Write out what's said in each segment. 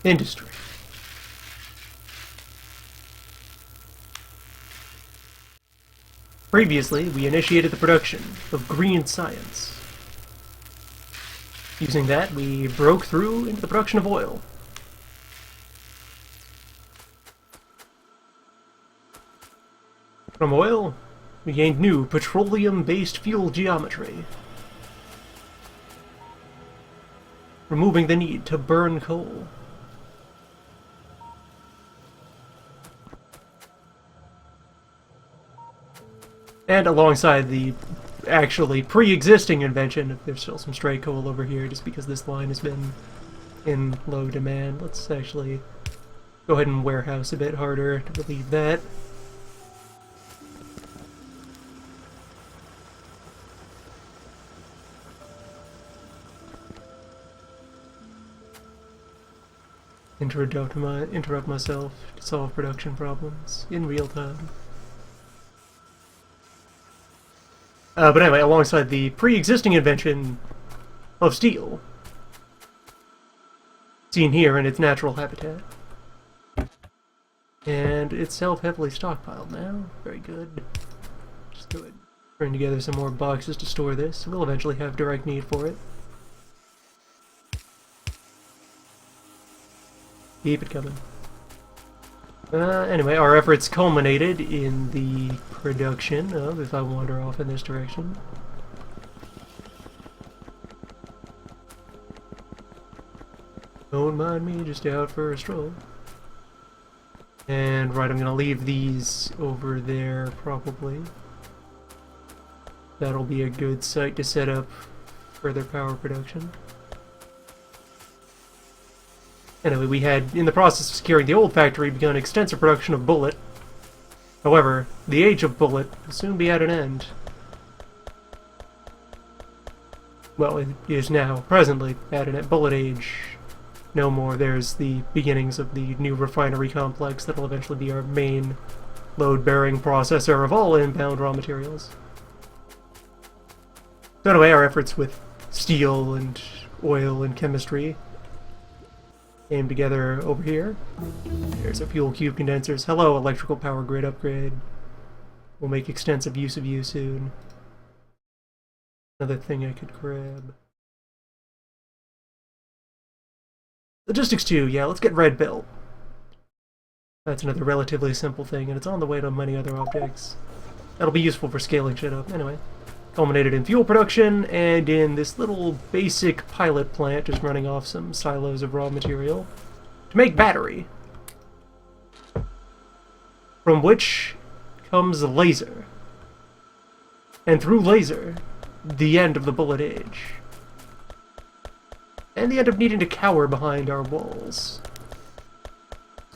Industry. Previously, we initiated the production of green science. Using that, we broke through into the production of oil. From oil, we gained new petroleum-based fuel geometry, removing the need to burn coal. And alongside the actually pre-existing invention, there's still some stray coal over here just because this line has been in low demand. Let's actually go ahead and warehouse a bit harder to relieve that. Interrupt myself to solve production problems in real time. But anyway, alongside the pre-existing invention of steel, seen here in its natural habitat, and itself heavily stockpiled now. Very good. Just go ahead and bring together some more boxes to store this. We'll eventually have direct need for it. Keep it coming. Anyway, our efforts culminated in the production of, if I wander off in this direction, don't mind me, just out for a stroll. And right, I'm gonna leave these over there probably. That'll be a good site to set up further power production. Anyway, we had, in the process of securing the old factory, begun extensive production of bullet. However, the age of bullet will soon be at an end. Well, it is now, presently, at an bullet age. No more. There's the beginnings of the new refinery complex that'll eventually be our main load-bearing processor of all inbound raw materials. So anyway, our efforts with steel and oil and chemistry came together over here. There's our fuel cube condensers. Hello, electrical power grid upgrade. We'll make extensive use of you soon. Another thing I could grab. Logistics 2, yeah, let's get red built. That's another relatively simple thing, and it's on the way to many other objects. That'll be useful for scaling shit up. Anyway, culminated in fuel production and in this little basic pilot plant just running off some silos of raw material to make battery, from which comes laser, and through laser, the end of the bullet age, and the end of needing to cower behind our walls,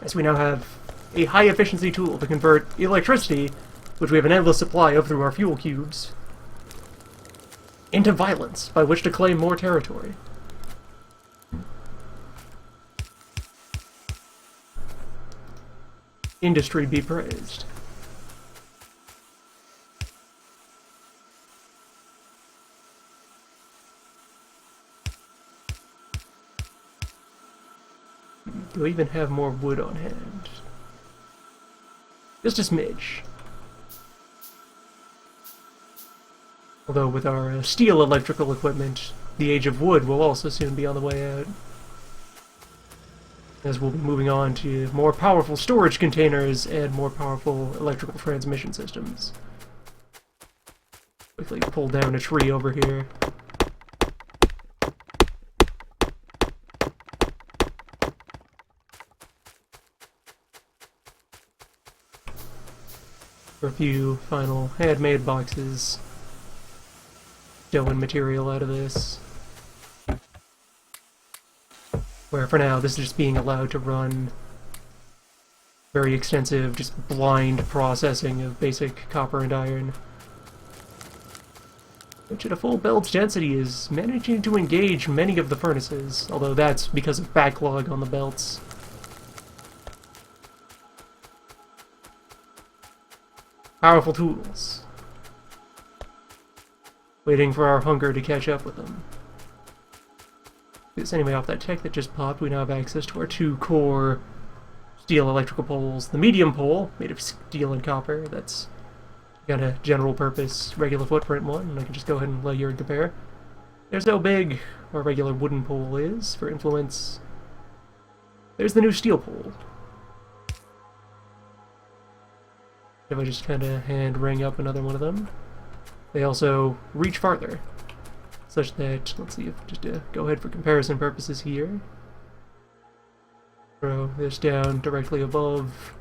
as we now have a high-efficiency tool to convert electricity, which we have an endless supply of through our fuel cubes, into violence by which to claim more territory. Industry be praised. Do I even have more wood on hand? Just a smidge. Although with our steel electrical equipment, the age of wood will also soon be on the way out, as we'll be moving on to more powerful storage containers and more powerful electrical transmission systems. Quickly pull down a tree over here. For a few final handmade boxes. Doing material out of this. Where for now, this is just being allowed to run very extensive, just blind processing of basic copper and iron. Which at a full belt's density is managing to engage many of the furnaces, although that's because of backlog on the belts. Powerful tools. Waiting for our hunger to catch up with them. Because anyway, off that tech that just popped, we now have access to our 2 core steel electrical poles. The medium pole, made of steel and copper, that's got a general purpose regular footprint one, and I can just go ahead and layer and compare. There's how big our regular wooden pole is for influence. There's the new steel pole. If I just kind of hand ring up another one of them, they also reach farther, such that, let's see, if just go ahead for comparison purposes here. Throw this down directly above.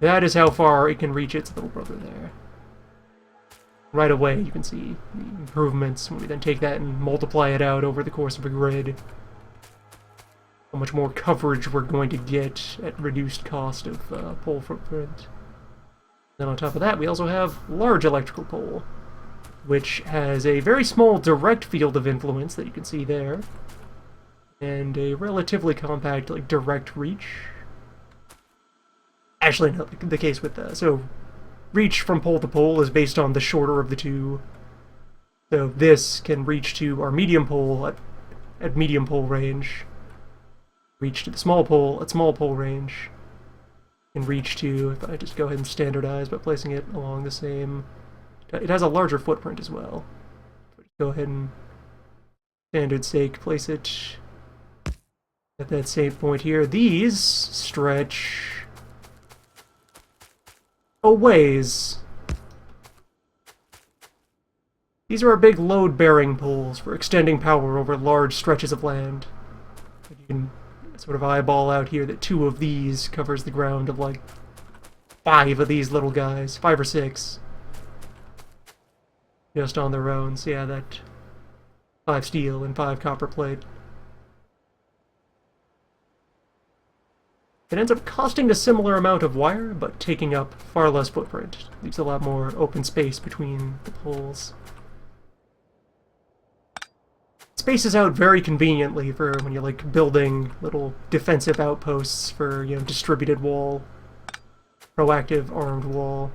That is how far it can reach its little brother there. Right away you can see the improvements when we then take that and multiply it out over the course of a grid. How much more coverage we're going to get at reduced cost of pole footprint. Then on top of that, we also have large electrical pole, which has a very small direct field of influence that you can see there, and a relatively compact, like, direct reach. Actually, not the case with that. So, reach from pole to pole is based on the shorter of the two. So this can reach to our medium pole at medium pole range, reach to the small pole at small pole range, and reach to, if I just go ahead and standardize by placing it along the same, it has a larger footprint as well. Go ahead and standard sake place it at that same point here. These stretch a ways. These are our big load-bearing poles for extending power over large stretches of land. You can sort of eyeball out here that 2 of these covers the ground of like 5 of these little guys, 5 or 6. Just on their own, so yeah, that 5 steel and 5 copper plate. It ends up costing a similar amount of wire, but taking up far less footprint. Leaves a lot more open space between the poles. Spaces out very conveniently for when you're like building little defensive outposts for, you know, distributed wall, proactive armed wall.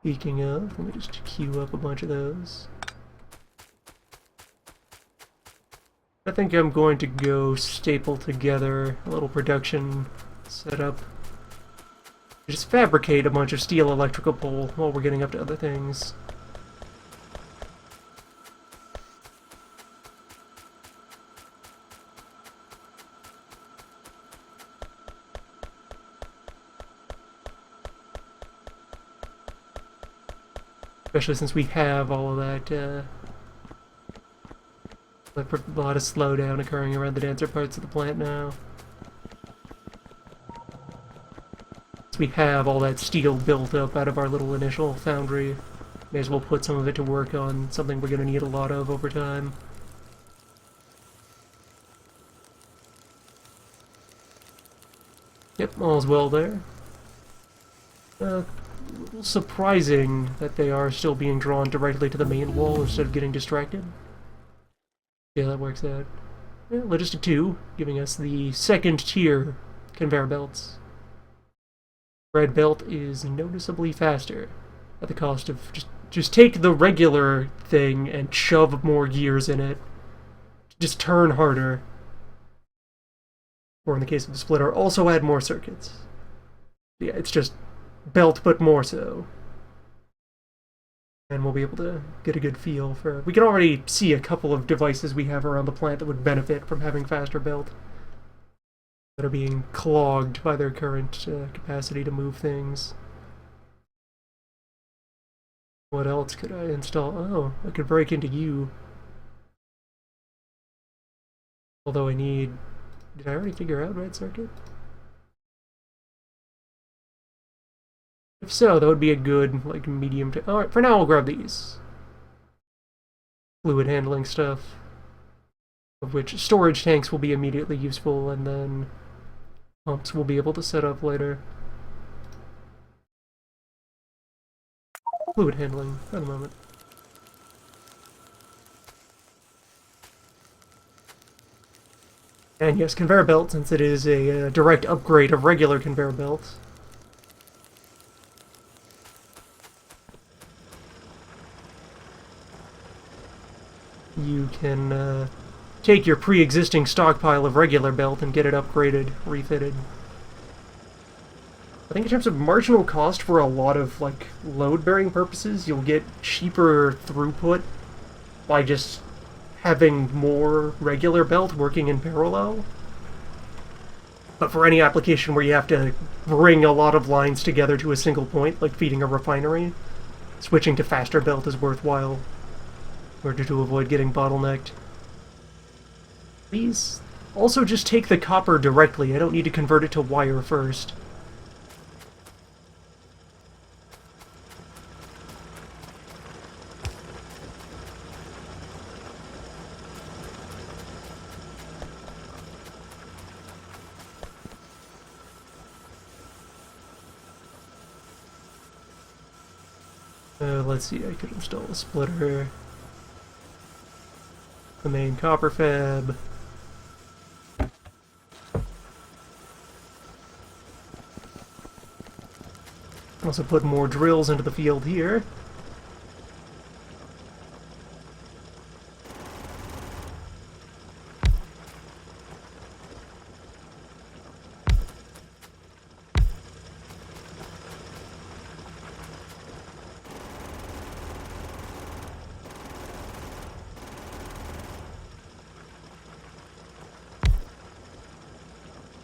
Speaking of, let me just queue up a bunch of those. I think I'm going to go staple together a little production setup. Just fabricate a bunch of steel electrical pole while we're getting up to other things. Especially since we have all of that, a lot of slowdown occurring around the denser parts of the plant now. So we have all that steel built up out of our little initial foundry. May as well put some of it to work on something we're going to need a lot of over time. Yep, all's well there. A little surprising that they are still being drawn directly to the main wall instead of getting distracted. Yeah, that works out. Yeah, Logistic 2, giving us the second tier conveyor belts. Red belt is noticeably faster at the cost of just take the regular thing and shove more gears in it. Just turn harder. Or in the case of the splitter, also add more circuits. Yeah, it's just belt, but more so. And we'll be able to get a good feel for... We can already see a couple of devices we have around the plant that would benefit from having faster belt, that are being clogged by their current capacity to move things. What else could I install? Oh, I could break into you. Although I need... Did I already figure out red circuit? If so, that would be a good, like, medium to... Alright, for now I'll grab these. Fluid handling stuff. Of which storage tanks will be immediately useful, and then pumps we'll be able to set up later. Fluid handling, for the moment. And yes, conveyor belt, since it is a direct upgrade of regular conveyor belts. you can take your pre-existing stockpile of regular belt and get it upgraded, refitted. I think in terms of marginal cost for a lot of, like, load-bearing purposes, you'll get cheaper throughput by just having more regular belt working in parallel. But for any application where you have to bring a lot of lines together to a single point, like feeding a refinery, switching to faster belt is worthwhile in order to avoid getting bottlenecked. Please also just take the copper directly. I don't need to convert it to wire first. Let's see, I could install a splitter. The main copper fab. Also put more drills into the field here.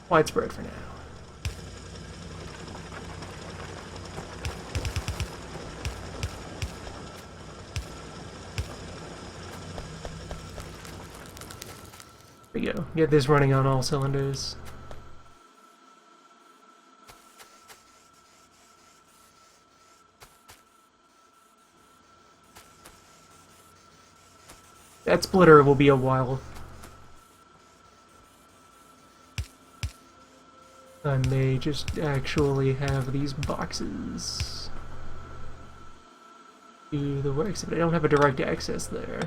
Widespread for now. There we go. Get this running on all cylinders. That splitter will be a while. I may just actually have these boxes do the work, but I don't have a direct access there.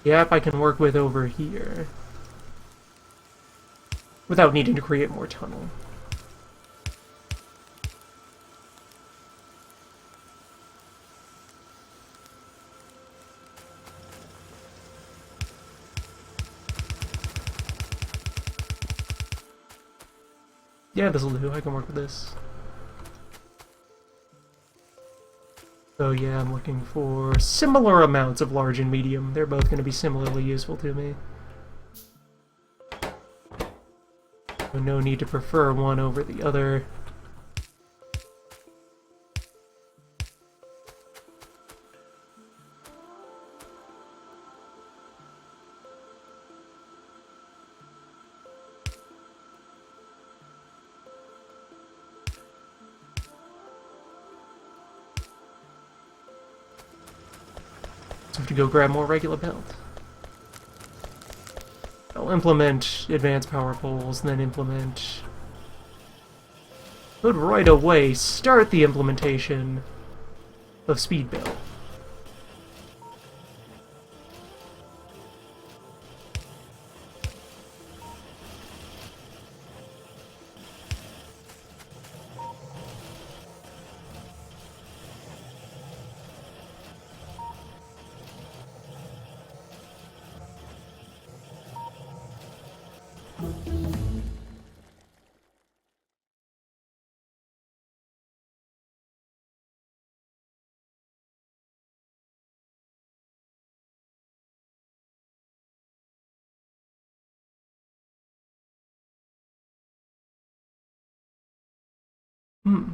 Yep, I can work with over here without needing to create more tunnel. Yeah, this'll do. I can work with this. So yeah, I'm looking for similar amounts of large and medium. They're both going to be similarly useful to me. So no need to prefer one over the other. So I have to go grab more regular belt. I'll implement advanced power poles, and then implement... Could right away start the implementation of speed belt.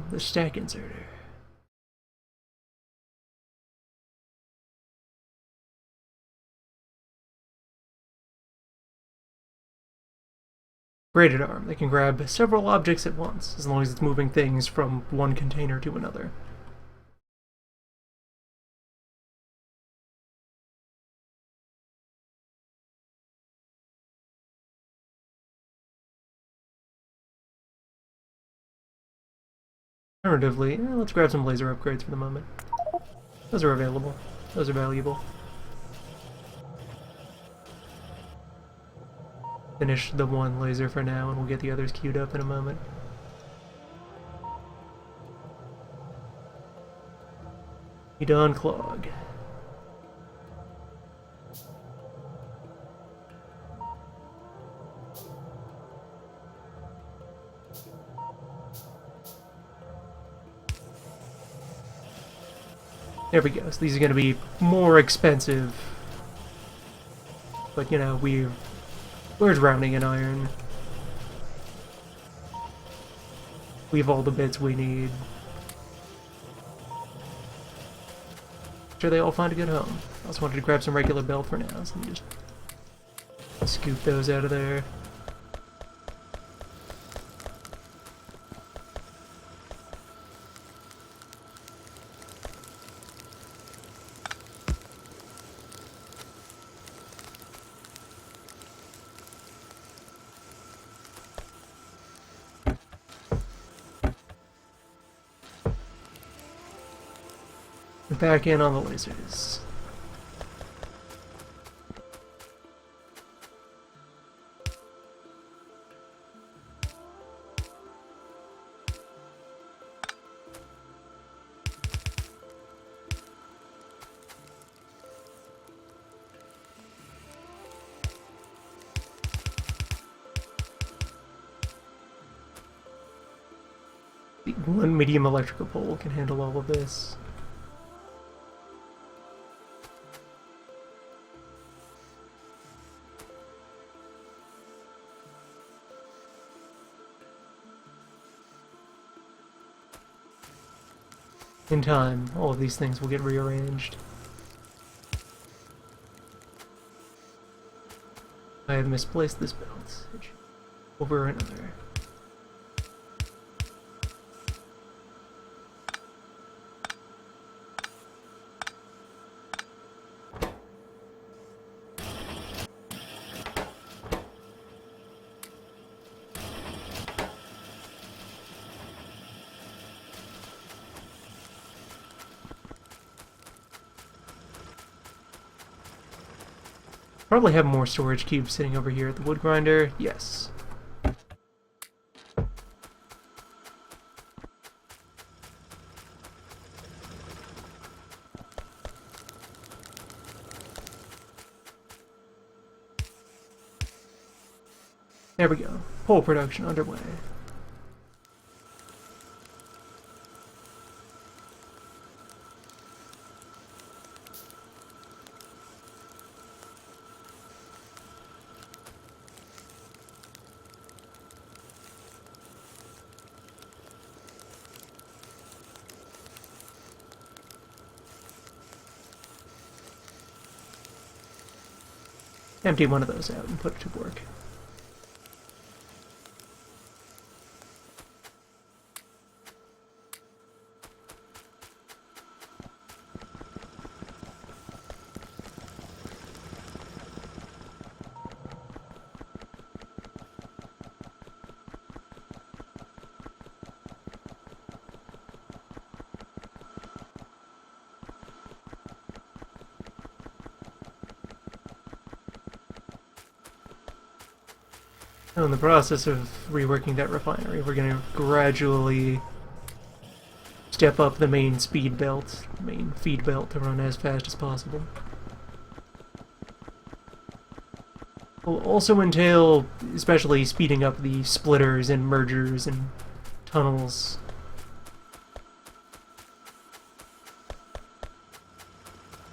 The stack inserter. Braided arm. They can grab several objects at once, as long as it's moving things from one container to another. Alternatively, let's grab some laser upgrades for the moment. Those are available. Those are valuable. Finish the one laser for now, and we'll get the others queued up in a moment. Need to unclog. There we go. So these are going to be more expensive. But, you know, we're drowning in iron. We have all the bits we need. Sure they all find a good home. I also wanted to grab some regular belt for now, so let me just scoop those out of there. Back in on the lasers. The one medium electrical pole can handle all of this. In time, all of these things will get rearranged. I have misplaced this belt. Over another. Probably have more storage cubes sitting over here at the wood grinder. Yes. There we go. Pole production underway. Empty one of those out and put it to work. Now in the process of reworking that refinery, we're going to gradually step up the main speed belt, the main feed belt to run as fast as possible. Will also entail especially speeding up the splitters and mergers and tunnels.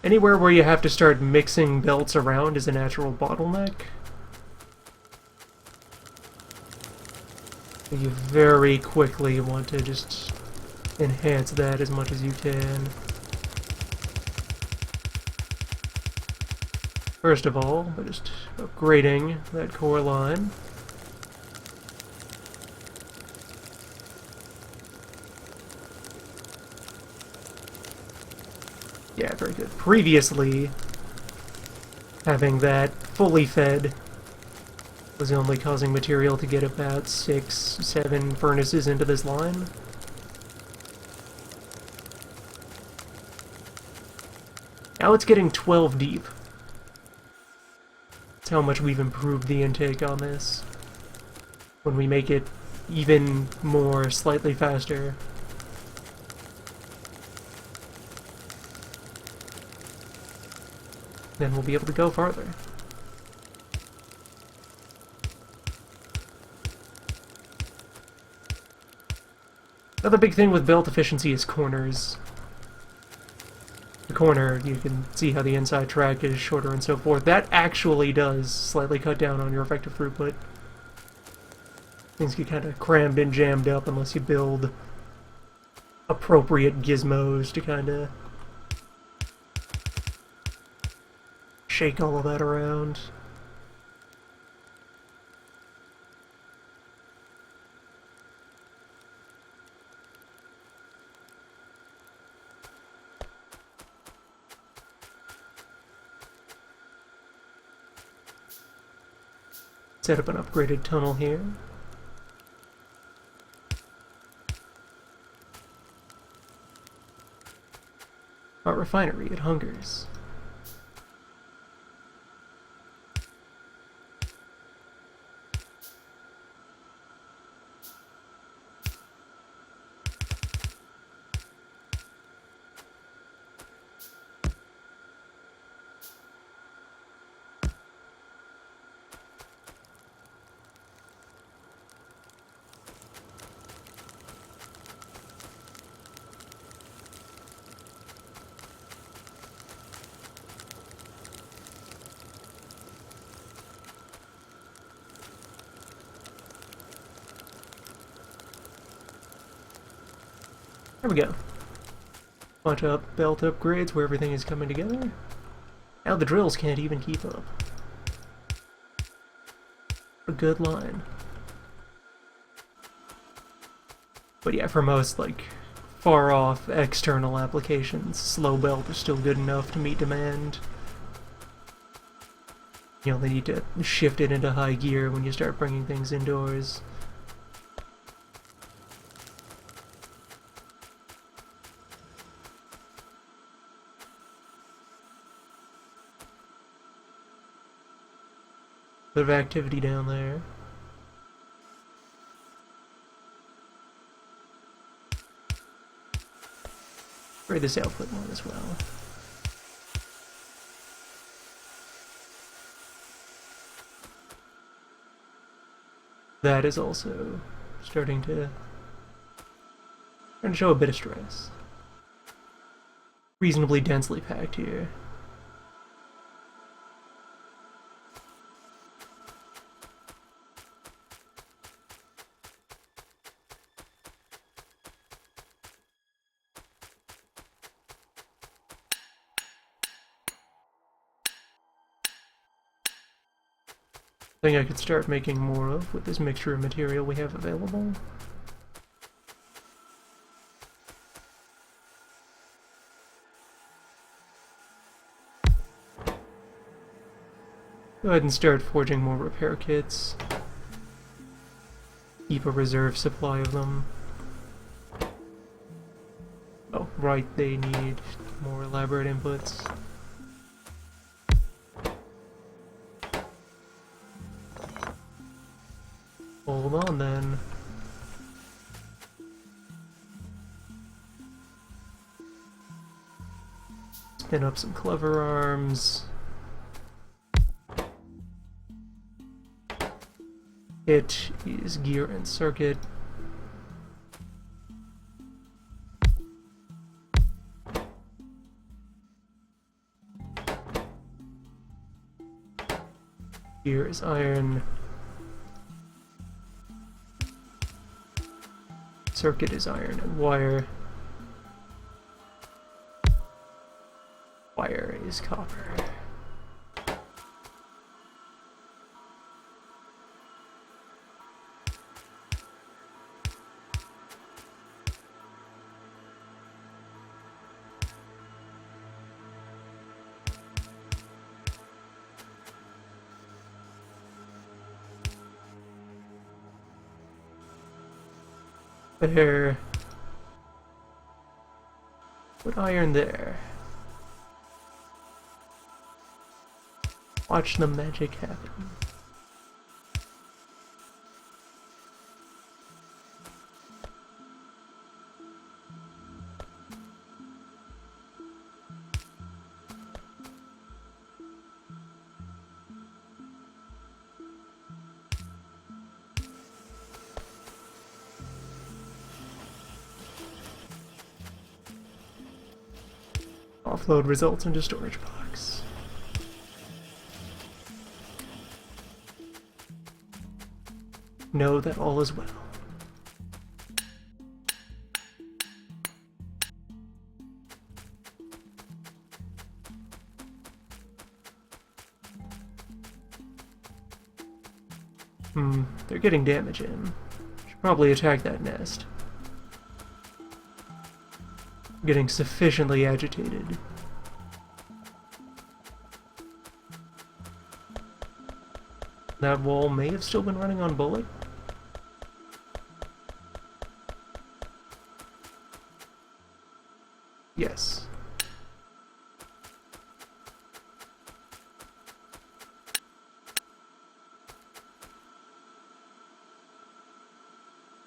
Anywhere where you have to start mixing belts around is a natural bottleneck. You very quickly want to just enhance that as much as you can. First of all, by just upgrading that core line. Yeah, very good. Previously, having that fully fed was only causing material to get about 6, 7 furnaces into this line. Now it's getting 12 deep. That's how much we've improved the intake on this. When we make it even more slightly faster. then we'll be able to go farther. Another big thing with belt efficiency is corners. The corner, you can see how the inside track is shorter and so forth. That actually does slightly cut down on your effective throughput. Things get kind of crammed and jammed up unless you build appropriate gizmos to kind of shake all of that around. Set up an upgraded tunnel here. Our refinery at Hungers. There we go. Bunch of belt upgrades where everything is coming together. Now the drills can't even keep up. A good line. But yeah, for most, like, far-off external applications, slow belt is still good enough to meet demand. You only need to shift it into high gear when you start bringing things indoors. Bit of activity down there. Upgrade this output one as well. That is also starting to show a bit of stress. Reasonably densely packed here. Thing I could start making more of with this mixture of material we have available. Go ahead and start forging more repair kits. Keep a reserve supply of them. Oh, right, they need more elaborate inputs. Hold on then. Spin up some clever arms. It is gear and circuit. Gear is iron. Circuit is iron and wire. Wire is copper. There. Put iron there. Watch the magic happen. Offload results into storage box. Know that all is well. They're getting damage in. Should probably attack that nest. Getting sufficiently agitated. That wall may have still been running on bullet. Yes.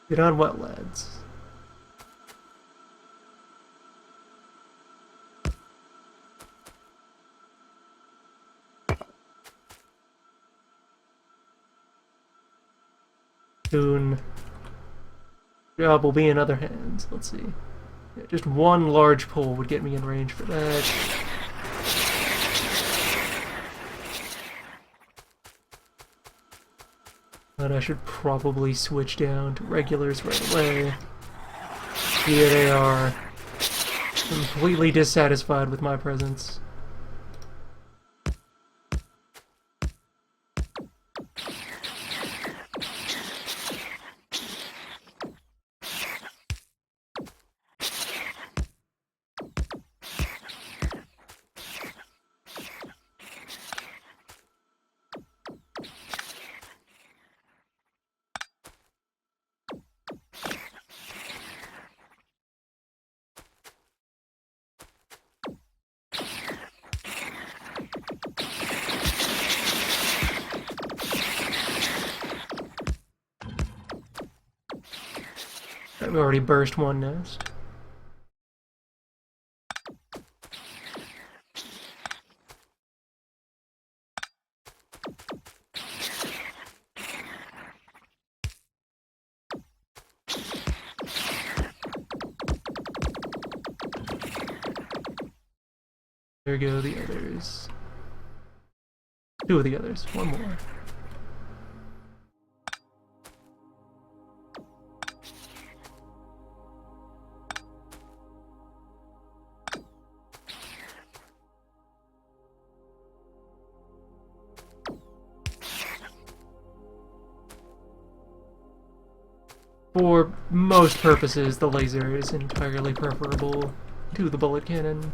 Get on well, lads. Soon, job will be in other hands. Let's see. Yeah, just one large pull would get me in range for that. But I should probably switch down to regulars right away. Here they are. Completely dissatisfied with my presence. I've already burst one nest. There go the others. Two of the others. One more. For most purposes, the laser is entirely preferable to the bullet cannon.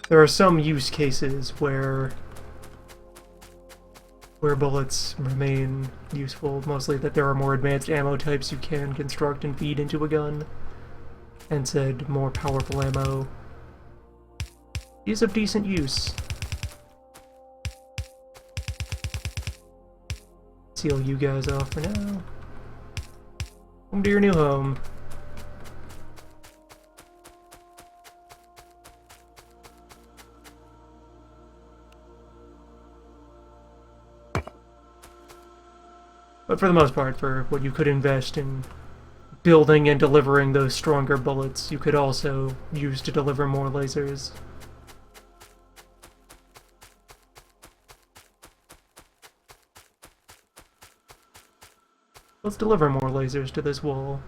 There are some use cases where bullets remain useful, mostly that there are more advanced ammo types you can construct and feed into a gun, and said more powerful ammo is of decent use. Seal you guys off for now. Home to your new home. But for the most part, for what you could invest in building and delivering those stronger bullets, you could also use to deliver more lasers. Let's deliver more lasers to this wall.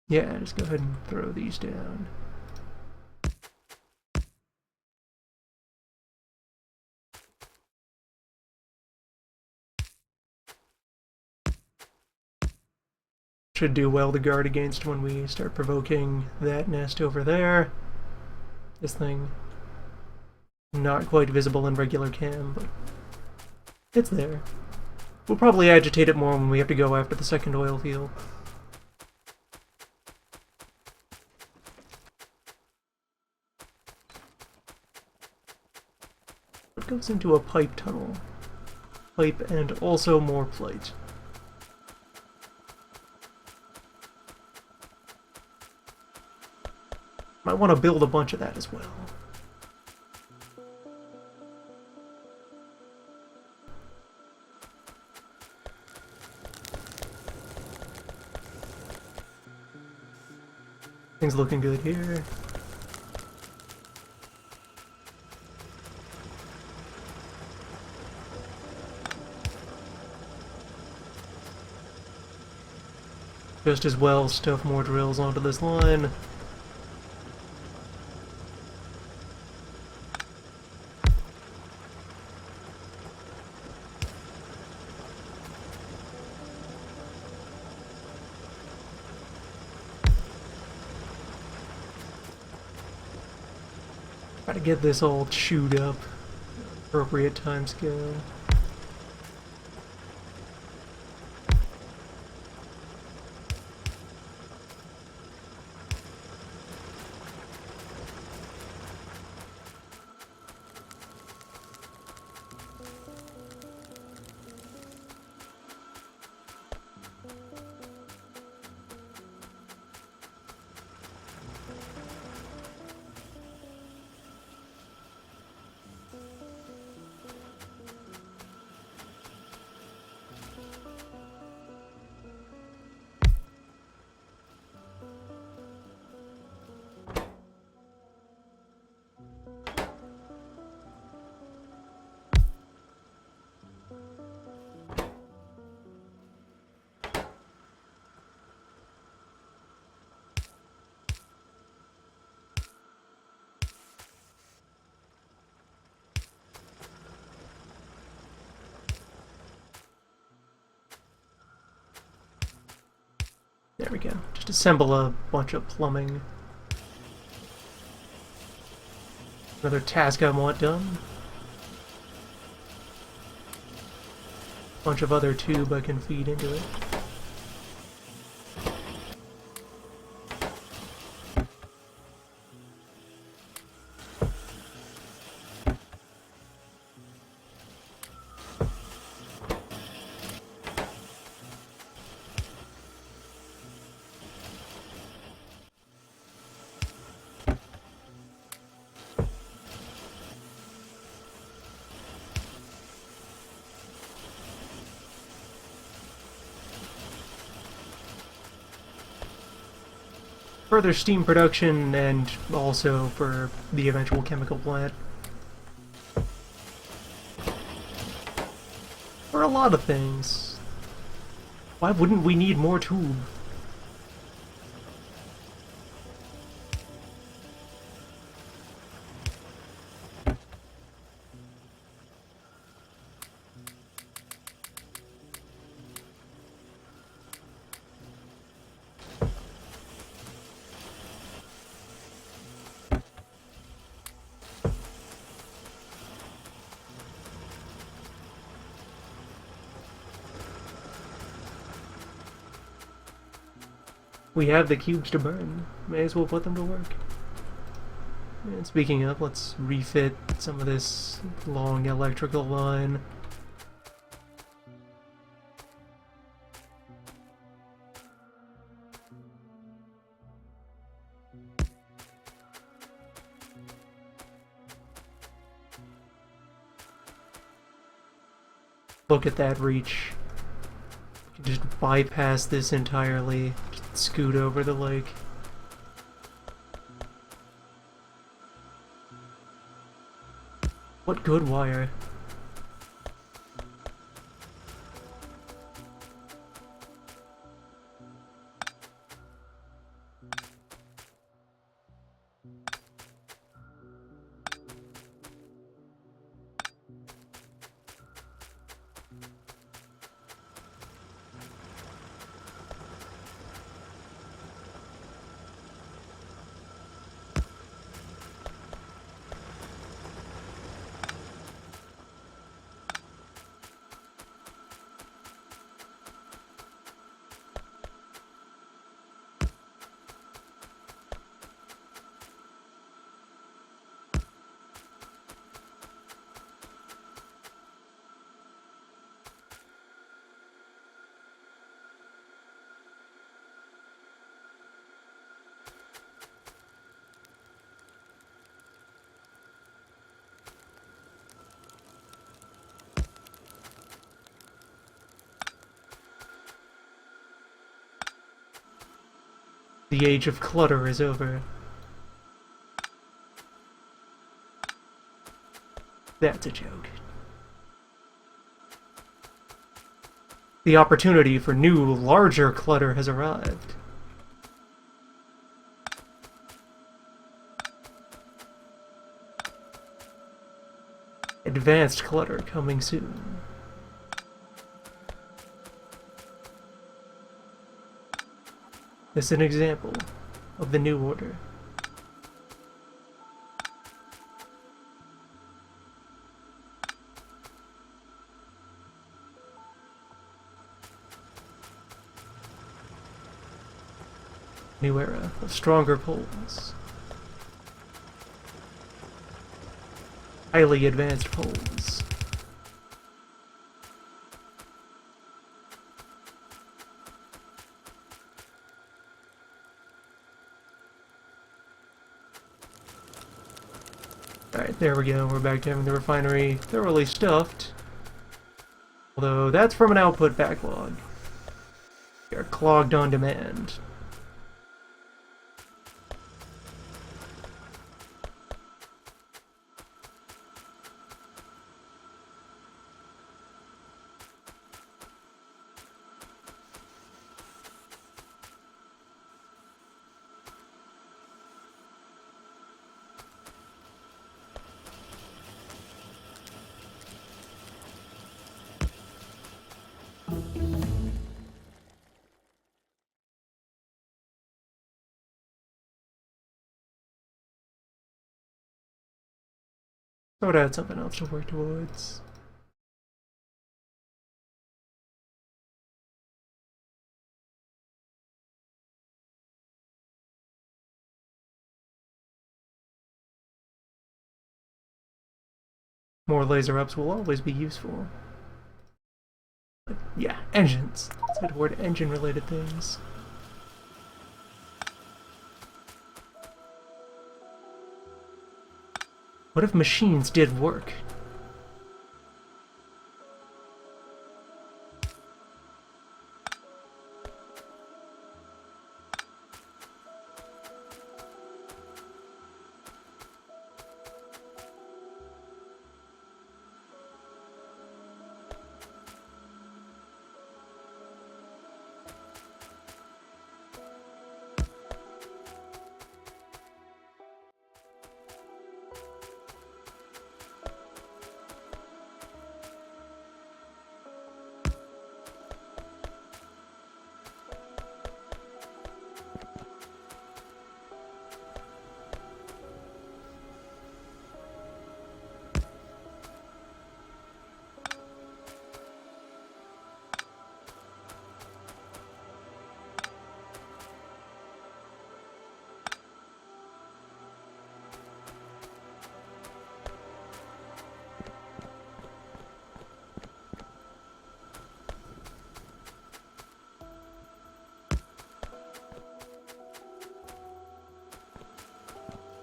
Yeah, just go ahead and throw these down. Should do well to guard against when we start provoking that nest over there. This thing, not quite visible in regular cam, but it's there. We'll probably agitate it more when we have to go after the second oil field. It goes into a pipe tunnel. Pipe and also more plate. Might want to build a bunch of that as well. Things looking good here. Just as well stuff more drills onto this line. Try to get this all chewed up. Appropriate time scale. There we go. Just assemble a bunch of plumbing. Another task I want done. Bunch of other tube I can feed into it. Further steam production and also for the eventual chemical plant. For a lot of things. Why wouldn't we need more tube? We have the cubes to burn. May as well put them to work. And speaking of, let's refit some of this long electrical line. Look at that reach. You can just bypass this entirely. Just scoot over the lake. What good wire. The age of clutter is over. That's a joke. The opportunity for new, larger clutter has arrived. Advanced clutter coming soon. This is an example of the new order. New era of stronger poles. Highly advanced poles. Alright, there we go. We're back to having the refinery thoroughly stuffed. Although that's from an output backlog. We are clogged on demand. I would add something else to work towards. More laser ups will always be useful. But yeah, engines. Let's head toward engine-related things. What if machines did work?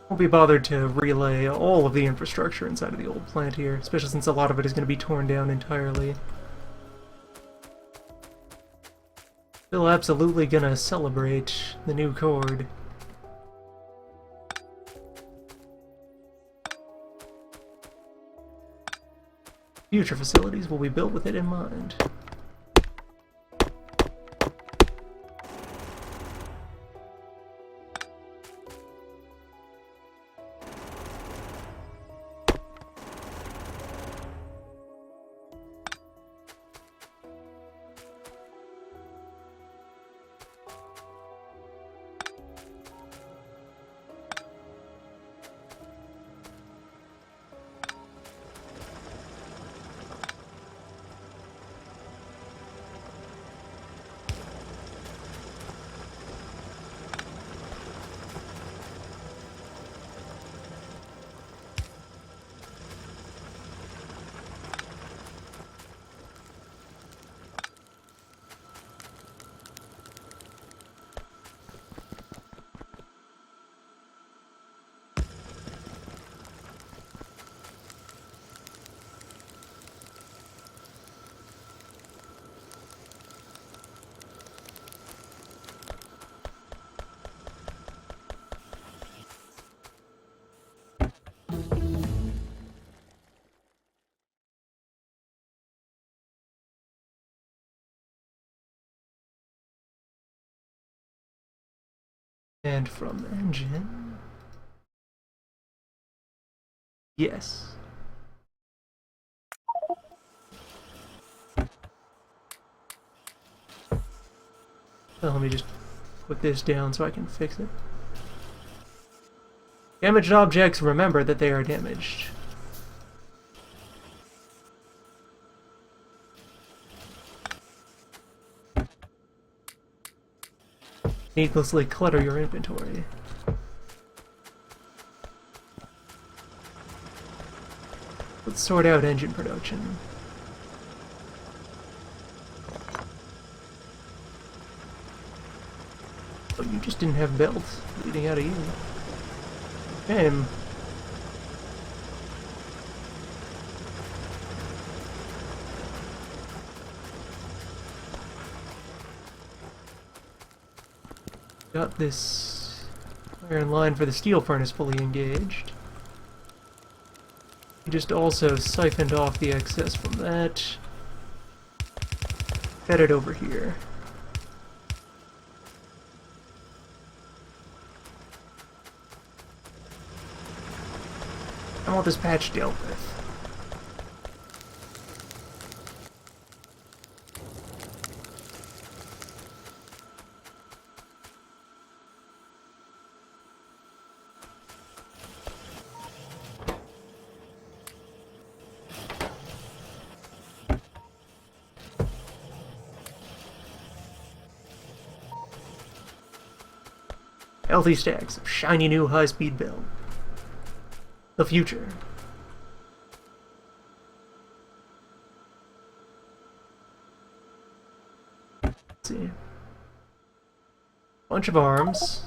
Won't be bothered to relay all of the infrastructure inside of the old plant here, especially since a lot of it is going to be torn down entirely. Still absolutely gonna celebrate the new chord. Future facilities will be built with it in mind. And from engine... Yes. Well, let me just put this down so I can fix it. Damaged objects, remember that they are damaged. Needlessly clutter your inventory. Let's sort out engine production. Oh, you just didn't have belts leading out of you. Shame. Got this iron line for the steel furnace fully engaged. You just also siphoned off the excess from that. Fed it over here. I want this patch dealt with. Healthy stacks of shiny new high-speed build. The future. Let's see. Bunch of arms.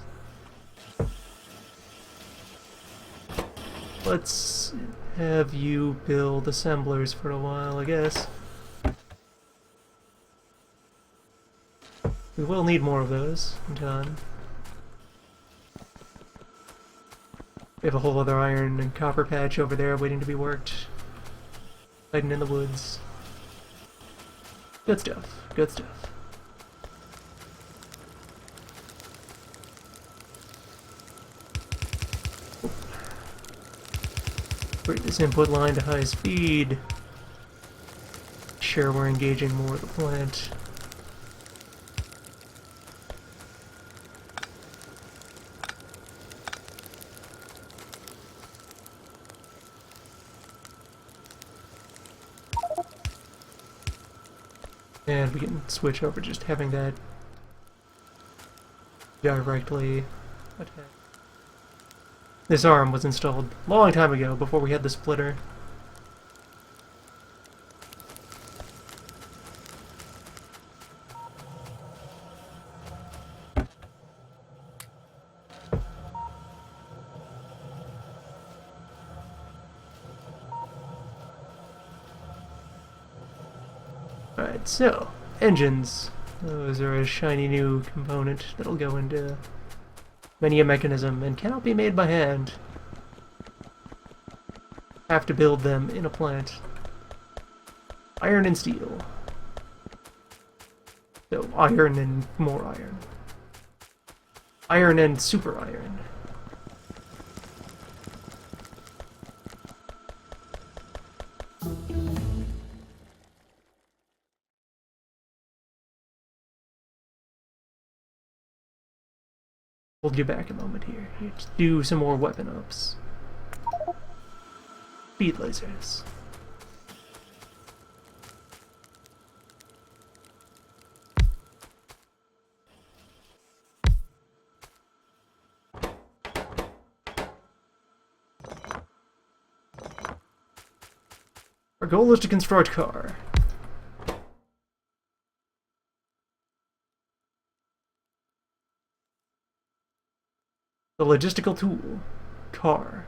Let's have you build assemblers for a while, I guess. We will need more of those in time. We have a whole other iron and copper patch over there waiting to be worked. Hiding in the woods. Good stuff. Good stuff. Bring this input line to high speed. Sure, we're engaging more of the plant. And we can switch over just having that directly attack. This arm was installed a long time ago, before we had the splitter. Alright, so, engines. Those are a shiny new component that'll go into many a mechanism and cannot be made by hand. Have to build them in a plant. Iron and steel. So, iron and more iron. Iron and super iron. Hold you back a moment here. Let's do some more weapon ups. Speed lasers. Our goal is to construct car. The logistical tool. Car.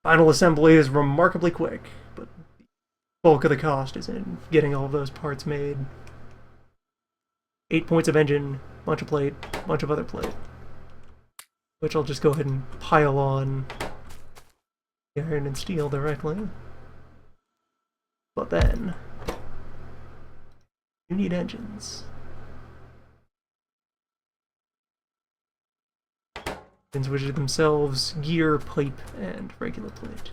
Final assembly is remarkably quick, but the bulk of the cost is in getting all of those parts made. 8 points of engine, bunch of plate, bunch of other plate. Which I'll just go ahead and pile on the iron and steel directly. But then, you need engines. Engines which are themselves gear, pipe, and regular plate.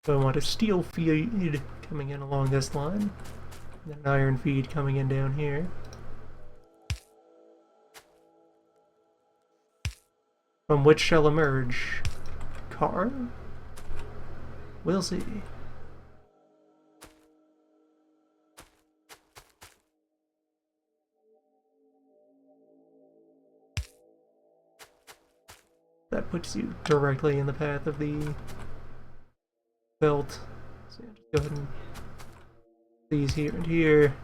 So I want a steel feed coming in along this line, and an iron feed coming in down here. From which shall emerge car? We'll see. That puts you directly in the path of the belt. So yeah, just go ahead and these here and here.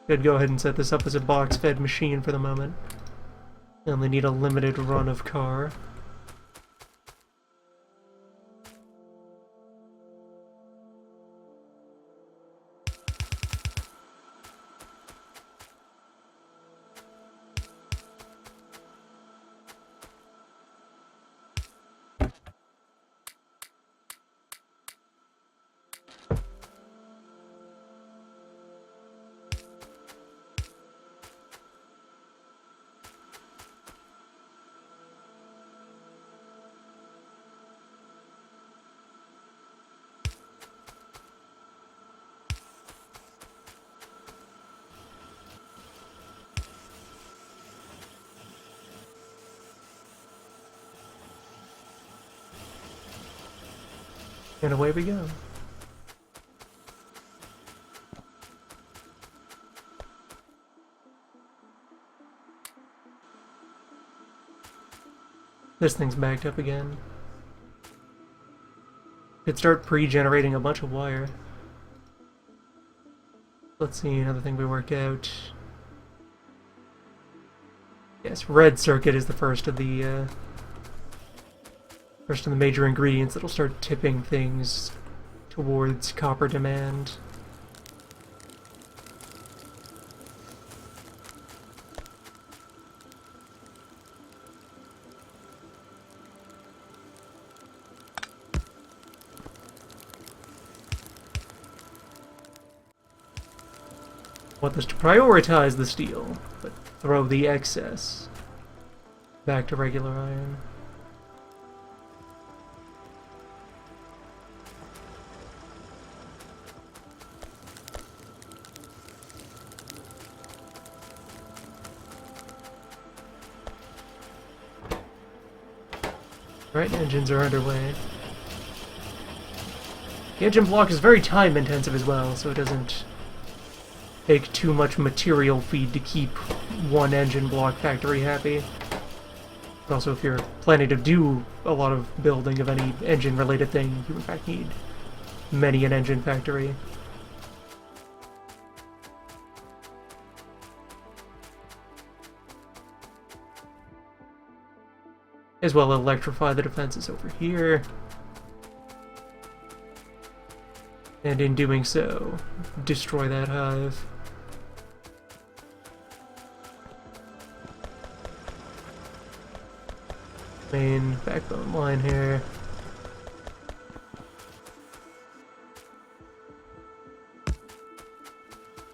Could go ahead and set this up as a box-fed machine for the moment. I only need a limited run of car. And away we go. This thing's backed up again. Could start pre-generating a bunch of wire. Let's see, another thing we work out. Yes, red circuit is the first of the major ingredients that'll start tipping things towards copper demand. Want this to prioritize the steel, but throw the excess back to regular iron. Right, engines are underway. The engine block is very time intensive as well, so it doesn't take too much material feed to keep one engine block factory happy. But also, if you're planning to do a lot of building of any engine related thing, you in fact need many an engine factory. As well electrify the defenses over here. And in doing so, destroy that hive. Main backbone line here.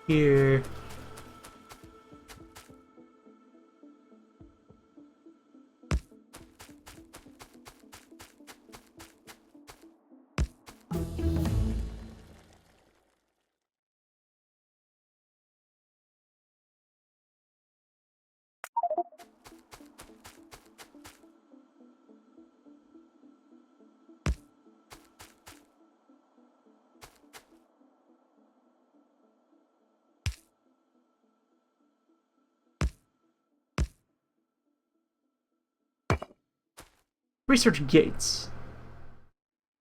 Here. Research gates.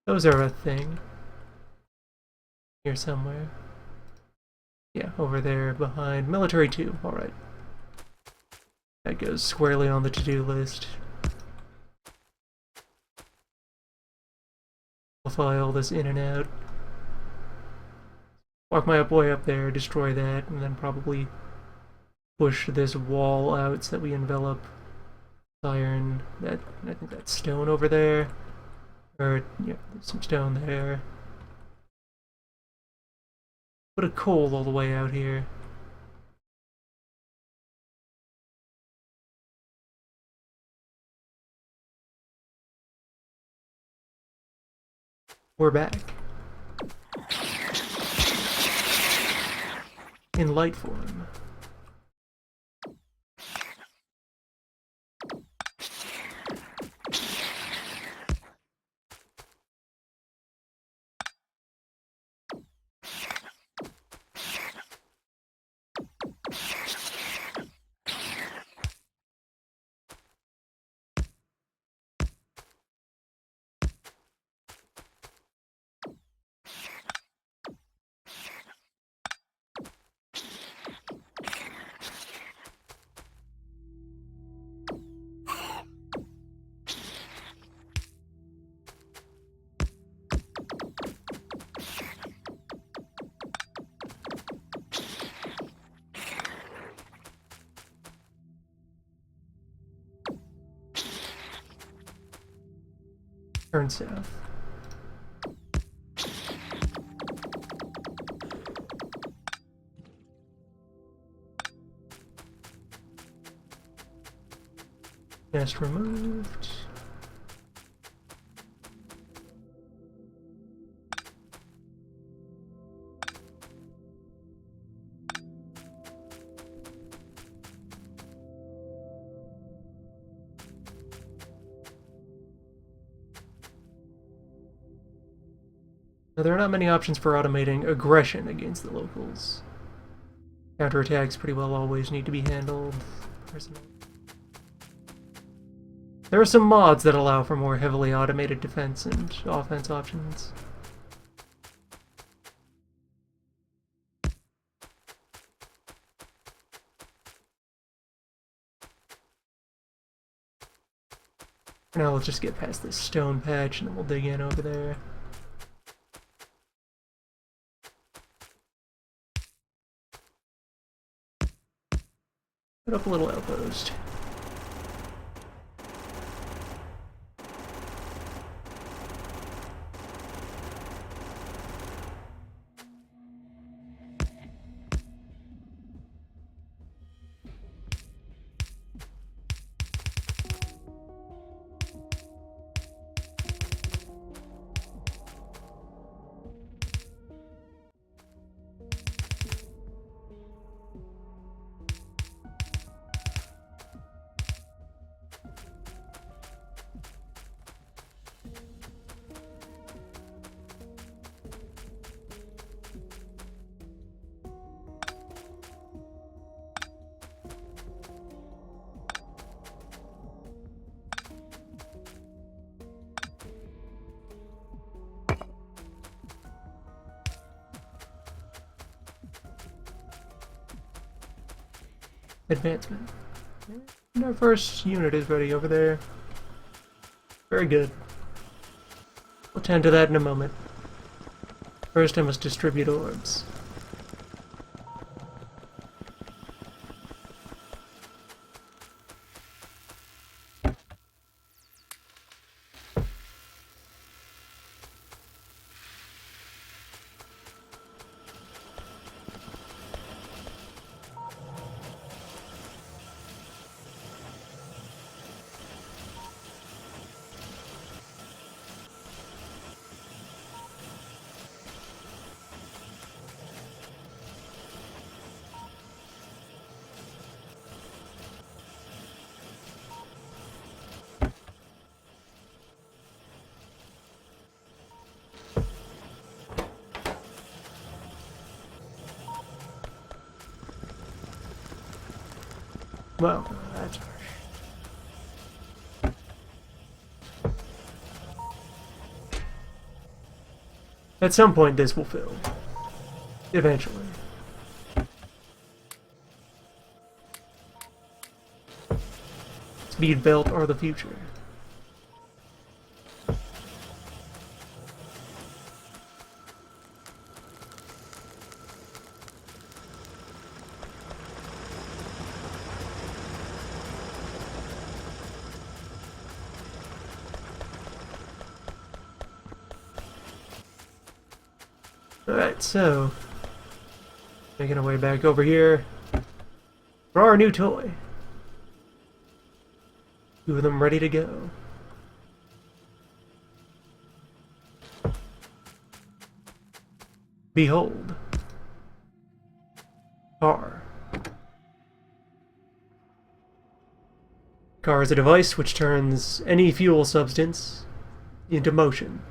Those are a thing. Here somewhere. Yeah, over there behind military 2. Alright. That goes squarely on the to-do list. I'll file this in and out. Walk my way up there, destroy that, and then probably push this wall out so that we envelop iron. That, I think that's stone over there. Or, yeah, there's some stone there. Put a coal all the way out here. We're back. In light form. Turn south. Nest removed. Now, there are not many options for automating aggression against the locals. Counterattacks pretty well always need to be handled personally. There are some mods that allow for more heavily automated defense and offense options. For now, let's just get past this stone patch and then we'll dig in over there. Put up a little outpost. Advancement. And our first unit is ready over there. Very good. We'll tend to that in a moment. First I must distribute orbs. Well, that's harsh. At some point this will fill. Eventually. Speed belt are the future. Alright, so making our way back over here for our new toy. Two of them ready to go. Behold. Car. Car is a device which turns any fuel substance into motion.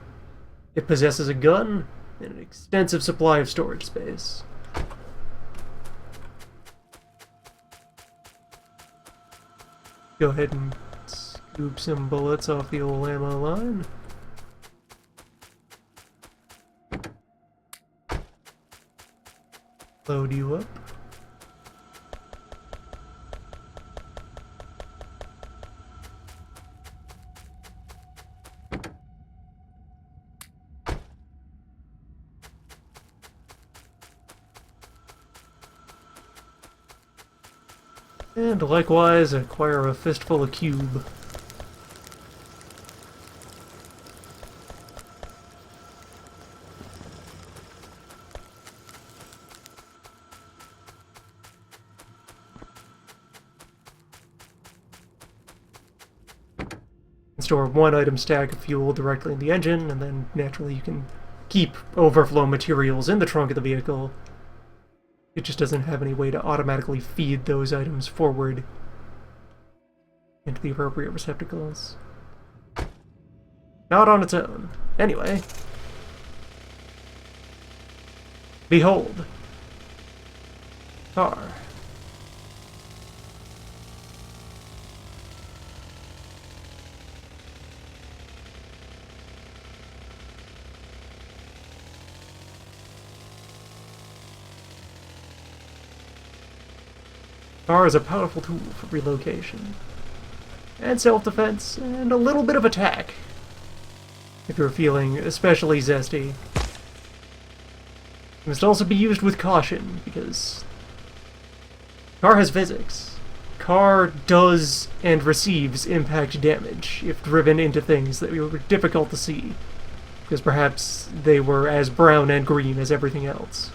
It possesses a gun and an extensive supply of storage space. Go ahead and scoop some bullets off the old ammo line. Load you up. And likewise, acquire a fistful of cube. Store one item stack of fuel directly in the engine, and then naturally you can keep overflow materials in the trunk of the vehicle. It just doesn't have any way to automatically feed those items forward into the appropriate receptacles. Not on its own. Anyway. Behold. Car. Car is a powerful tool for relocation, and self-defense, and a little bit of attack, if you're feeling especially zesty. It must also be used with caution, because Car has physics. Car does and receives impact damage if driven into things that were difficult to see, because perhaps they were as brown and green as everything else.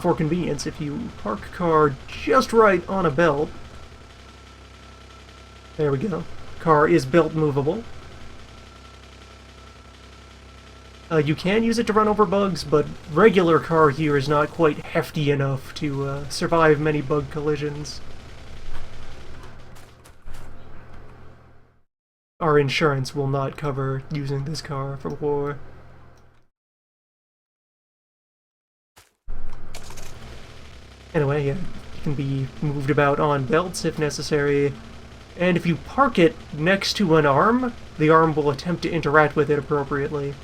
For convenience, if you park Car just right on a belt, there we go. Car is belt movable. You can use it to run over bugs, but regular Car here is not quite hefty enough to survive many bug collisions. Our insurance will not cover using this car for war. Anyway, yeah, it can be moved about on belts if necessary, and if you park it next to an arm, the arm will attempt to interact with it appropriately.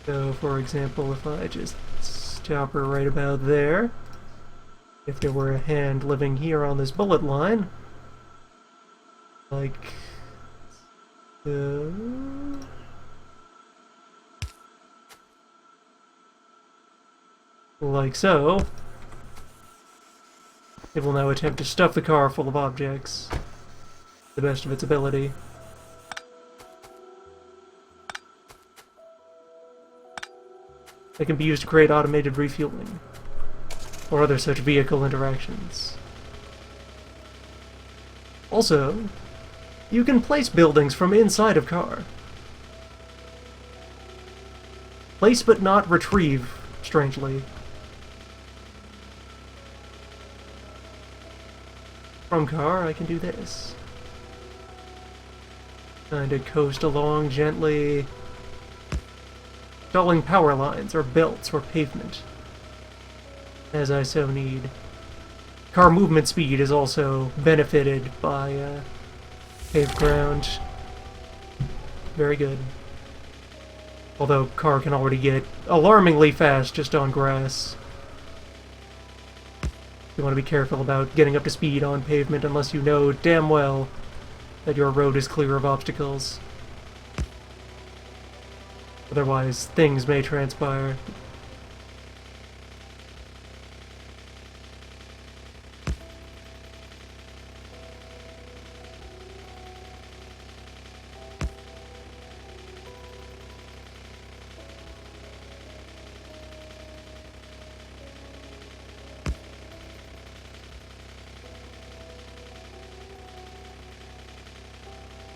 So, for example, if I just stop her right about there, if there were a hand living here on this bullet line, like so, it will now attempt to stuff the car full of objects to the best of its ability. They can be used to create automated refueling, or other such vehicle interactions. Also, you can place buildings from inside of Car. Place but not retrieve, strangely. From Car, I can do this. Kinda coast along gently, installing power lines, or belts, or pavement, as I so need. Car movement speed is also benefited by paved ground. Very good. Although car can already get alarmingly fast just on grass. You want to be careful about getting up to speed on pavement unless you know damn well that your road is clear of obstacles. Otherwise, things may transpire.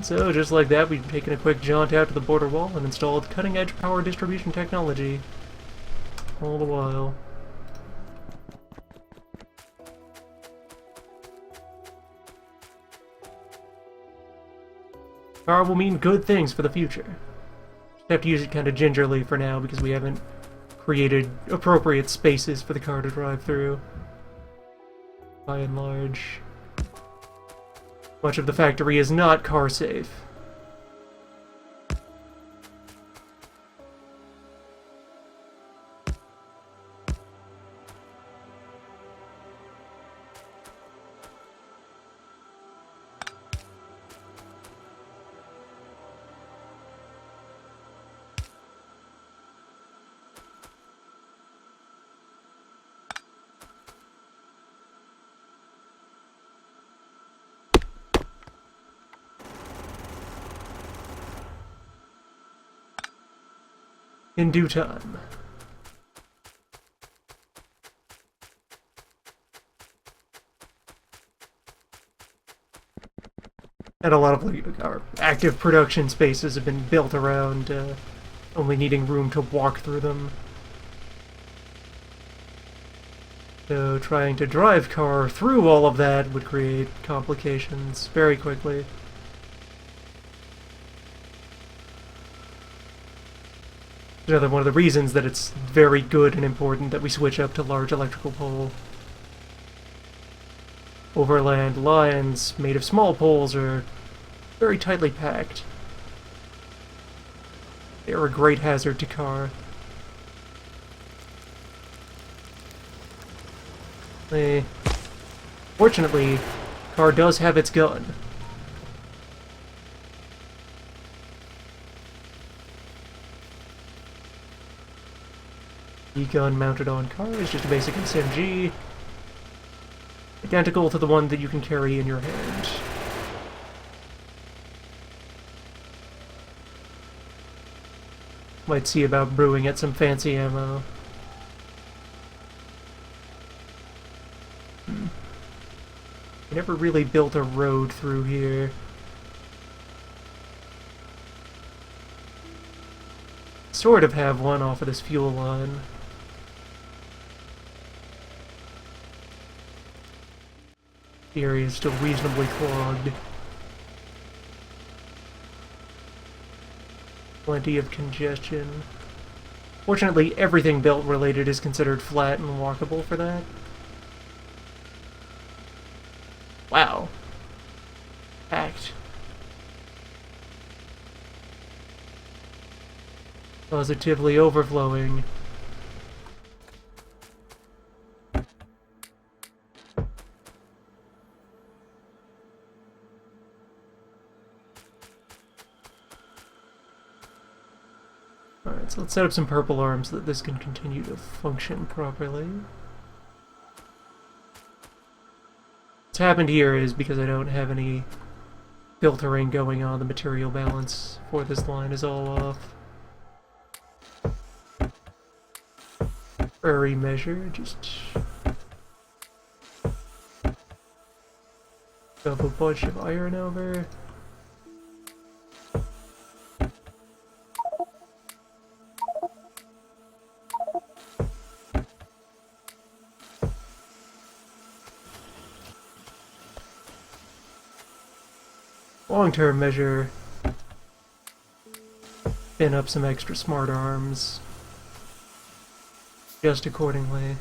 So, just like that, we've taken a quick jaunt out to the border wall and installed cutting-edge power distribution technology. All the while. Power will mean good things for the future. Just have to use it kind of gingerly for now because we haven't created appropriate spaces for the car to drive through. By and large. Much of the factory is not car safe. In due time. And a lot of our active production spaces have been built around only needing room to walk through them. So trying to drive car through all of that would create complications very quickly. Another one of the reasons that it's very good and important that we switch up to large electrical pole. Overland lines made of small poles are very tightly packed. They are a great hazard to car. Fortunately, car does have its gun. The gun mounted on car is just a basic SMG, identical to the one that you can carry in your hand. Might see about brewing at some fancy ammo. I never really built a road through here. Sort of have one off of this fuel line. The area is still reasonably clogged. Plenty of congestion. Fortunately, everything belt related is considered flat and walkable for that. Wow. Packed. Positively overflowing. Alright, so let's set up some purple arms so that this can continue to function properly. What's happened here is because I don't have any filtering going on, the material balance for this line is all off. Prairie measure, just shove a bunch of iron over. Long-term measure, spin up some extra smart arms, just accordingly.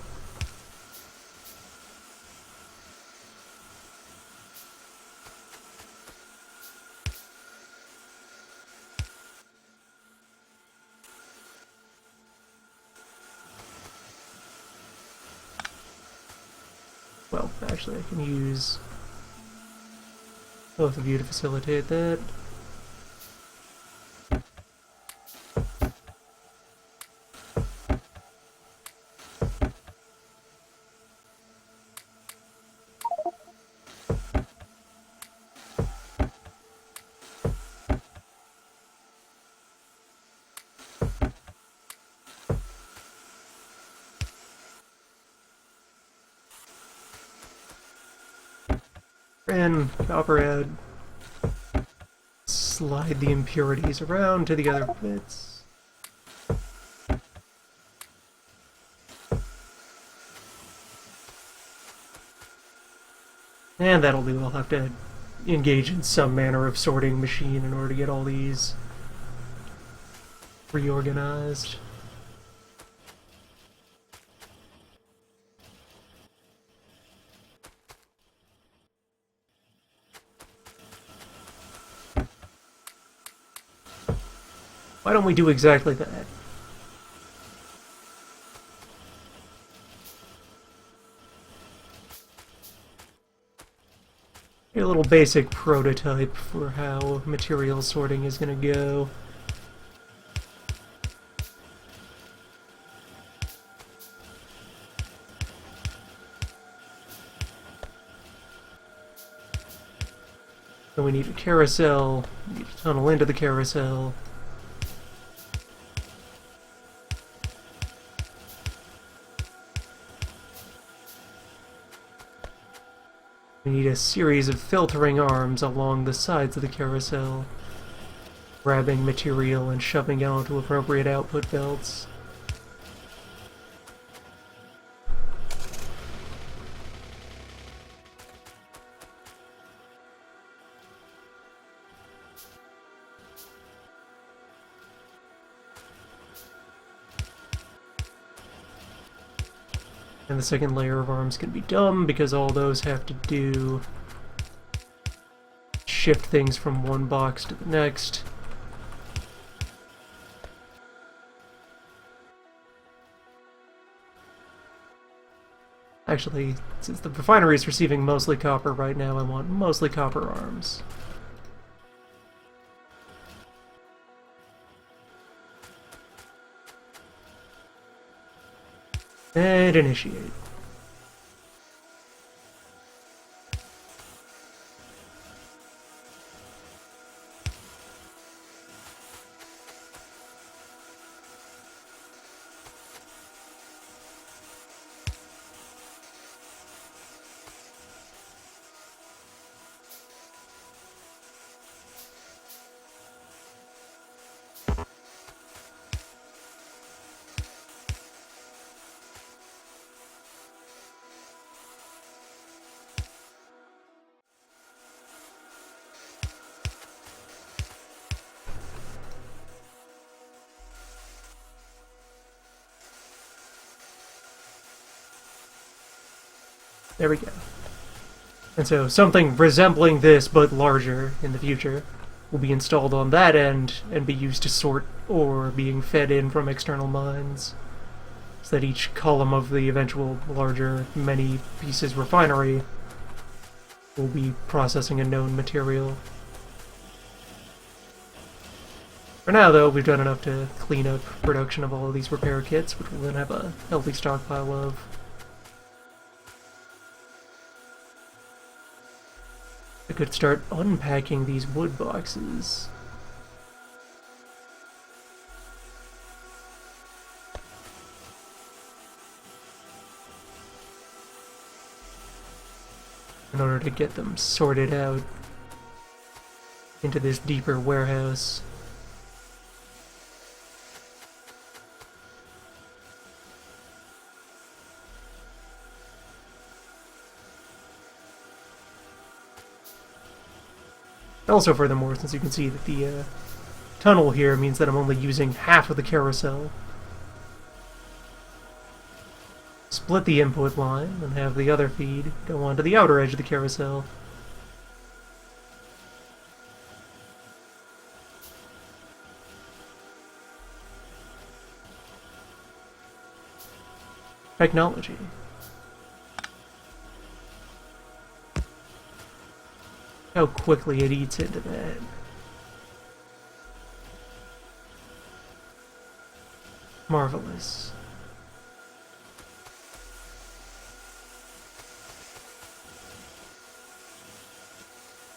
Actually, I can use both of you to facilitate that. And copperhead. Slide the impurities around to the other bits. And that'll do. I'll have to engage in some manner of sorting machine in order to get all these reorganized. Why don't we do exactly that? A little basic prototype for how material sorting is going to go. So we need a carousel, we need to tunnel into the carousel. We need a series of filtering arms along the sides of the carousel, grabbing material and shoving it onto appropriate output belts. And the second layer of arms can be dumb, because all those have to do shift things from one box to the next. Actually, since the refinery is receiving mostly copper right now, I want mostly copper arms. And initiate. There we go. And so something resembling this, but larger in the future, will be installed on that end and be used to sort ore being fed in from external mines, so that each column of the eventual larger many pieces refinery will be processing a known material. For now, though, we've done enough to clean up production of all of these repair kits, which we'll then have a healthy stockpile of. I could start unpacking these wood boxes. In order to get them sorted out into this deeper warehouse. Also, furthermore, since you can see that the tunnel here means that I'm only using half of the carousel. Split the input line and have the other feed go onto the outer edge of the carousel. Technology. how quickly it eats into that. Marvelous.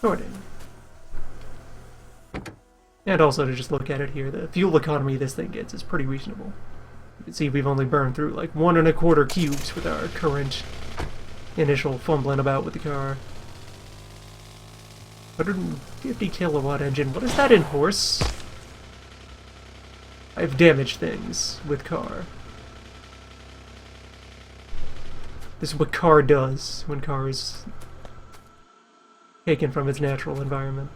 Sorting. And also to just look at it here, the fuel economy this thing gets is pretty reasonable. You can see we've only burned through like 1¼ cubes with our current initial fumbling about with the car. 150 kilowatt engine. What is that in horse? I've damaged things with car. This is what car does when car is taken from its natural environment.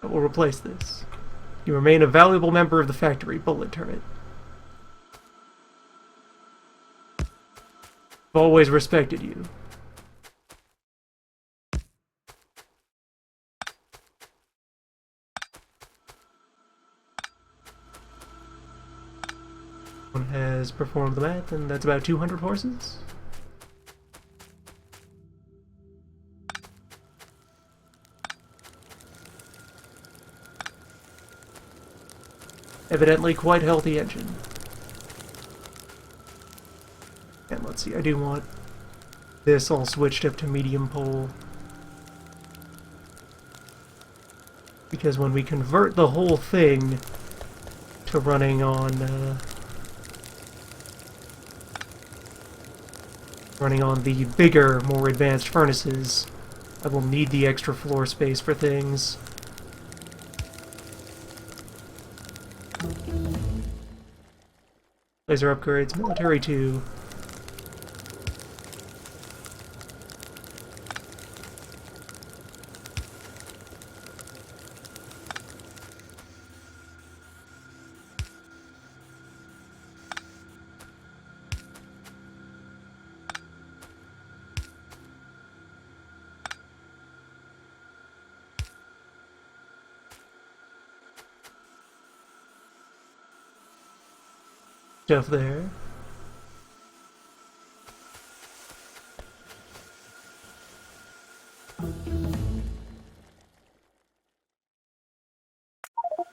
I will replace this. You remain a valuable member of the factory bullet turret. I've always respected you. One has performed the math, and that's about 200 horses. Evidently quite healthy engine. And let's see, I do want this all switched up to medium pole. Because when we convert the whole thing to running on the bigger, more advanced furnaces, I will need the extra floor space for things. Laser upgrades, military 2. Stuff there.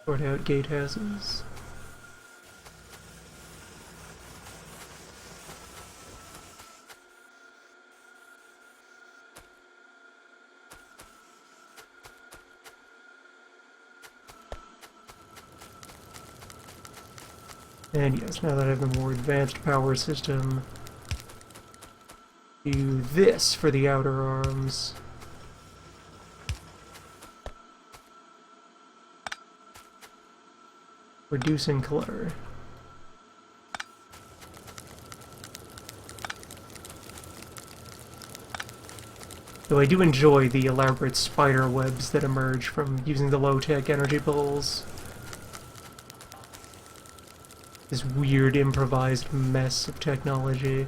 Sort out gatehouses. And yes, now that I have the more advanced power system, do this for the outer arms. Reducing clutter. Though I do enjoy the elaborate spider webs that emerge from using the low-tech energy poles. This weird improvised mess of technology.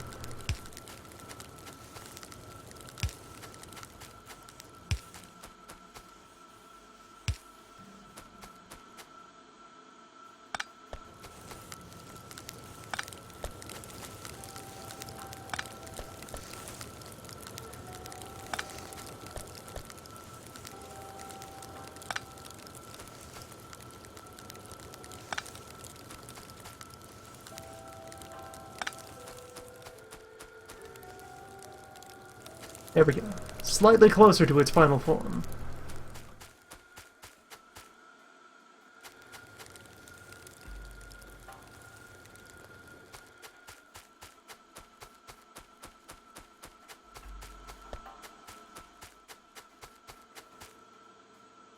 There we go. Slightly closer to its final form.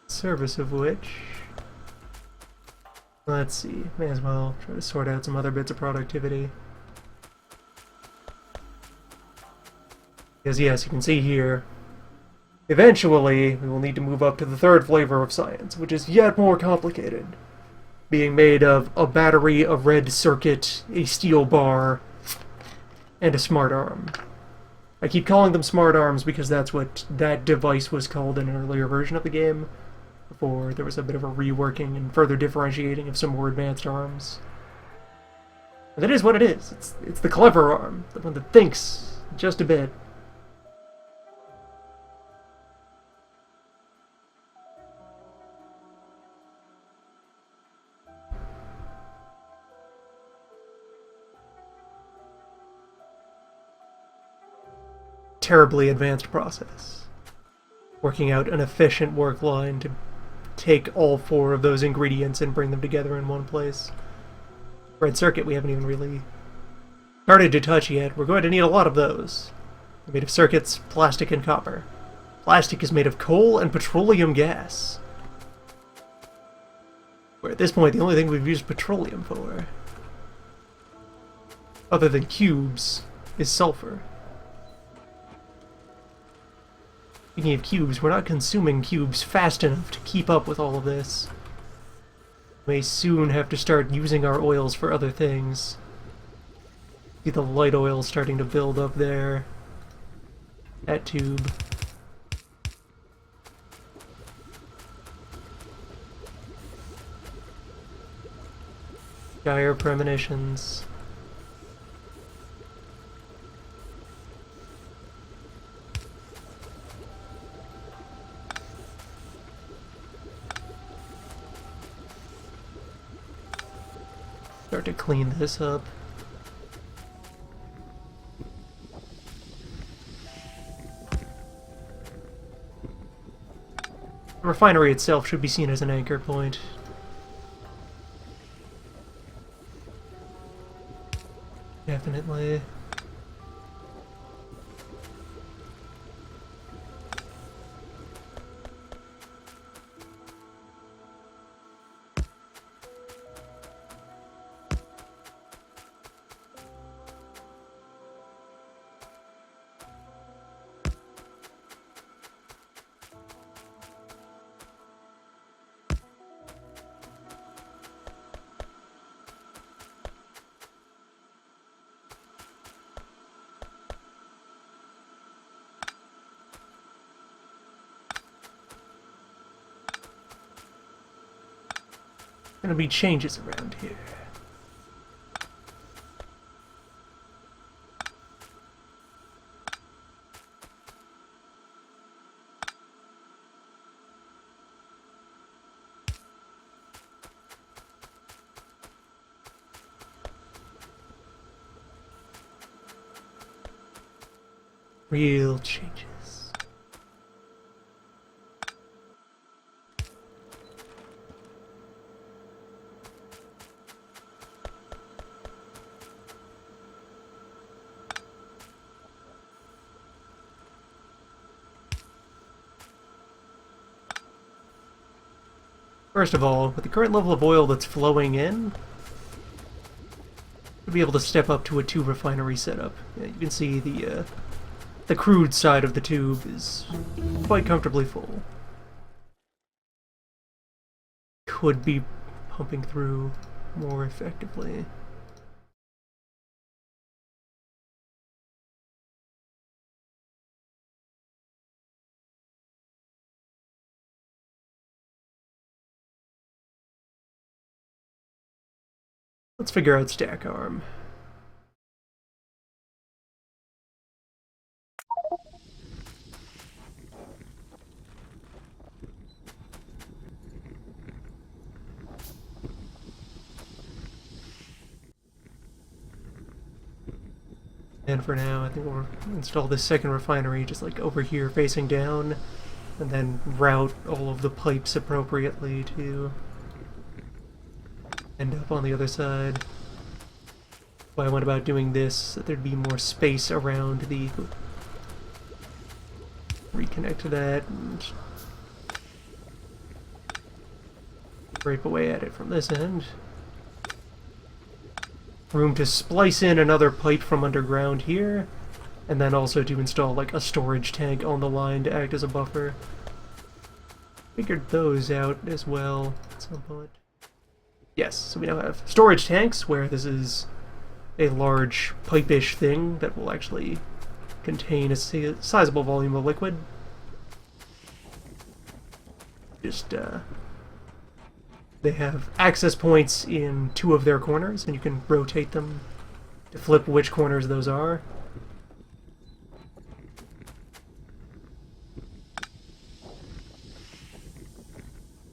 Service of which... Let's see, may as well try to sort out some other bits of productivity. Because yes, you can see here, eventually we will need to move up to the third flavor of science, which is yet more complicated. Being made of a battery, a red circuit, a steel bar, and a smart arm. I keep calling them smart arms because that's what that device was called in an earlier version of the game. before there was a bit of a reworking and further differentiating of some more advanced arms. But it is what it is. It's the clever arm, the one that thinks just a bit. Terribly advanced process. Working out an efficient work line to take all 4 of those ingredients and bring them together in one place. Red circuit we haven't even really started to touch yet. We're going to need a lot of those. They're made of circuits, plastic, and copper. Plastic is made of coal and petroleum gas. Where at this point the only thing we've used petroleum for, other than cubes, is sulfur. Speaking of cubes, we're not consuming cubes fast enough to keep up with all of this. We may soon have to start using our oils for other things. See the light oil starting to build up there. That tube. Dire premonitions. Start to clean this up. The refinery itself should be seen as an anchor point. Definitely. Gonna be changes around here. Real changes. First of all, with the current level of oil that's flowing in, we'll be able to step up to a 2 refinery setup. Yeah, you can see the crude side of the tube is quite comfortably full. Could be pumping through more effectively. Let's figure out stack arm. And for now, I think we'll install this second refinery just like over here facing down, and then route all of the pipes appropriately to end up on the other side. Why I went about doing this, so there'd be more space around the... Reconnect to that, and scrape away at it from this end. Room to splice in another pipe from underground here, and then also to install like a storage tank on the line to act as a buffer. Figured those out as well at some point. Yes, so we now have storage tanks, where this is a large pipe-ish thing that will actually contain a sizable volume of liquid. Just, they have access points in 2 of their corners, and you can rotate them to flip which corners those are.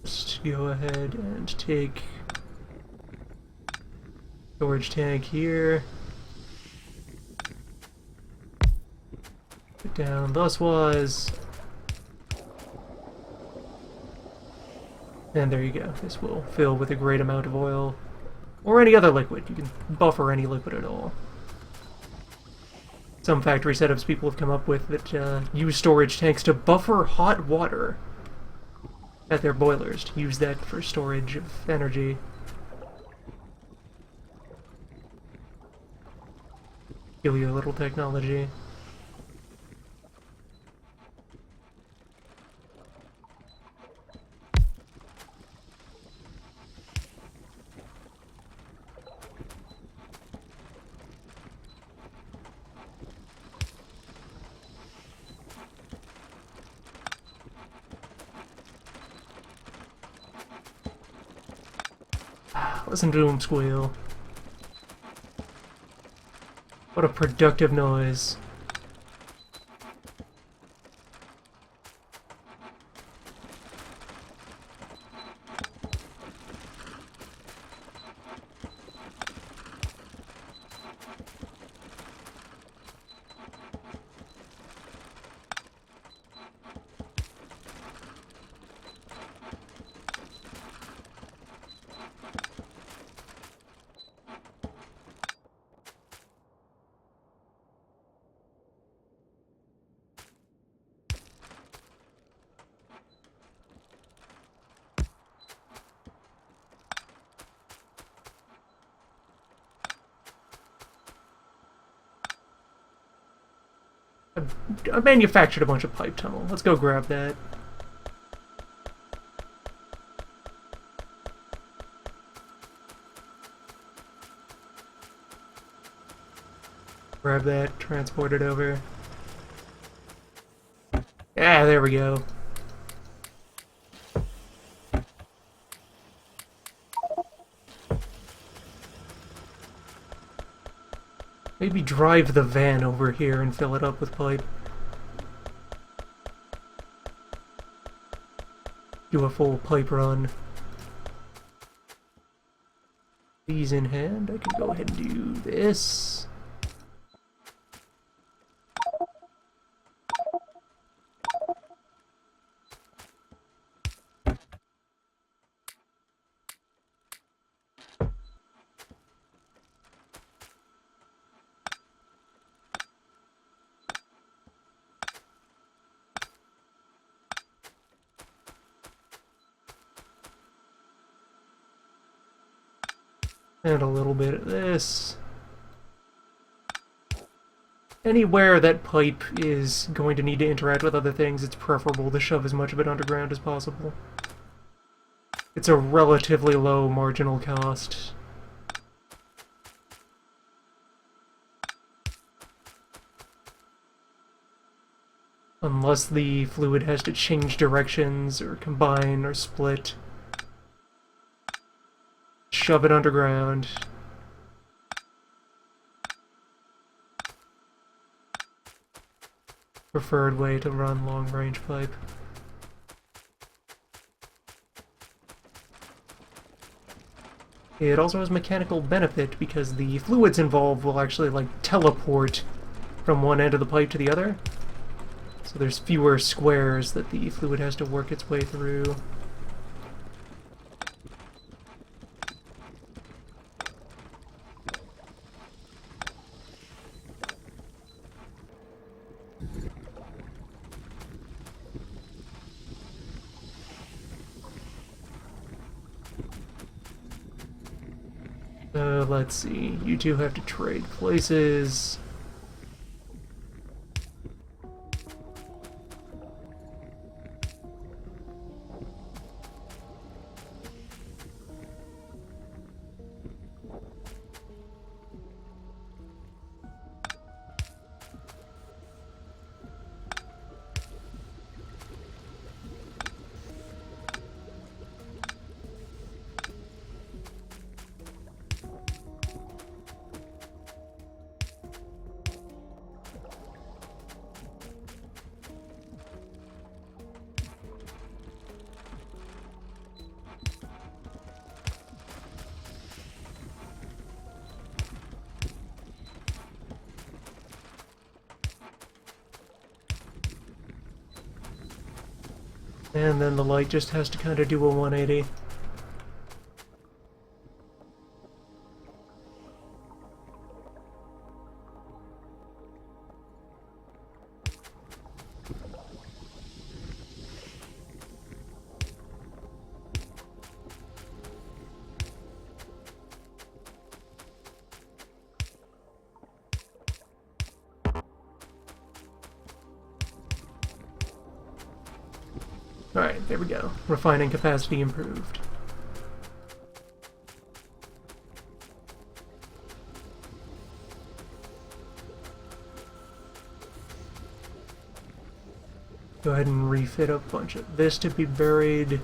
Just go ahead and take storage tank here. Put down thus was. And there you go. This will fill with a great amount of oil. Or any other liquid. You can buffer any liquid at all. Some factory setups people have come up with that use storage tanks to buffer hot water at their boilers, to use that for storage of energy. Peculiar little technology. Listen to him squeal. What a productive noise. I manufactured a bunch of pipe tunnel. Let's go grab that. Grab that, transport it over. Yeah, there we go. Maybe drive the van over here and fill it up with pipe. Do a full pipe run. These in hand, I can go ahead and do this. And a little bit of this. Anywhere that pipe is going to need to interact with other things, it's preferable to shove as much of it underground as possible. It's a relatively low marginal cost. Unless the fluid has to change directions, or combine, or split. Shove it underground. Preferred way to run long-range pipe. It also has mechanical benefit because the fluids involved will actually, like, teleport from one end of the pipe to the other. So there's fewer squares that the fluid has to work its way through. Let's see. You two have to trade places. And then the light just has to kind of do a 180. Alright, there we go. Refining capacity improved. Go ahead and refit a bunch of this to be buried.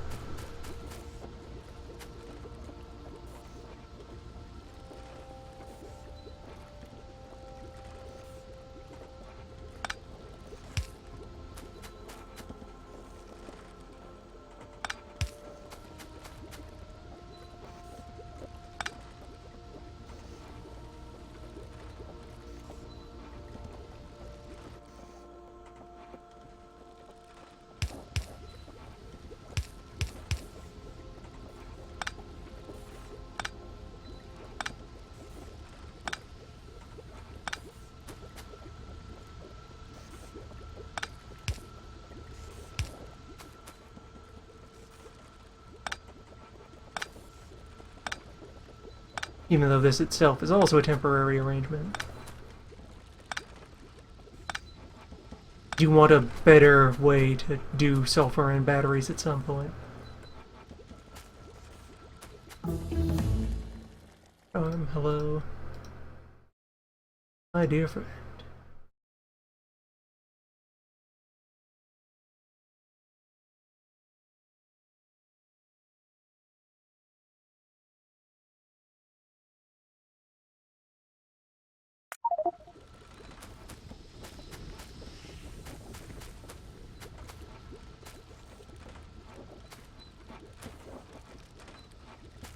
Even though this itself is also a temporary arrangement. Do you want a better way to do sulfur and batteries at some point? Hello. My dear friend.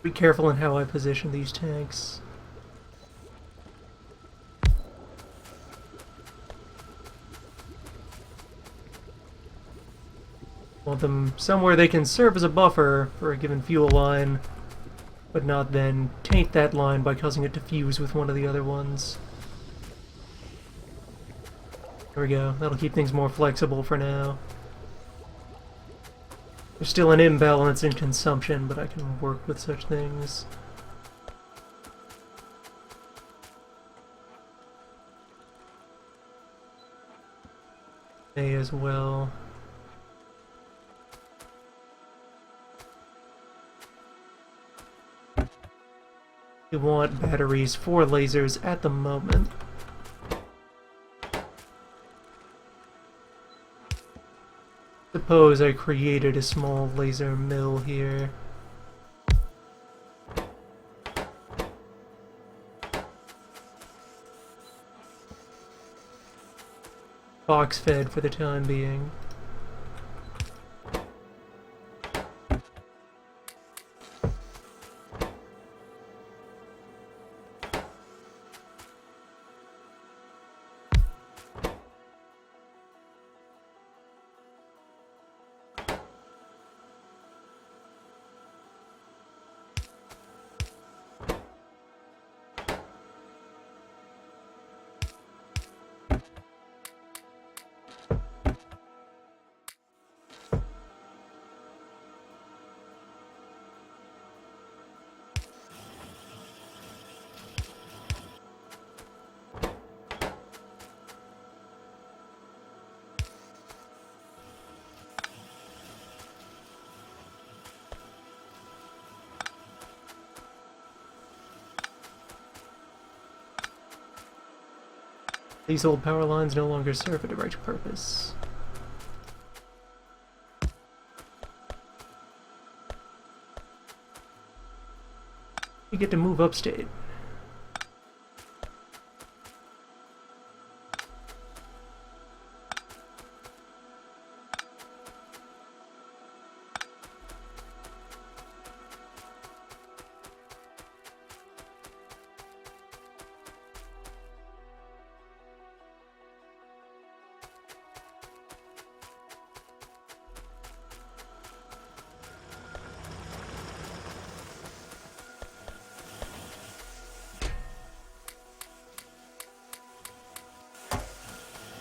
Be careful in how I position these tanks. Want them somewhere they can serve as a buffer for a given fuel line, but not then taint that line by causing it to fuse with one of the other ones. There we go. That'll keep things more flexible for now. There's still an imbalance in consumption, but I can work with such things. May as well. You want batteries for lasers at the moment. Suppose I created a small laser mill here. Box fed for the time being. These old power lines no longer serve a direct purpose. You get to move upstate.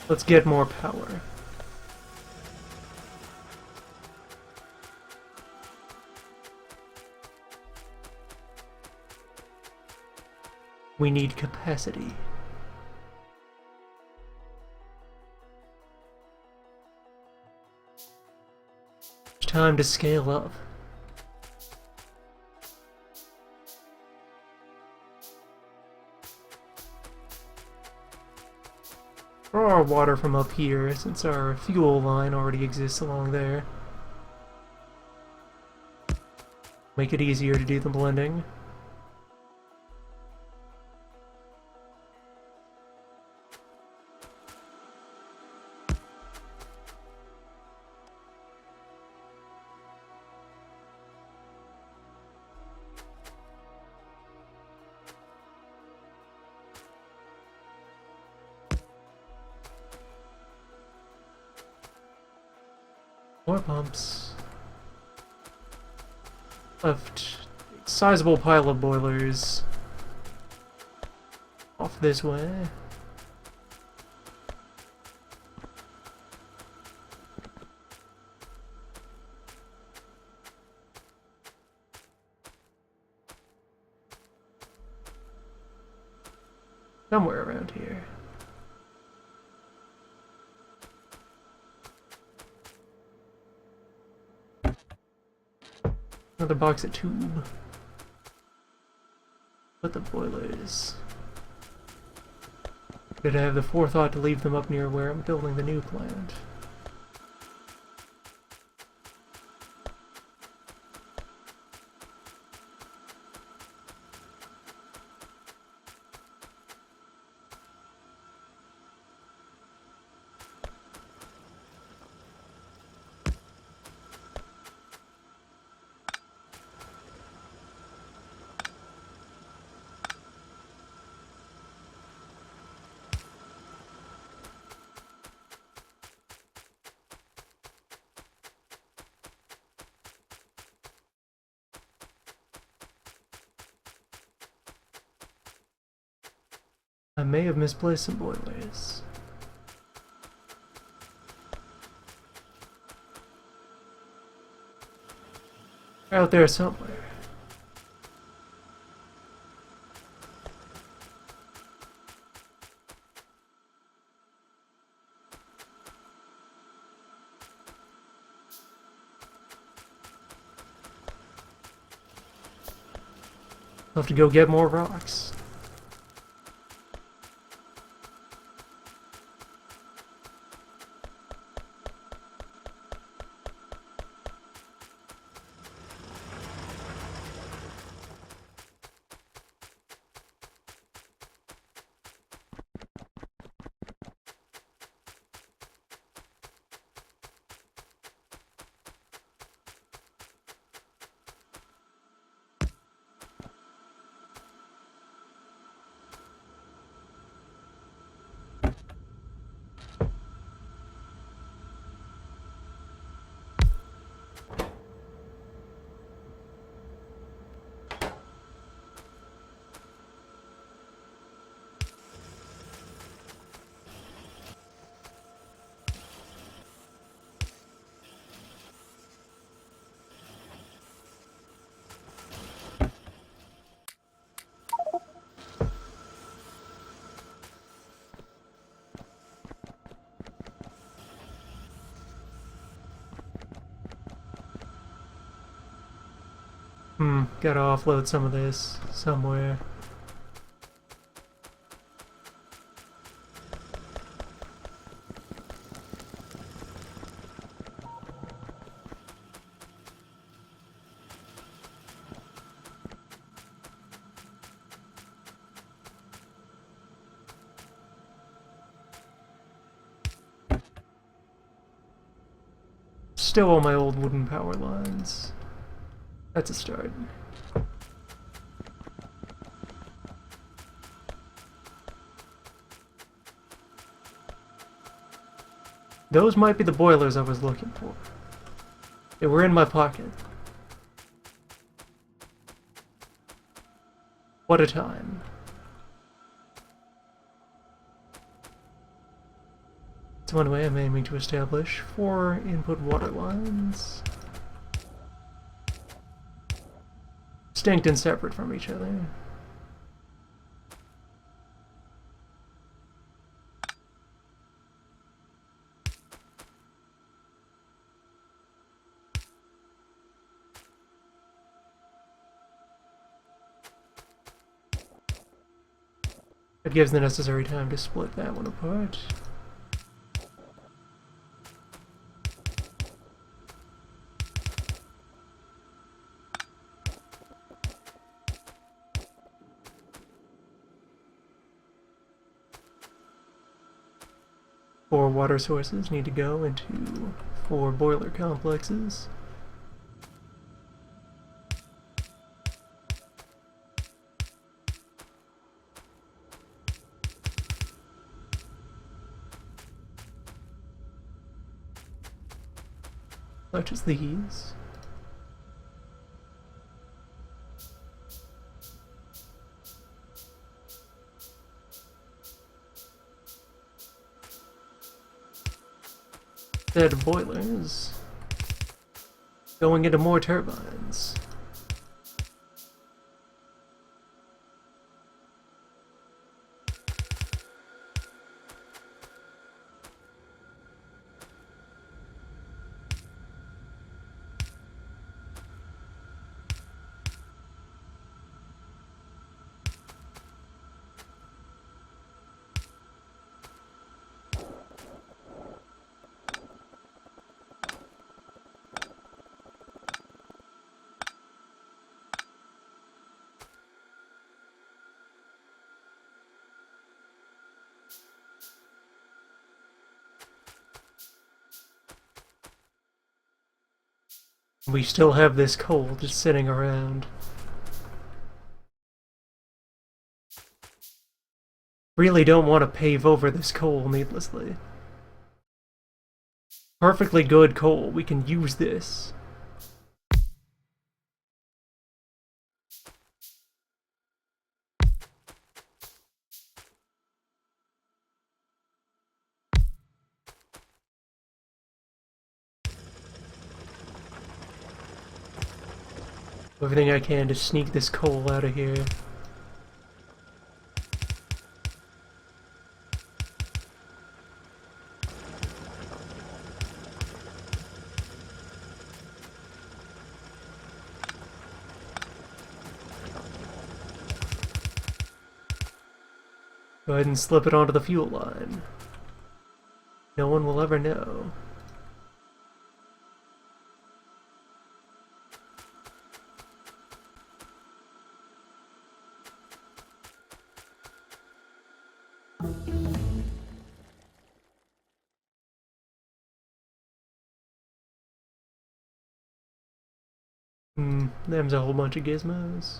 Let's get more power. We need capacity. It's time to scale up. Draw our water from up here, since our fuel line already exists along there. Make it easier to do the blending. More pumps. Left a sizable pile of boilers off this way. Somewhere around here. Another box of tube. Put the boilers. Did I have the forethought to leave them up near where I'm building the new plant? I may have misplaced some boilers. They're out there somewhere. I'll have to go get more rocks. Gotta offload some of this somewhere. Still all my old wooden power lines. That's a start. Those might be the boilers I was looking for. They were in my pocket. What a time. So anyway, I'm aiming to establish 4 input water lines. Distinct and separate from each other. It gives the necessary time to split that one apart. Four water sources need to go into 4 boiler complexes. Such as these. Said boilers going into more turbines. We still have this coal just sitting around. Really don't want to pave over this coal needlessly. Perfectly good coal, we can use this. Everything I can to sneak this coal out of here. Go ahead and slip it onto the fuel line. No one will ever know. Them's a whole bunch of gizmos.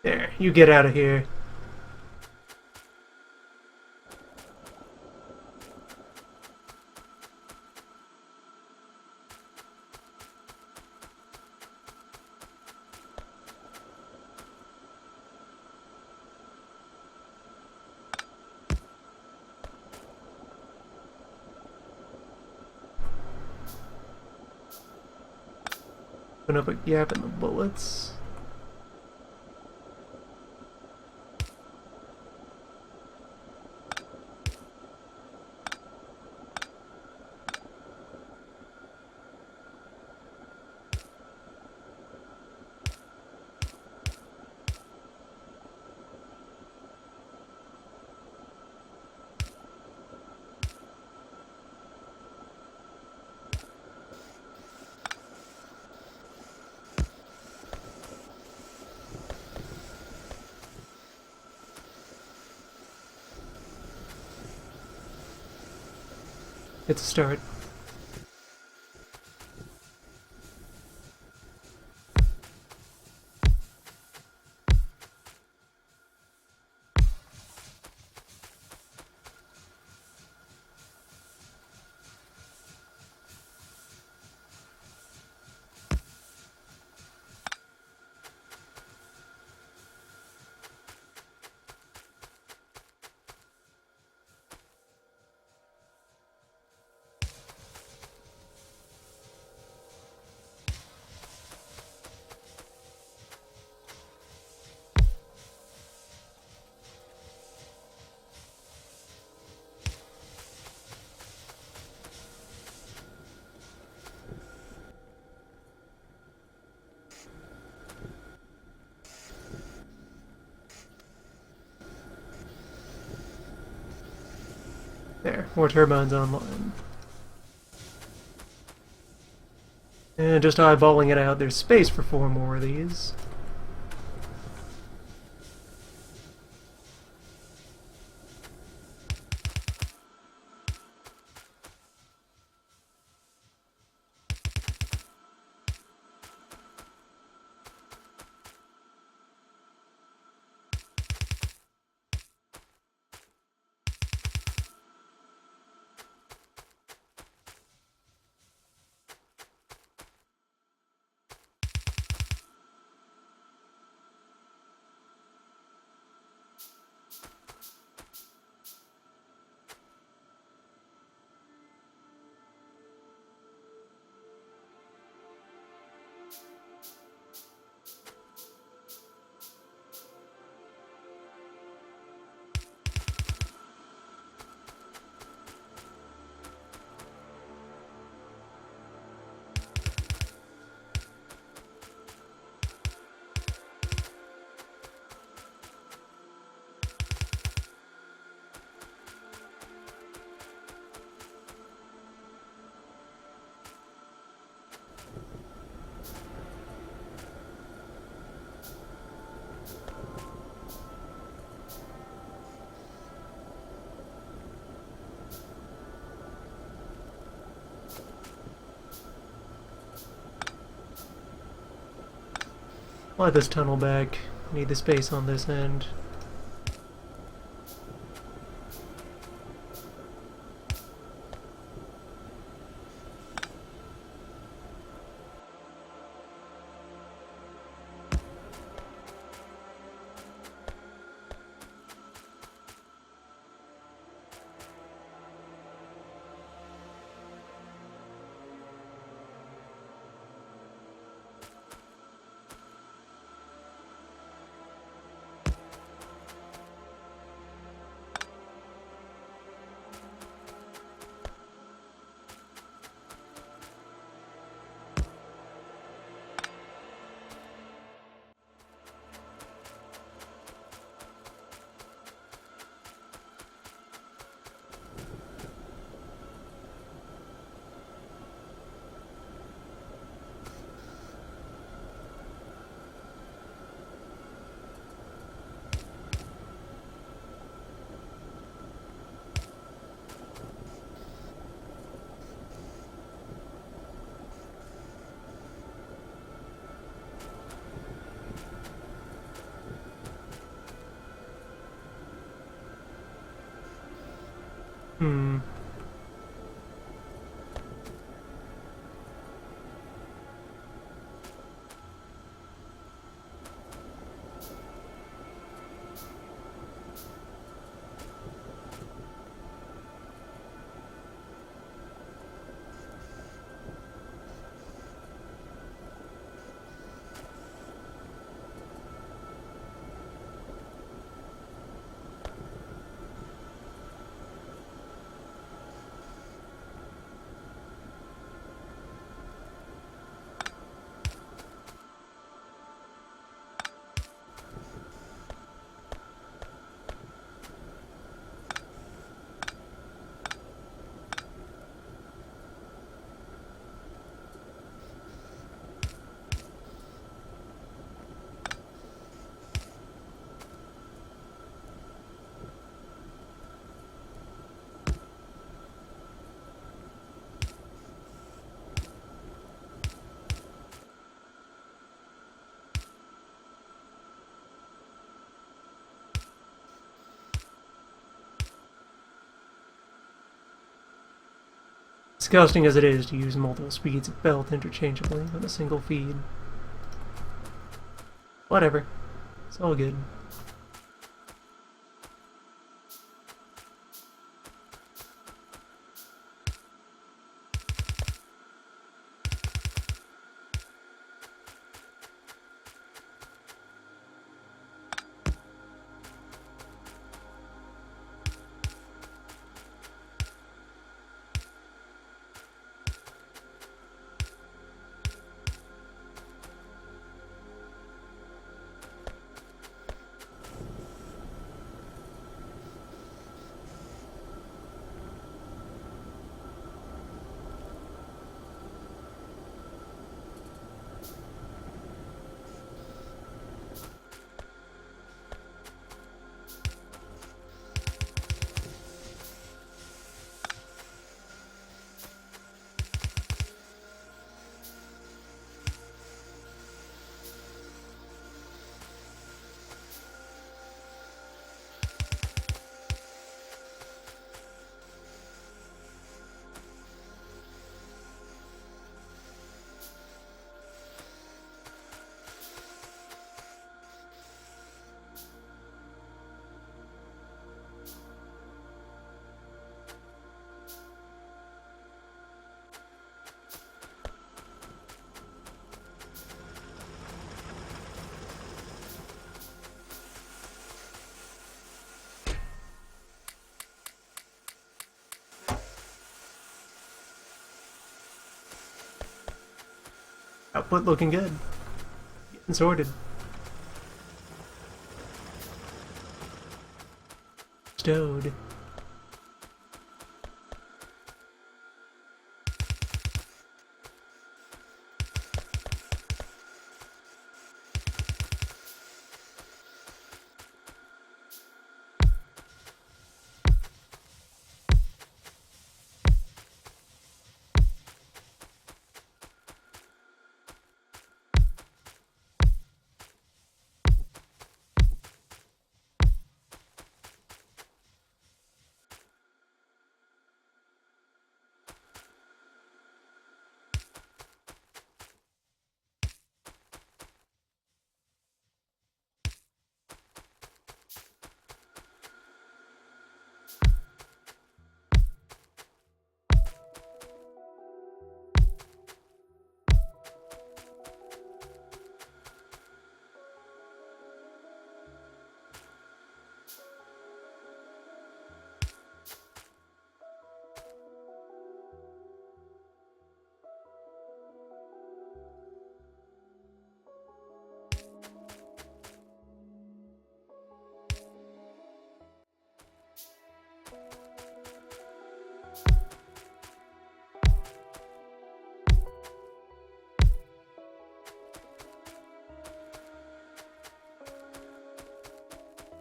There, you get out of here. open up a gap in the bullets. It's a start. There, more turbines online. And just eyeballing it out, there's space for 4 more of these. I'll have this tunnel back. Need the space on this end. Hmm. Disgusting as it is to use multiple speeds of belt interchangeably on a single feed. Whatever. It's all good. Output looking good. Getting sorted. Stowed.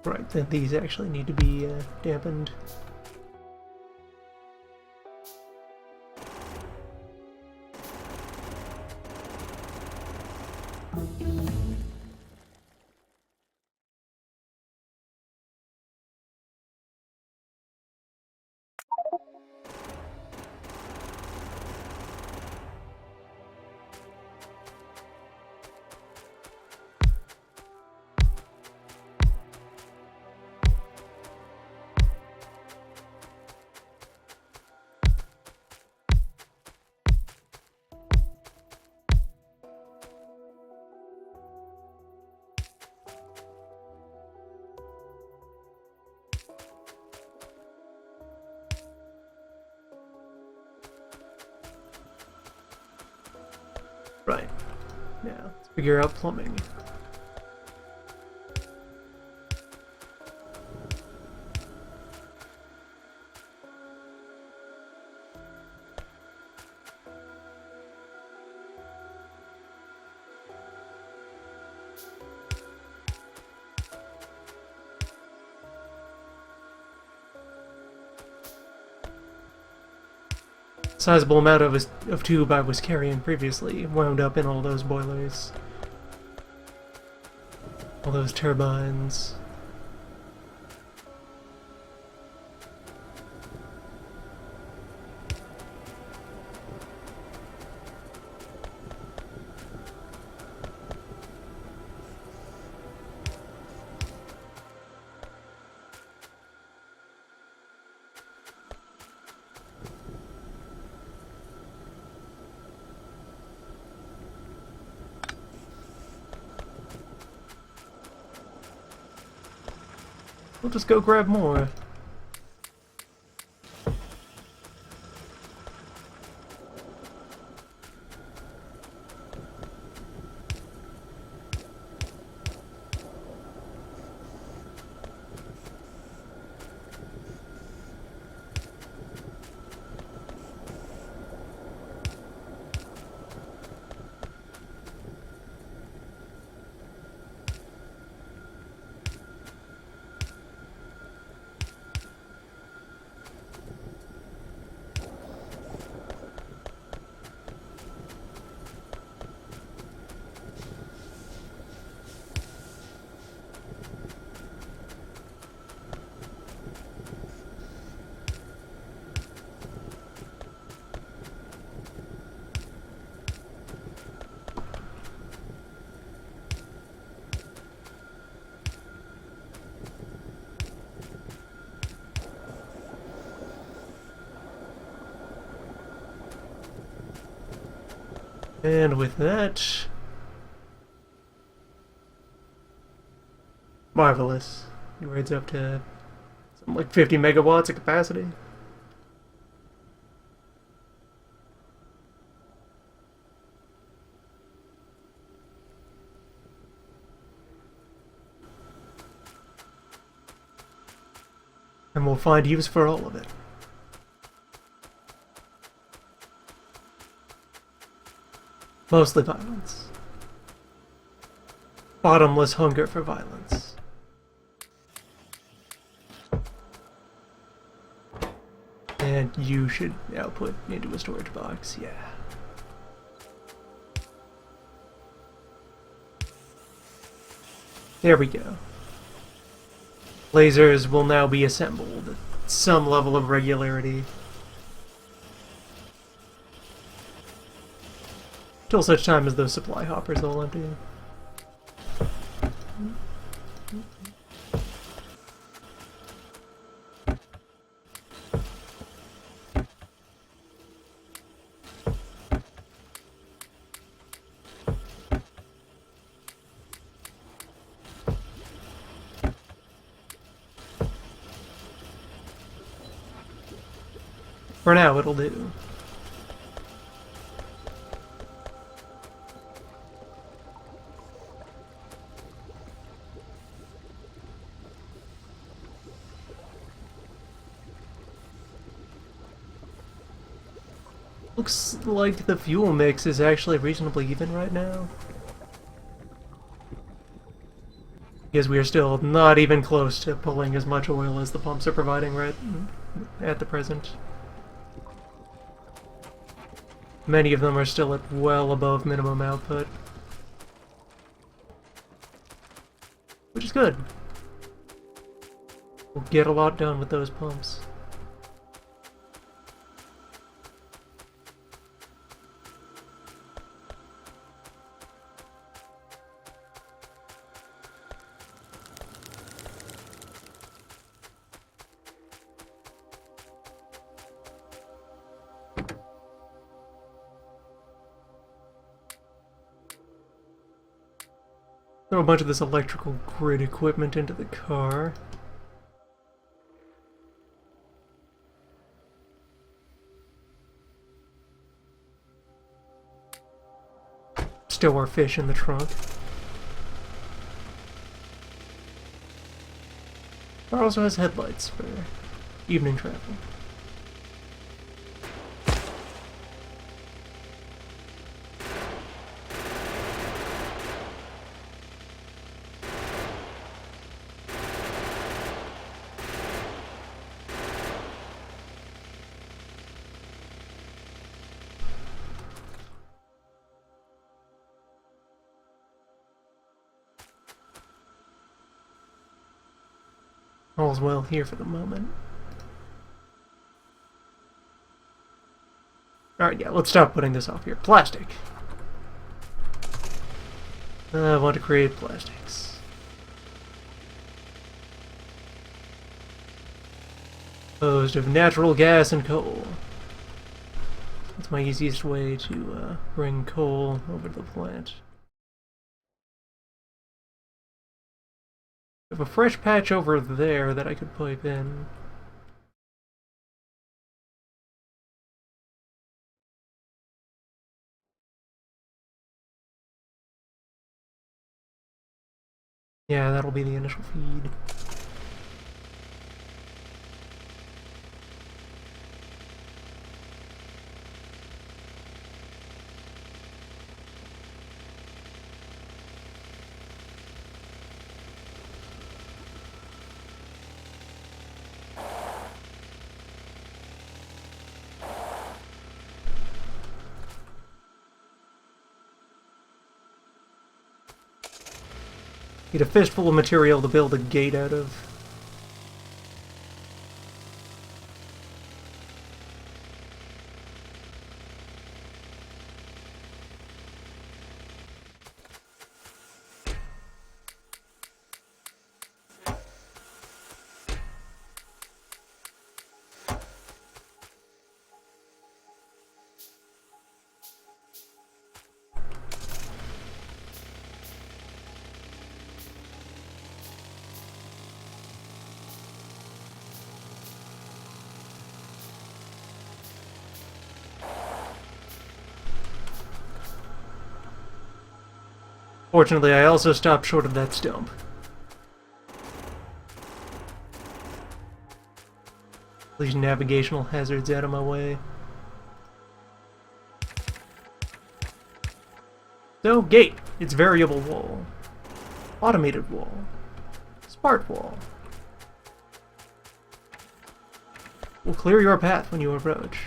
Right, then these actually need to be dampened. Right. Now, let's figure out plumbing. Sizable amount of tube I was carrying previously wound up in all those boilers. All those turbines. We'll just go grab more. And with that... Marvelous. It rides up to something like 50 megawatts of capacity. And we'll find use for all of it. Mostly violence. Bottomless hunger for violence. And you should output into a storage box, yeah. There we go. Lasers will now be assembled at some level of regularity. Till such time as those supply hoppers all empty. For now, it'll do. Looks like the fuel mix is actually reasonably even right now. Because we are still not even close to pulling as much oil as the pumps are providing right at the present. Many of them are still at well above minimum output. Which is good. We'll get a lot done with those pumps. Throw a bunch of this electrical grid equipment into the car. Stow our fish in the trunk. Car also has headlights for evening travel. All's well here for the moment. Alright, yeah, let's stop putting this off here. Plastic. I want to create plastics. Composed of natural gas and coal. That's my easiest way to bring coal over to the plant. I have a fresh patch over there that I could pipe in. Yeah, that'll be the initial feed. Need a fistful of material to build a gate out of. Fortunately, I also stopped short of that stump. These navigational hazards out of my way. So, gate. It's variable wall. Automated wall. Smart wall. Will clear your path when you approach.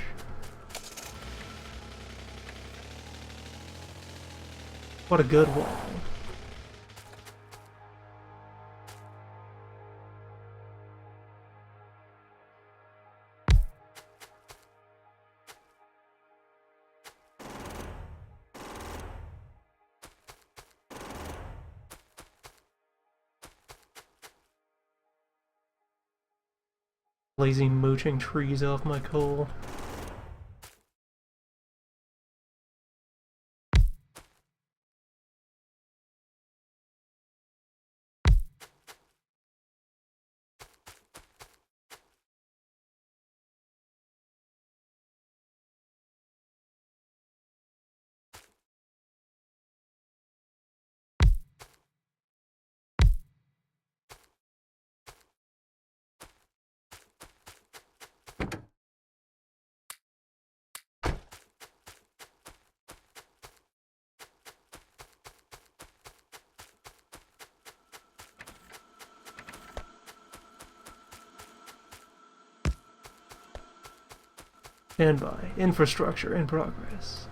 What a good wall. Lazy mooching trees off my coal. Stand by. Infrastructure in progress.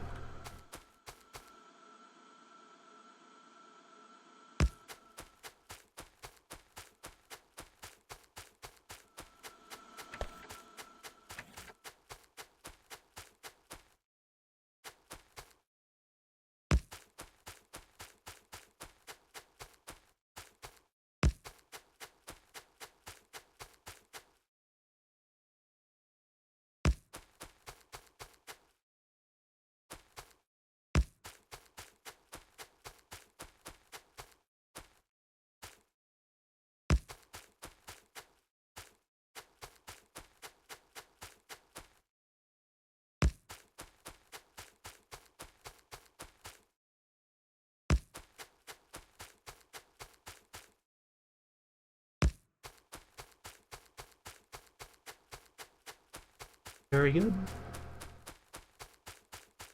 Very good.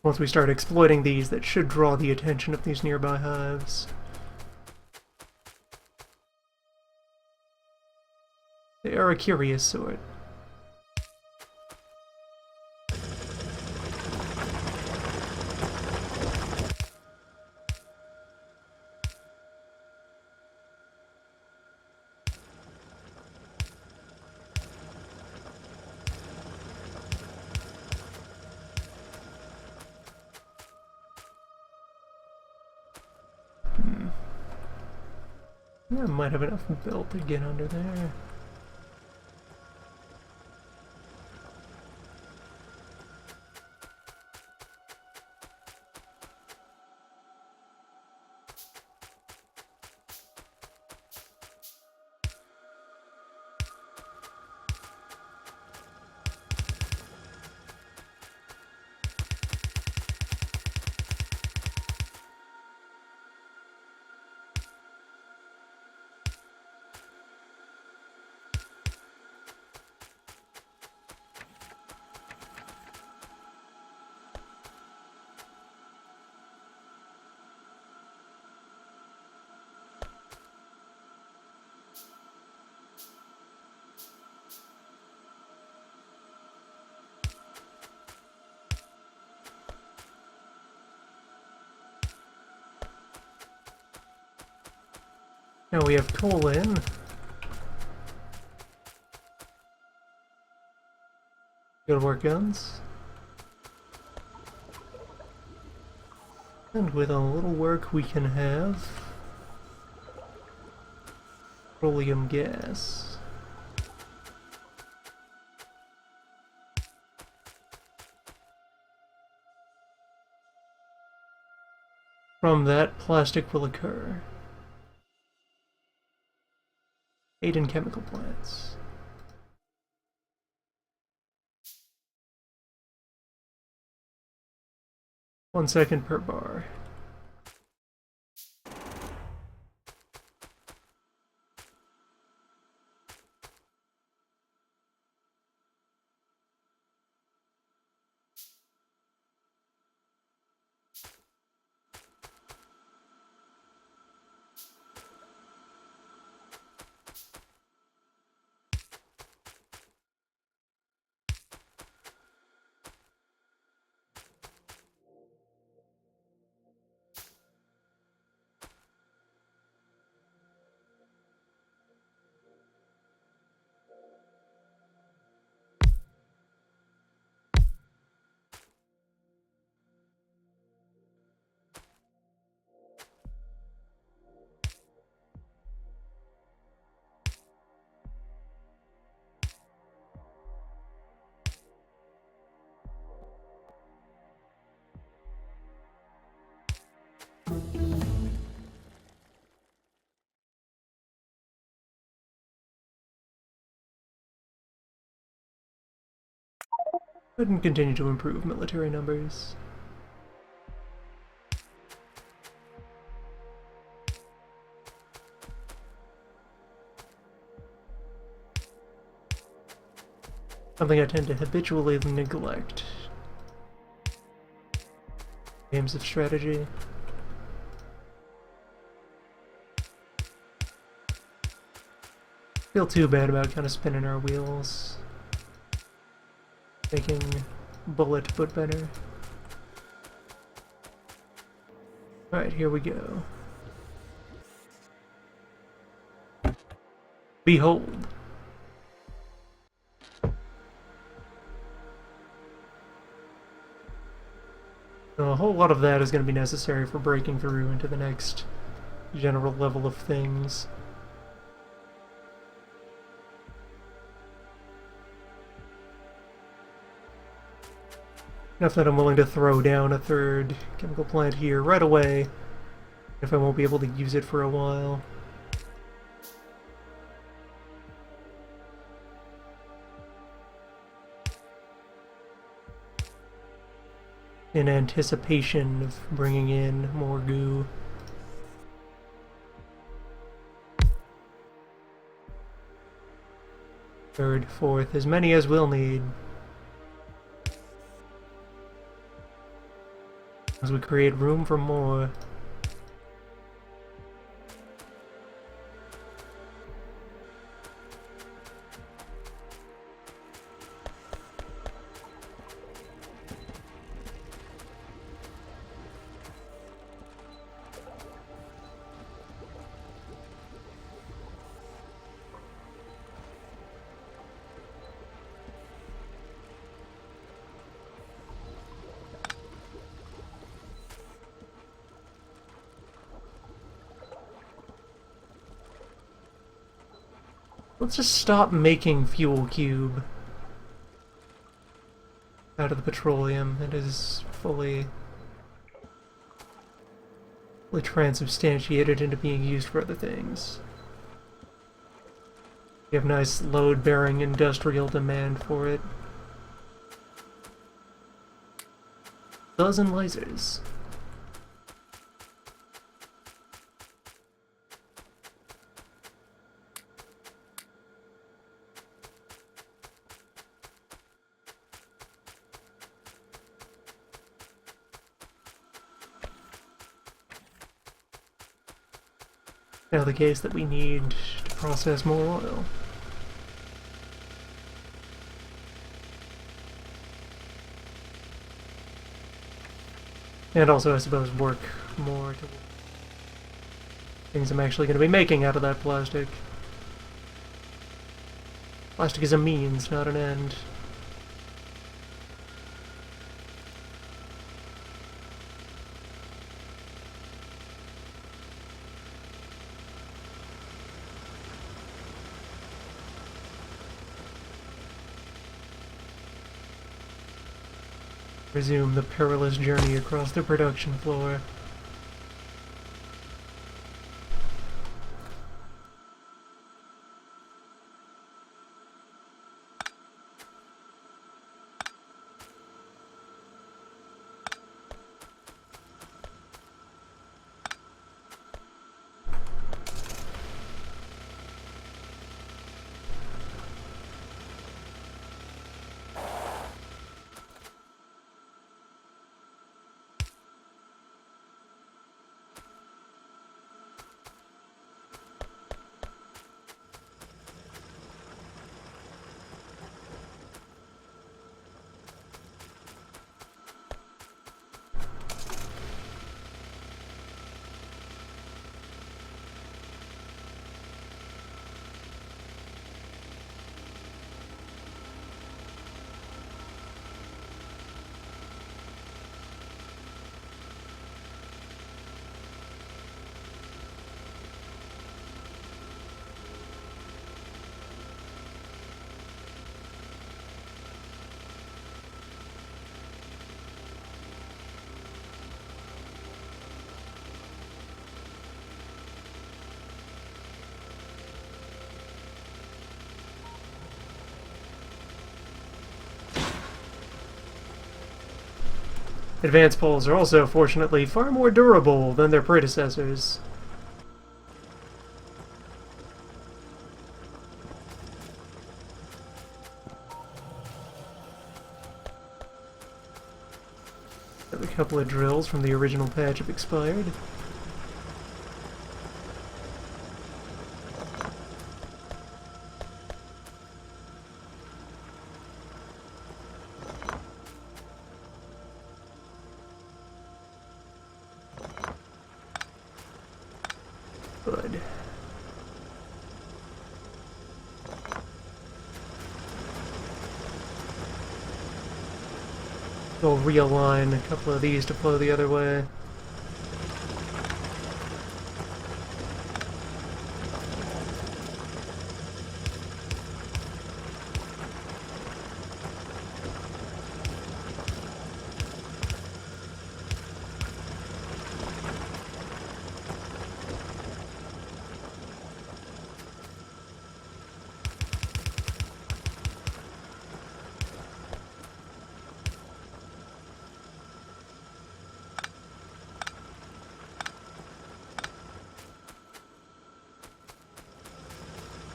Once we start exploiting these, that should draw the attention of these nearby hives. They are a curious sort. I might have enough built to get under there. Now we have coal in. Good work, guns. And with a little work we can have petroleum gas. From that, plastic will occur. 8 in chemical plants. One second per bar. And continue to improve military numbers. Something I tend to habitually neglect. Games of strategy. Feel too bad about kind of spinning our wheels. Making bullet but better. Alright, here we go. Behold. So a whole lot of that is going to be necessary for breaking through into the next general level of things. Enough that I'm willing to throw down a third chemical plant here right away, if I won't be able to use it for a while. In anticipation of bringing in more goo. Third, fourth, as many as we'll need. As we create room for more. Let's just stop making fuel cube out of the petroleum. It is fully transubstantiated into being used for other things. We have nice load-bearing industrial demand for it. Dozen lasers. Now the case that we need to process more oil. And also, I suppose, work more to... things I'm actually going to be making out of that plastic. Plastic is a means, not an end. Resume the perilous journey across the production floor. Advanced poles are also, fortunately, far more durable than their predecessors. A couple of drills from the original patch have expired. Good. We'll realign a couple of these to flow the other way.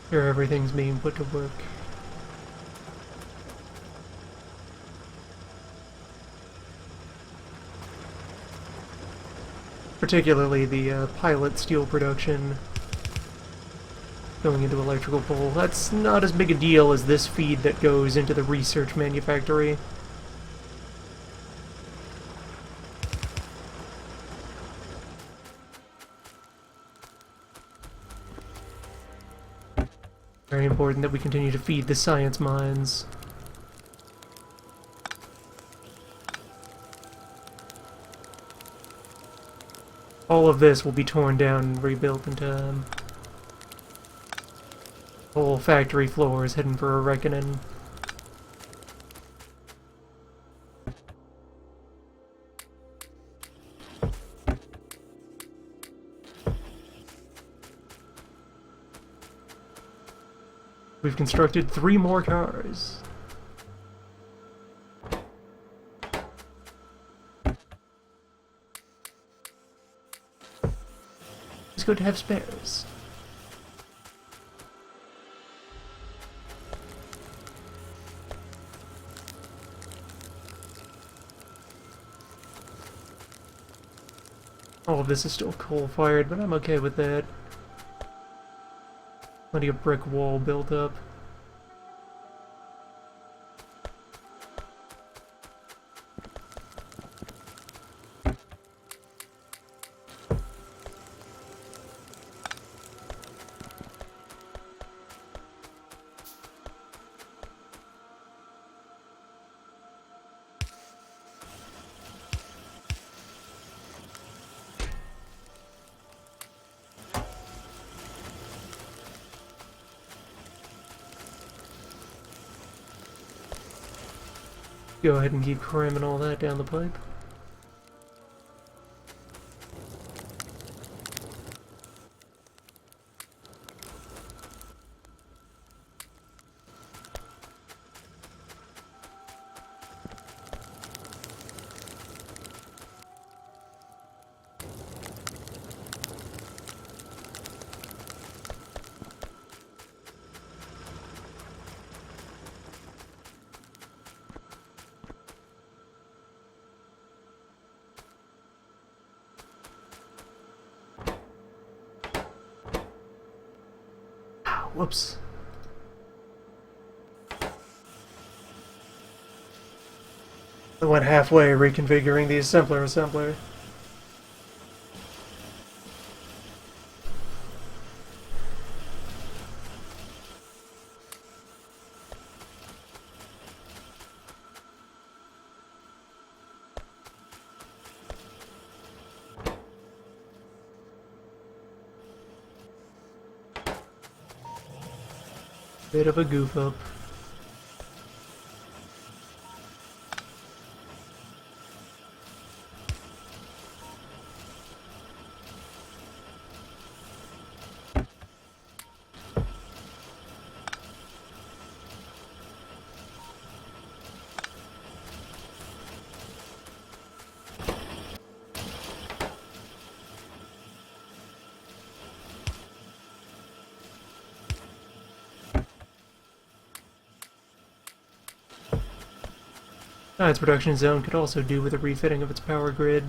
Sure, everything's being put to work. Particularly the pilot steel production going into electrical pole. That's not as big a deal as this feed that goes into the research manufactory. Very important that we continue to feed the science minds. All of this will be torn down and rebuilt in time. Whole factory floor is heading for a reckoning. We've constructed 3 more cars. It's good to have spares. All of this is still coal-fired, but I'm okay with that. Plenty of brick wall built up. Go ahead and keep cramming all that down the pipe. Whoops. I went halfway reconfiguring the assembler. Bit of a goof up. Its production zone could also do with a refitting of its power grid.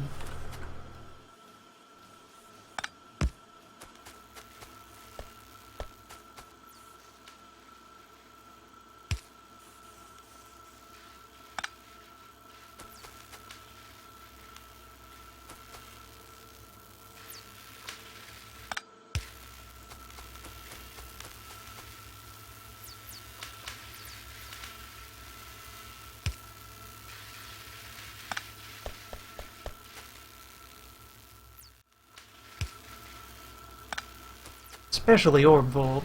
Especially Orb Vault.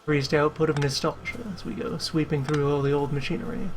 Increased output of nostalgia as we go sweeping through all the old machinery.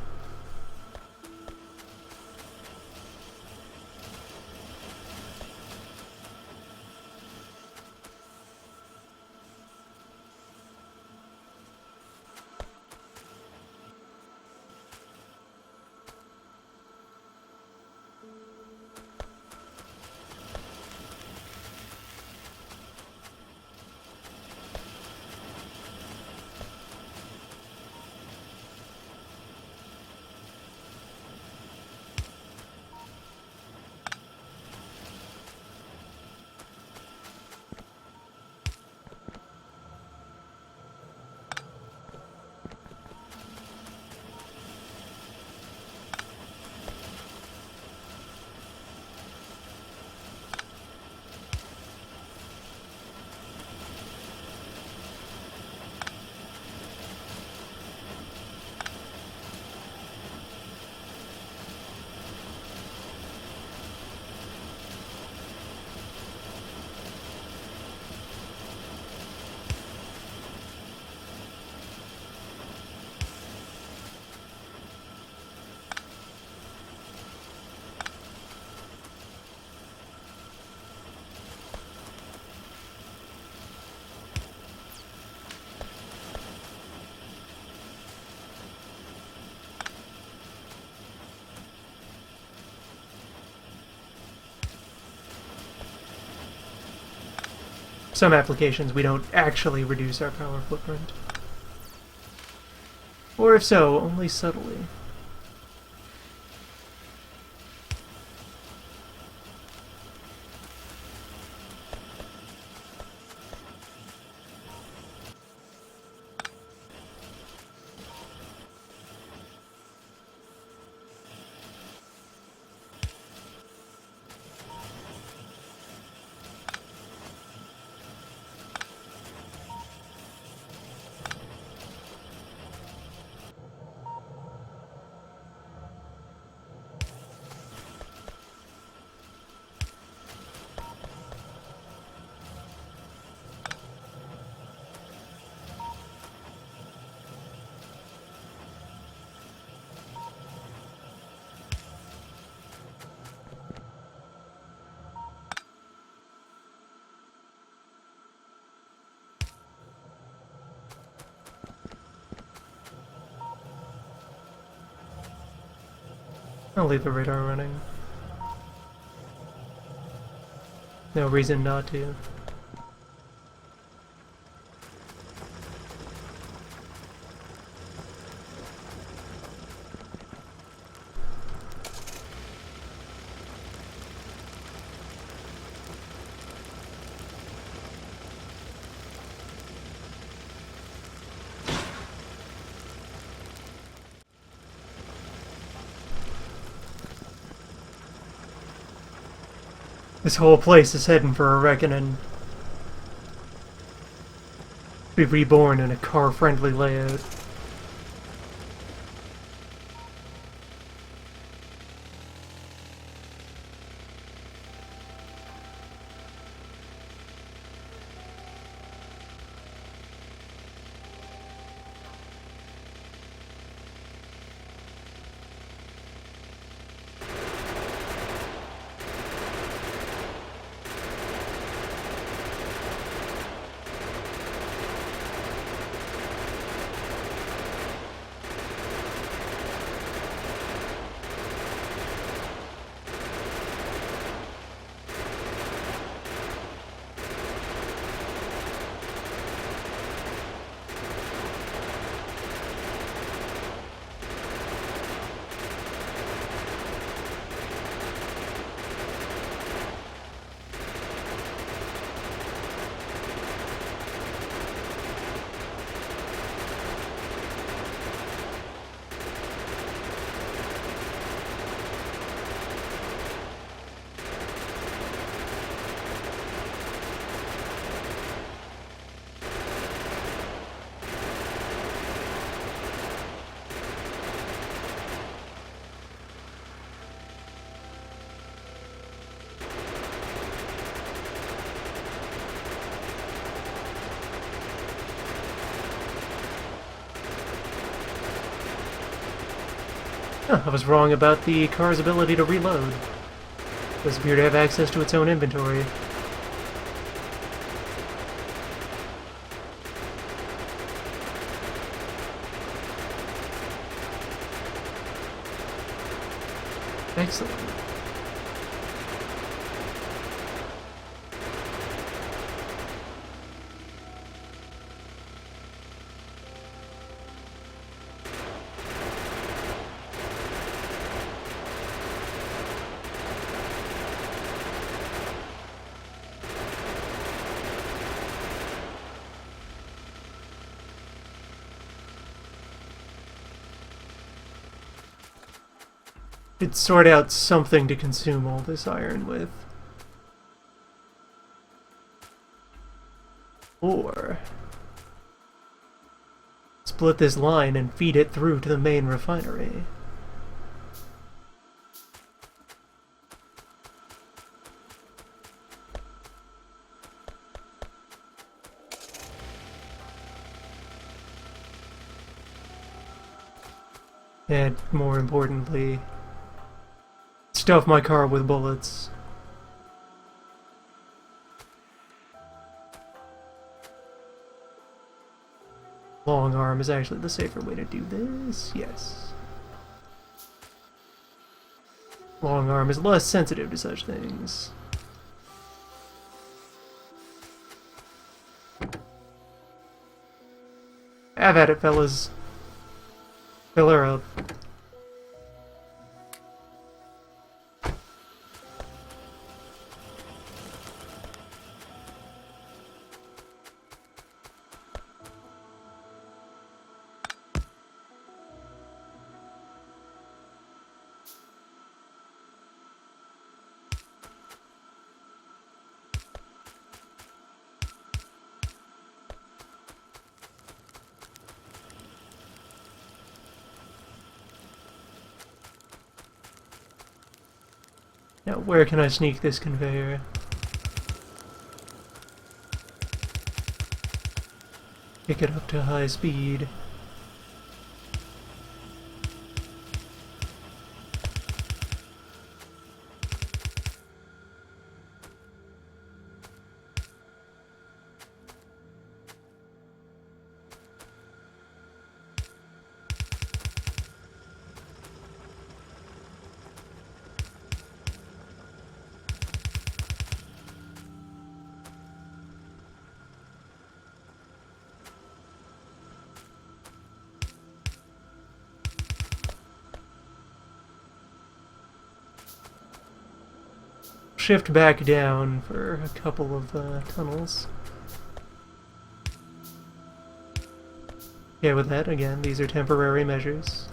some applications we don't actually reduce our power footprint. Or if so, only subtly. I'll leave the radar running. No reason not to. This whole place is heading for a reckoning. Be reborn in a car-friendly layout. Huh, I was wrong about the car's ability to reload. It does appear to have access to its own inventory. Excellent. Could sort out something to consume all this iron with. Or split this line and feed it through to the main refinery. And more importantly, stuff my car with bullets. Long arm is actually the safer way to do this, yes. Long arm is less sensitive to such things. Have at it, fellas. Fill her up. Now, where can I sneak this conveyor? Pick it up to high speed. Shift back down for a couple of tunnels. Yeah, with that, again, these are temporary measures.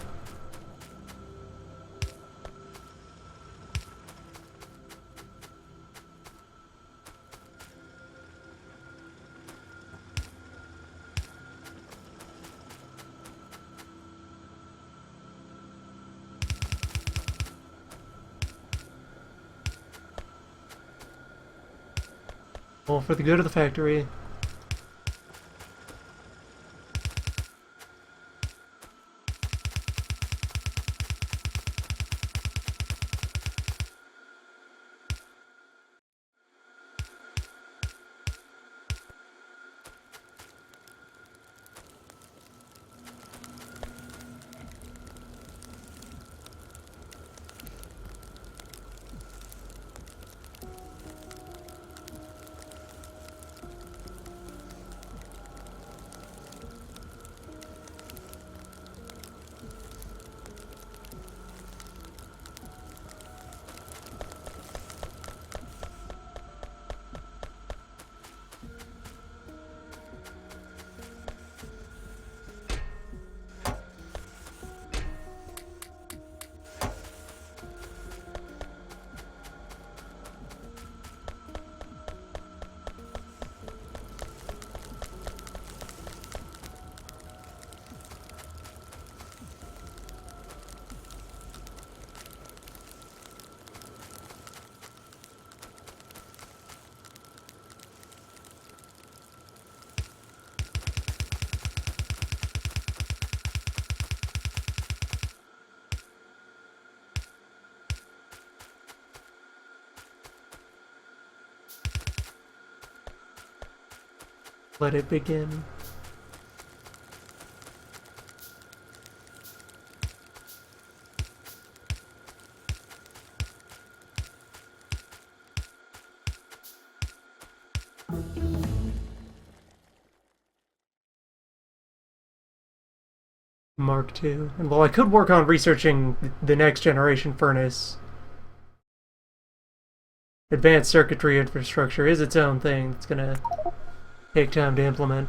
All for the good of the factory. Let it begin. Mark II. And while I could work on researching the next generation furnace, advanced circuitry infrastructure is its own thing. It's gonna take time to implement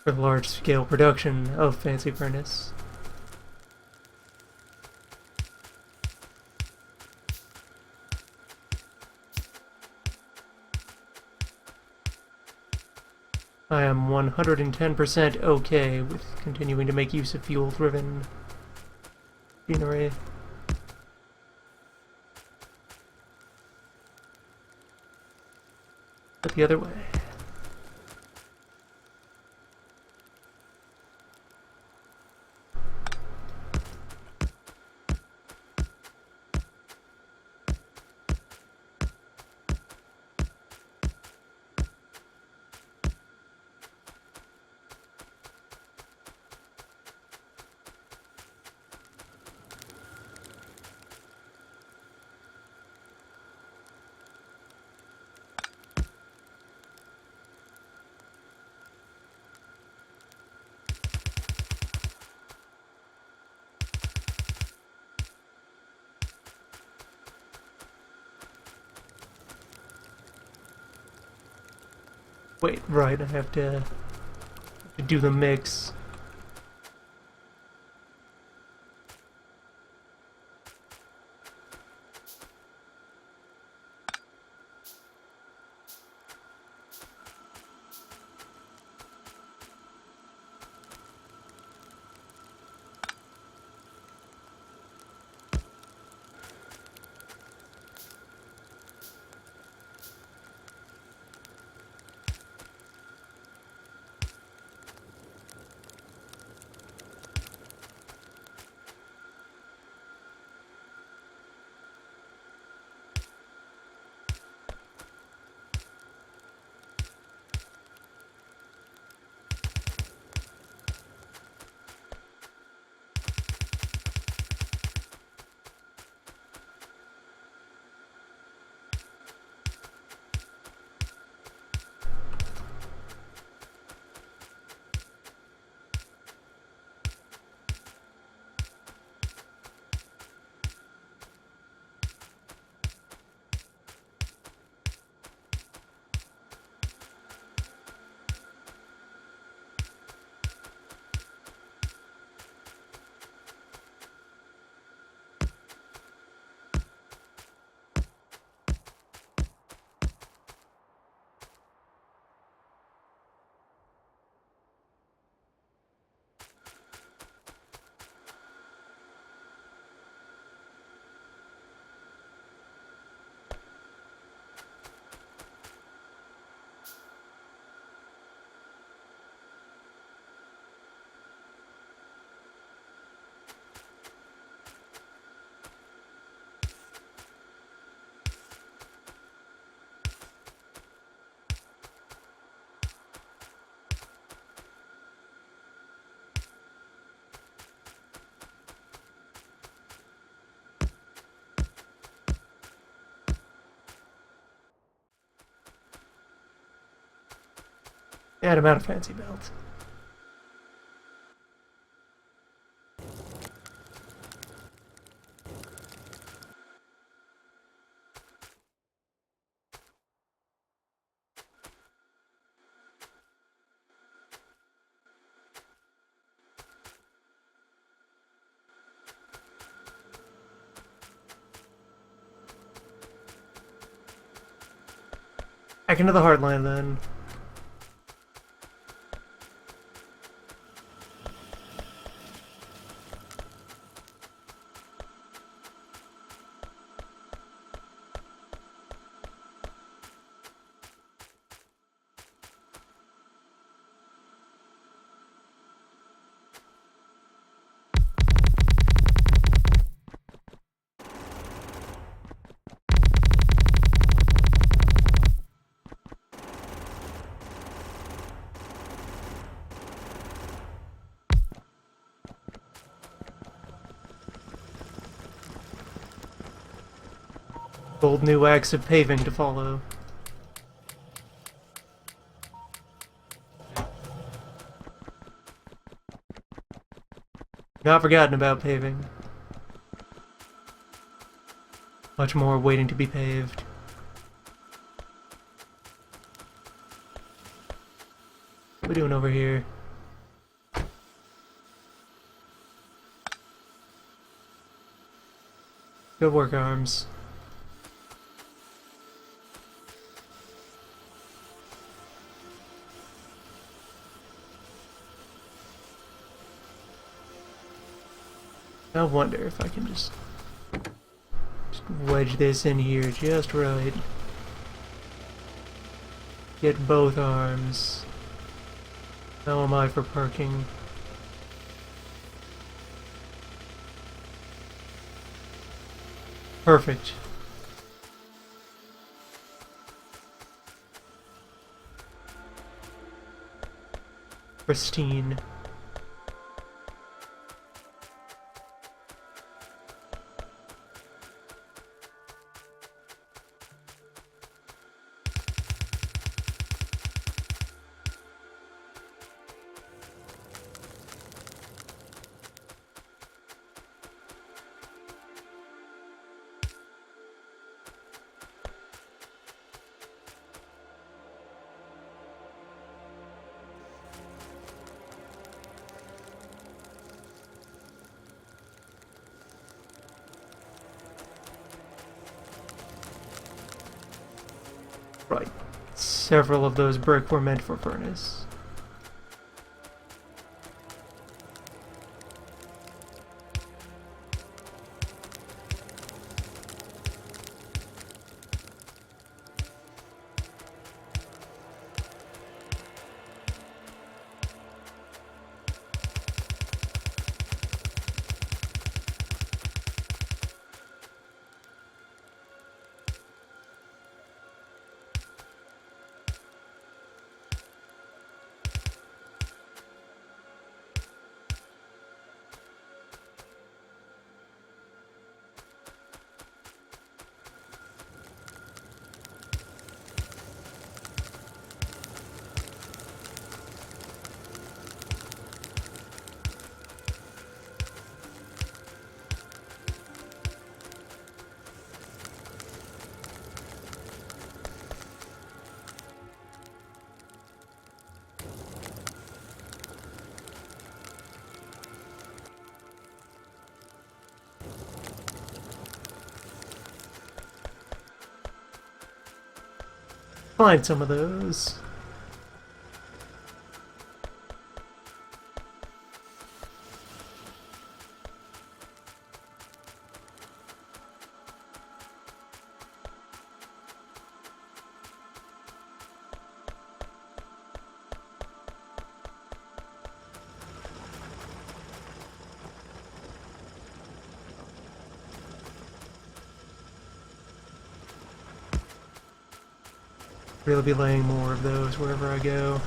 for the large-scale production of fancy furnace. I am 110% okay with continuing to make use of fuel-driven machinery. But the other way. Wait, right, I have to do the mix. And I'm out of fancy belts. Back into the hardline then. Bold new acts of paving to follow. Not forgotten about paving. Much more waiting to be paved. What are we doing over here? Good work, Arms. I wonder if I can just wedge this in here just right. Get both arms. How am I for parking? Perfect. Pristine. Right. Several of those brick were meant for furnace. Find some of those. Really be laying more of those wherever I go.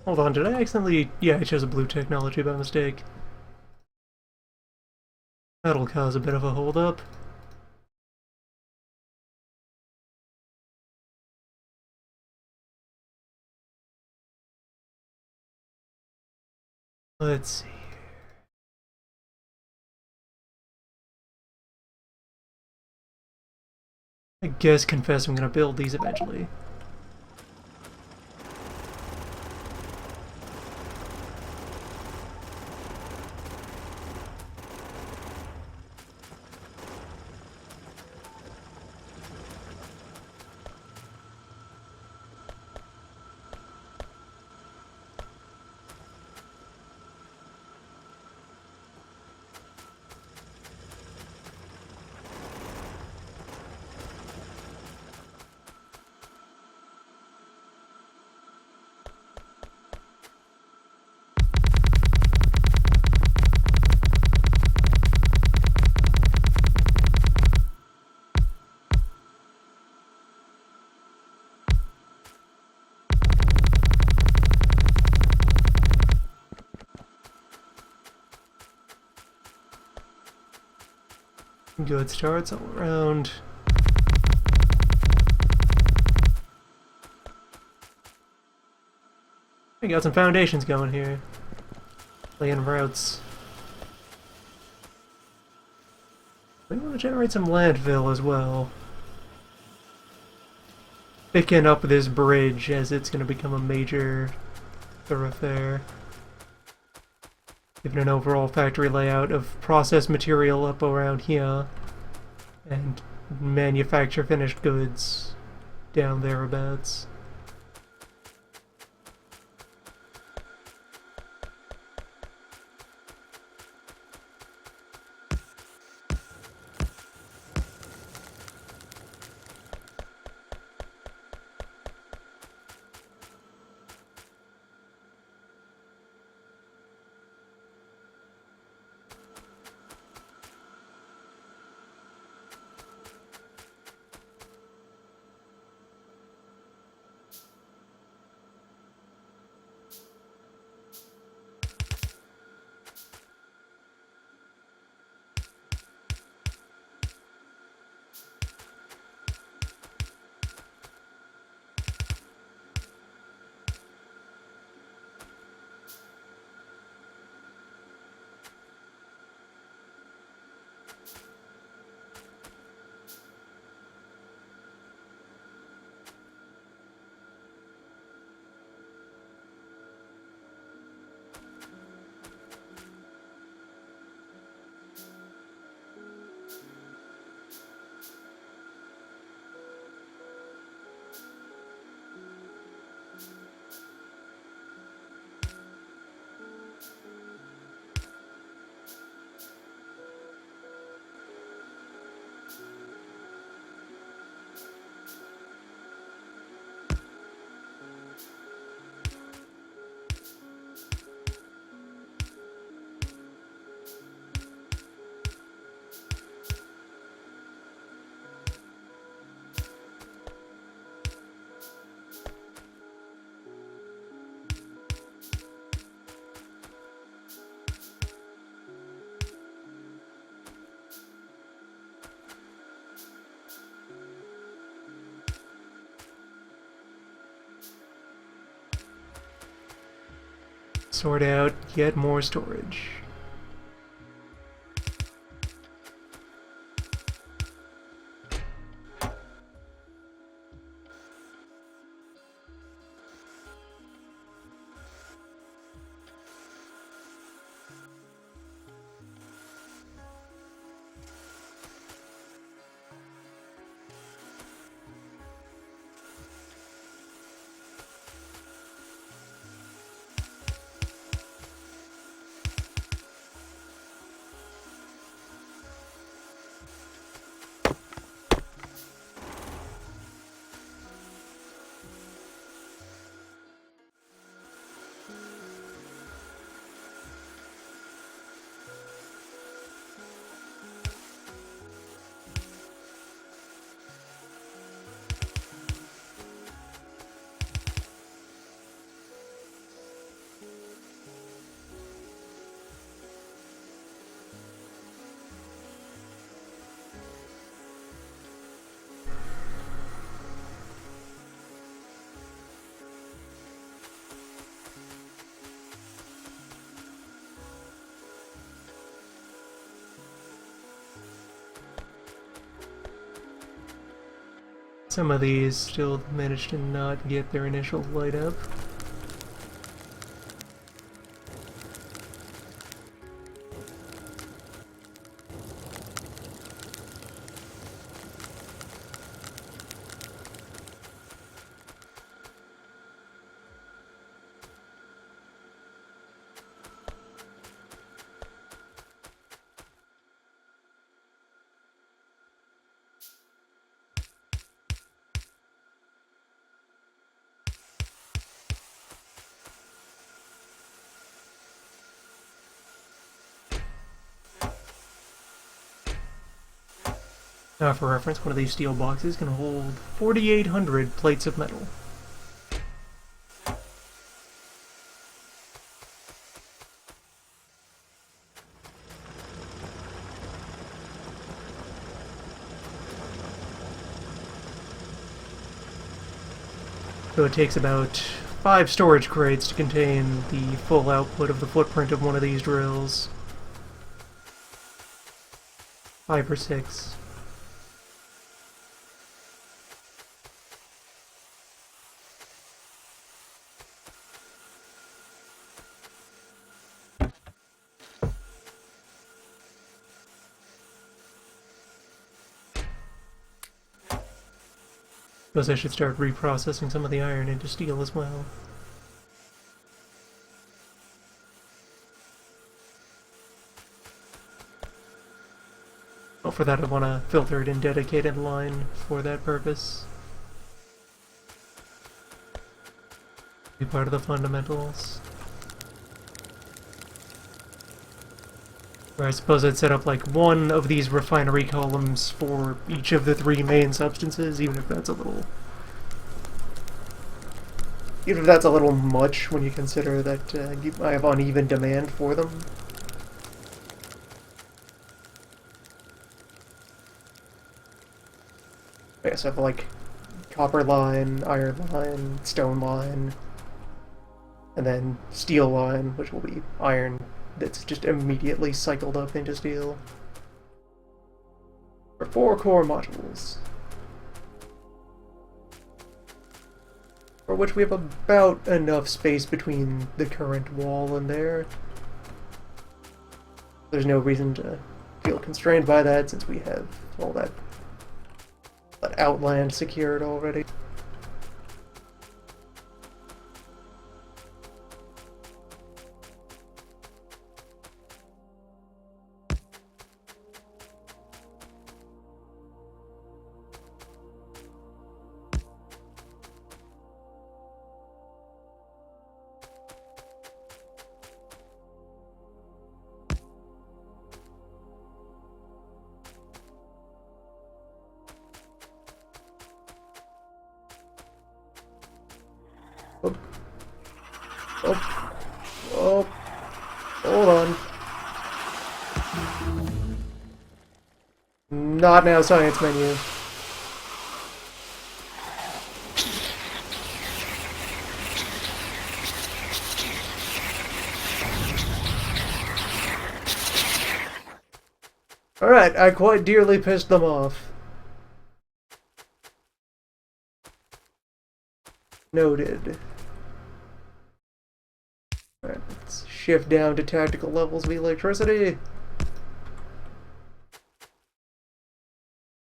Hold on, did I accidentally... Yeah, I chose a blue technology by mistake. That'll cause a bit of a holdup. Let's see. I guess confess I'm gonna build these eventually. Good starts all around. We got some foundations going here. Laying routes. We want to generate some landfill as well. Thicken up this bridge as it's going to become a major thoroughfare. Given an overall factory layout of processed material up around here and manufacture finished goods down thereabouts. Sort out yet more storage. Some of these still managed to not get their initial light up. Now for reference, one of these steel boxes can hold 4,800 plates of metal. So it takes about 5 storage crates to contain the full output of the footprint of one of these drills. 5 or 6. Suppose I should start reprocessing some of the iron into steel as well. Well, for that I want to filter it in dedicated line for that purpose. Be part of the fundamentals. Or I suppose I'd set up like one of these refinery columns for each of the 3 main substances, even if that's a little much when you consider that I have uneven demand for them. I guess I have like copper line, iron line, stone line, and then steel line, which will be iron that's just immediately cycled up into steel. For 4 core modules. For which we have about enough space between the current wall and there. There's no reason to feel constrained by that since we have all that outland secured already. Oh, hold on. Not now, science menu. Alright, I quite dearly pissed them off. Noted. Alright, let's shift down to tactical levels of electricity.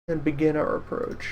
And begin our approach.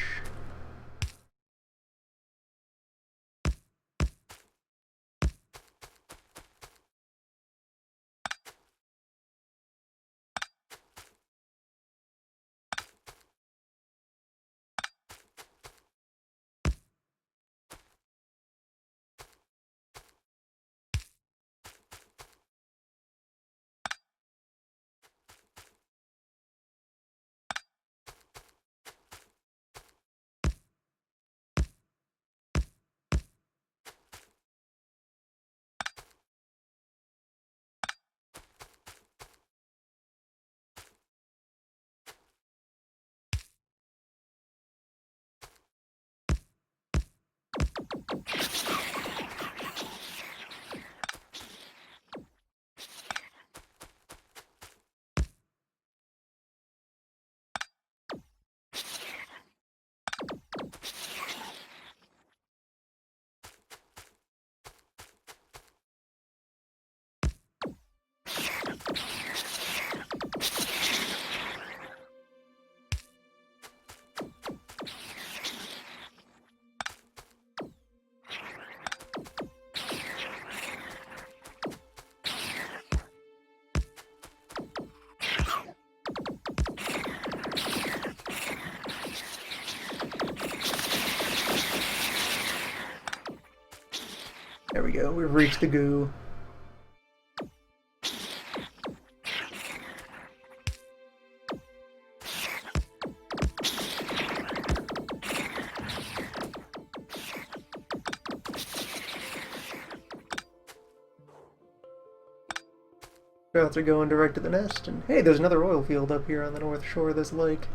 There we go, we've reached the goo. Scouts are going direct to the nest, and hey, there's another oil field up here on the north shore of this lake.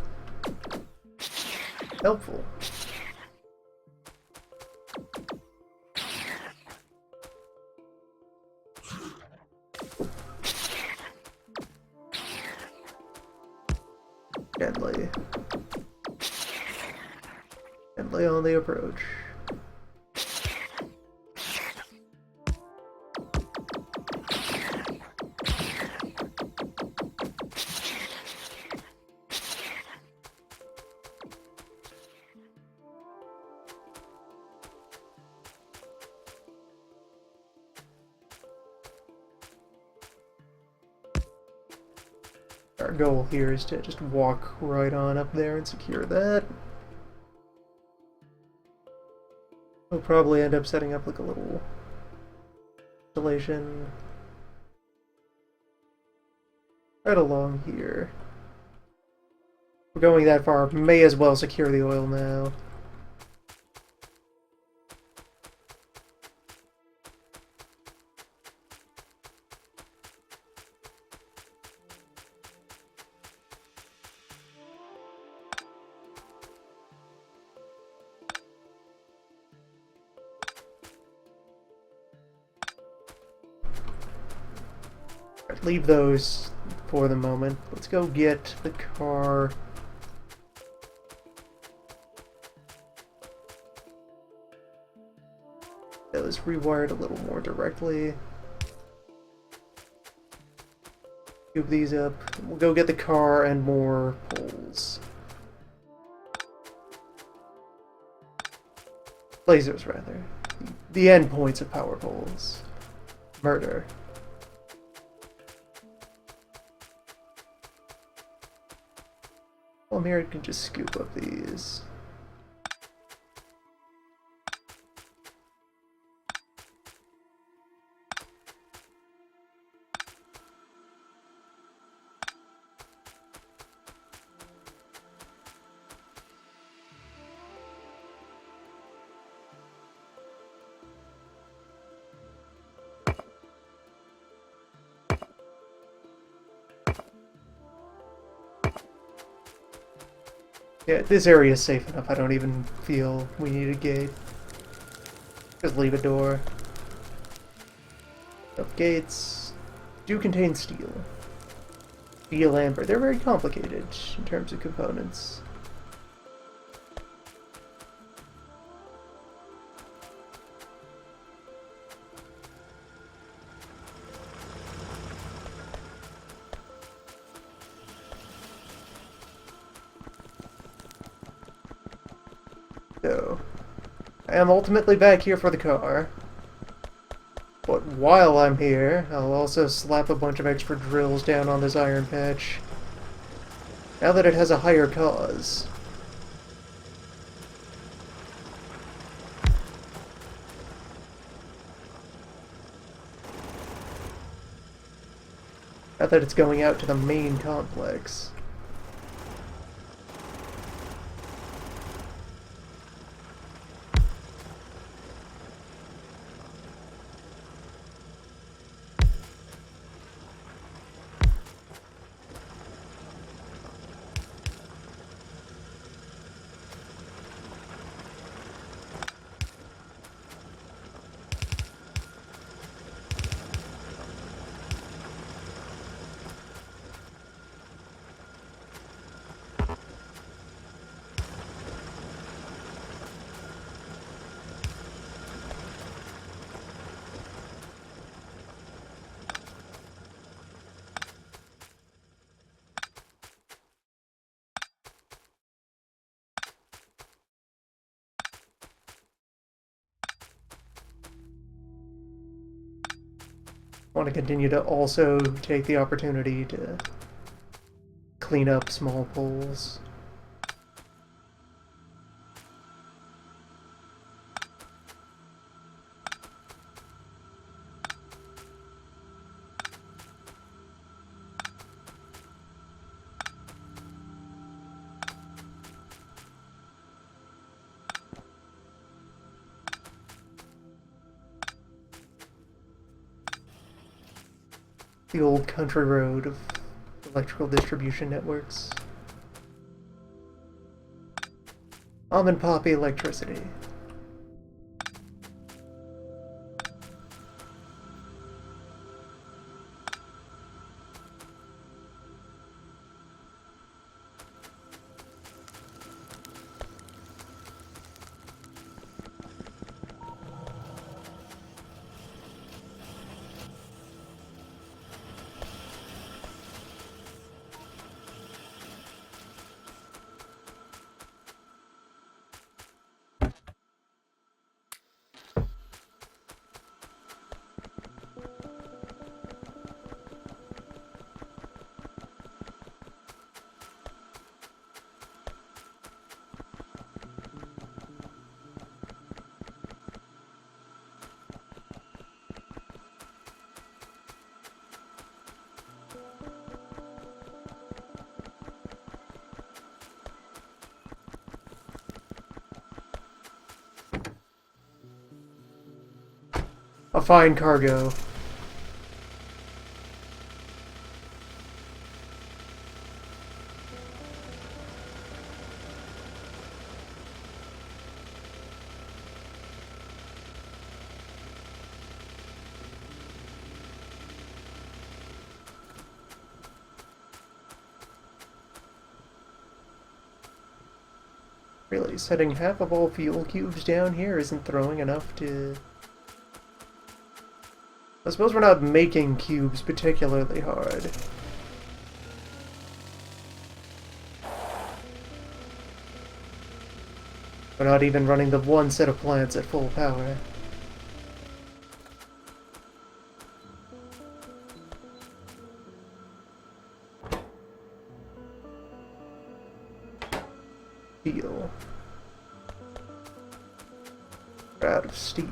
Helpful. Gently. Gently on the approach. Our goal here is to just walk right on up there and secure that. We'll probably end up setting up like a little installation right along here. We're going that far, may as well secure the oil now. Leave those for the moment. Let's go get the car. That was rewired a little more directly. Scoop these up. We'll go get the car and more poles. Lasers, rather. The end points of power poles. Murder. Well, here I can just scoop up these. Yeah, this area is safe enough. I don't even feel we need a gate. Just leave a door. Up gates do contain steel. steel, amber. They're very complicated in terms of components. So, I am ultimately back here for the car. But while I'm here, I'll also slap a bunch of extra drills down on this iron patch. Now that it has a higher cause. Now that it's going out to the main complex. I want to continue to also take the opportunity to clean up small poles. The old country road of electrical distribution networks. Almond poppy electricity. A fine cargo. Really, setting half of all fuel cubes down here isn't throwing enough to... I suppose we're not making cubes particularly hard. We're not even running the one set of plants at full power. Steel. We're out of steel.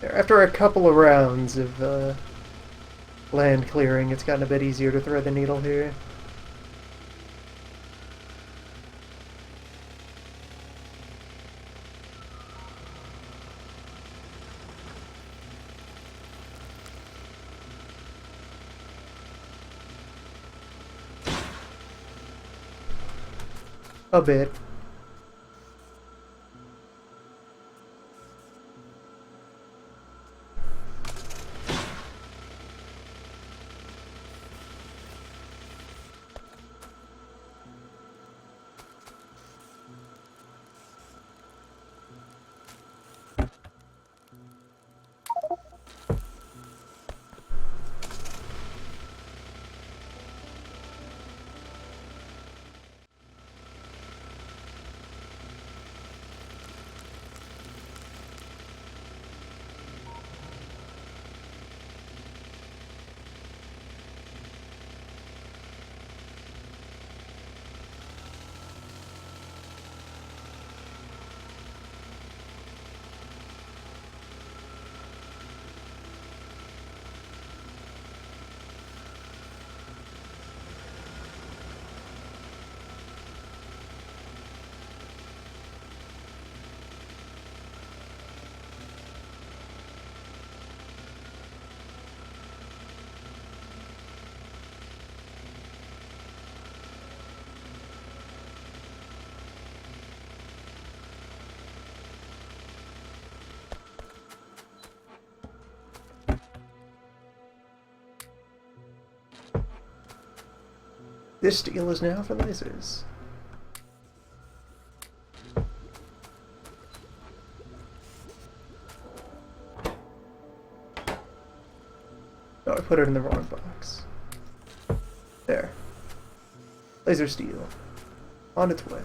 There, after a couple of rounds of land clearing, it's gotten a bit easier to thread the needle here. A bit. This steel is now for lasers. Oh, I put it in the wrong box. There. Laser steel. On its way.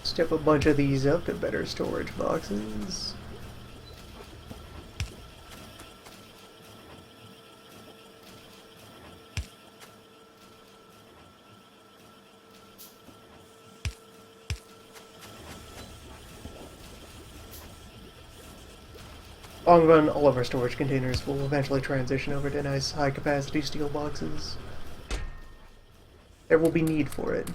Step a bunch of these up to better storage boxes. Long run, all of our storage containers will eventually transition over to nice high-capacity steel boxes. There will be need for it.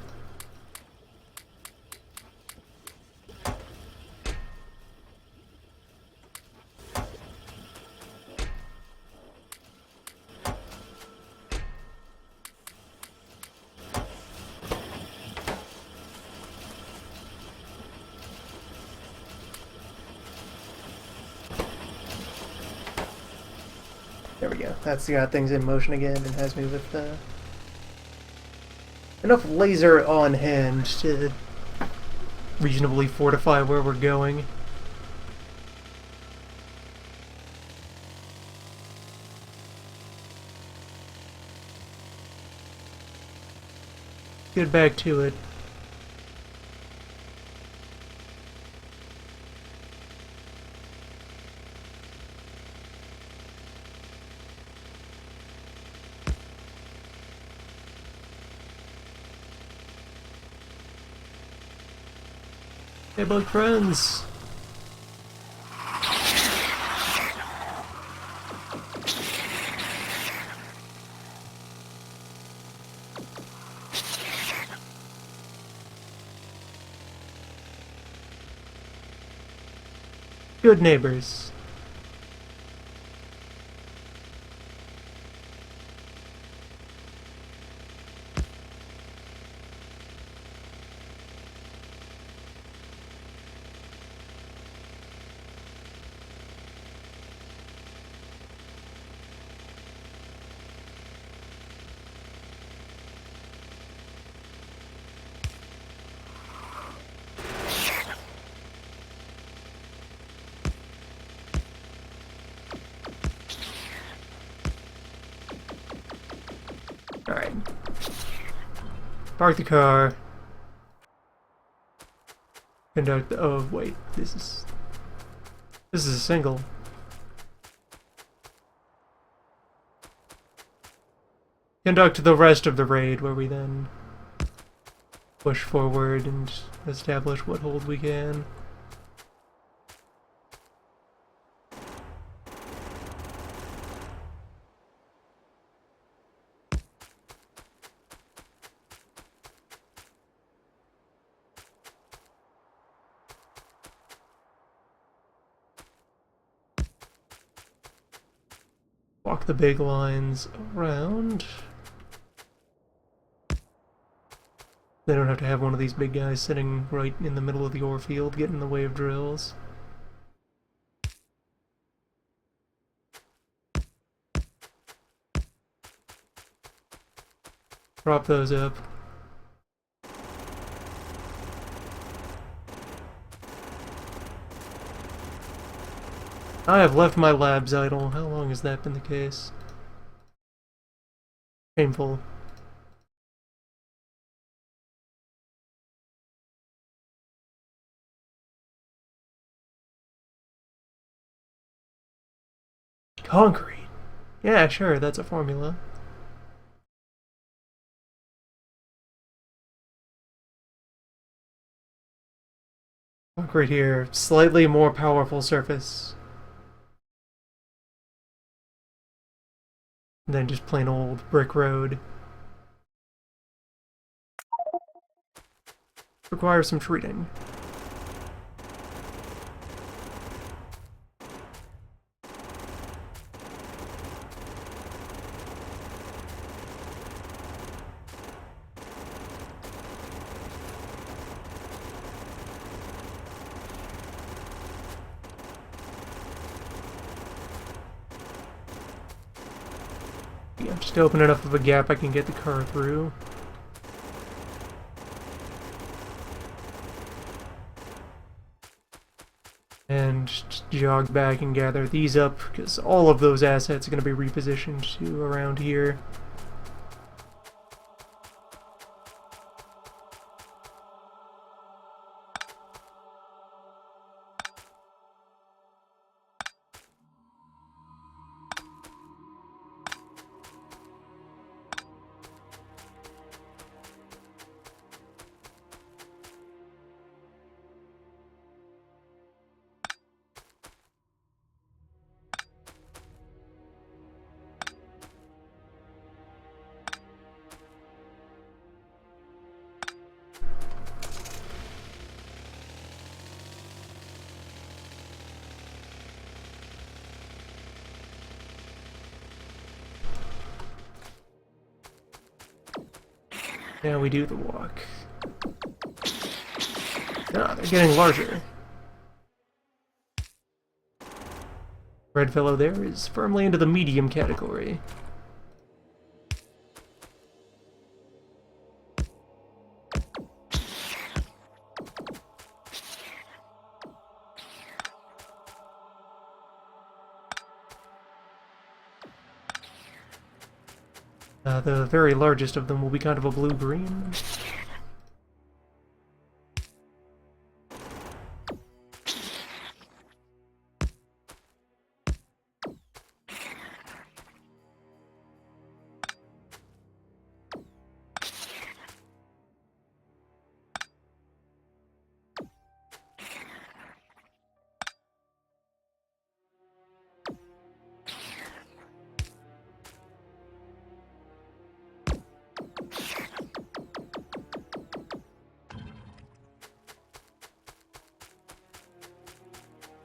There we go. That's got things in motion again and has me with enough laser on hand to reasonably fortify where we're going. Get back to it. Hey, bug friends! Good neighbors. Alright. Park the car. Conduct the... Oh, wait. This is a single. Conduct the rest of the raid, where we then push forward and establish what hold we can. Walk the big lines around. They don't have to have one of these big guys sitting right in the middle of the ore field, getting in the way of drills. Prop those up. I have left my labs idle. How long has that been the case? Painful. Concrete. Yeah, sure, that's a formula. Concrete here. Slightly more powerful surface than just plain old brick road. Requires some treating. Yeah, just open enough of a gap I can get the car through. And just jog back and gather these up, because all of those assets are going to be repositioned to around here. Now we do the walk. Ah, they're getting larger. Red fellow there is firmly into the medium category. The very largest of them will be kind of a blue-green.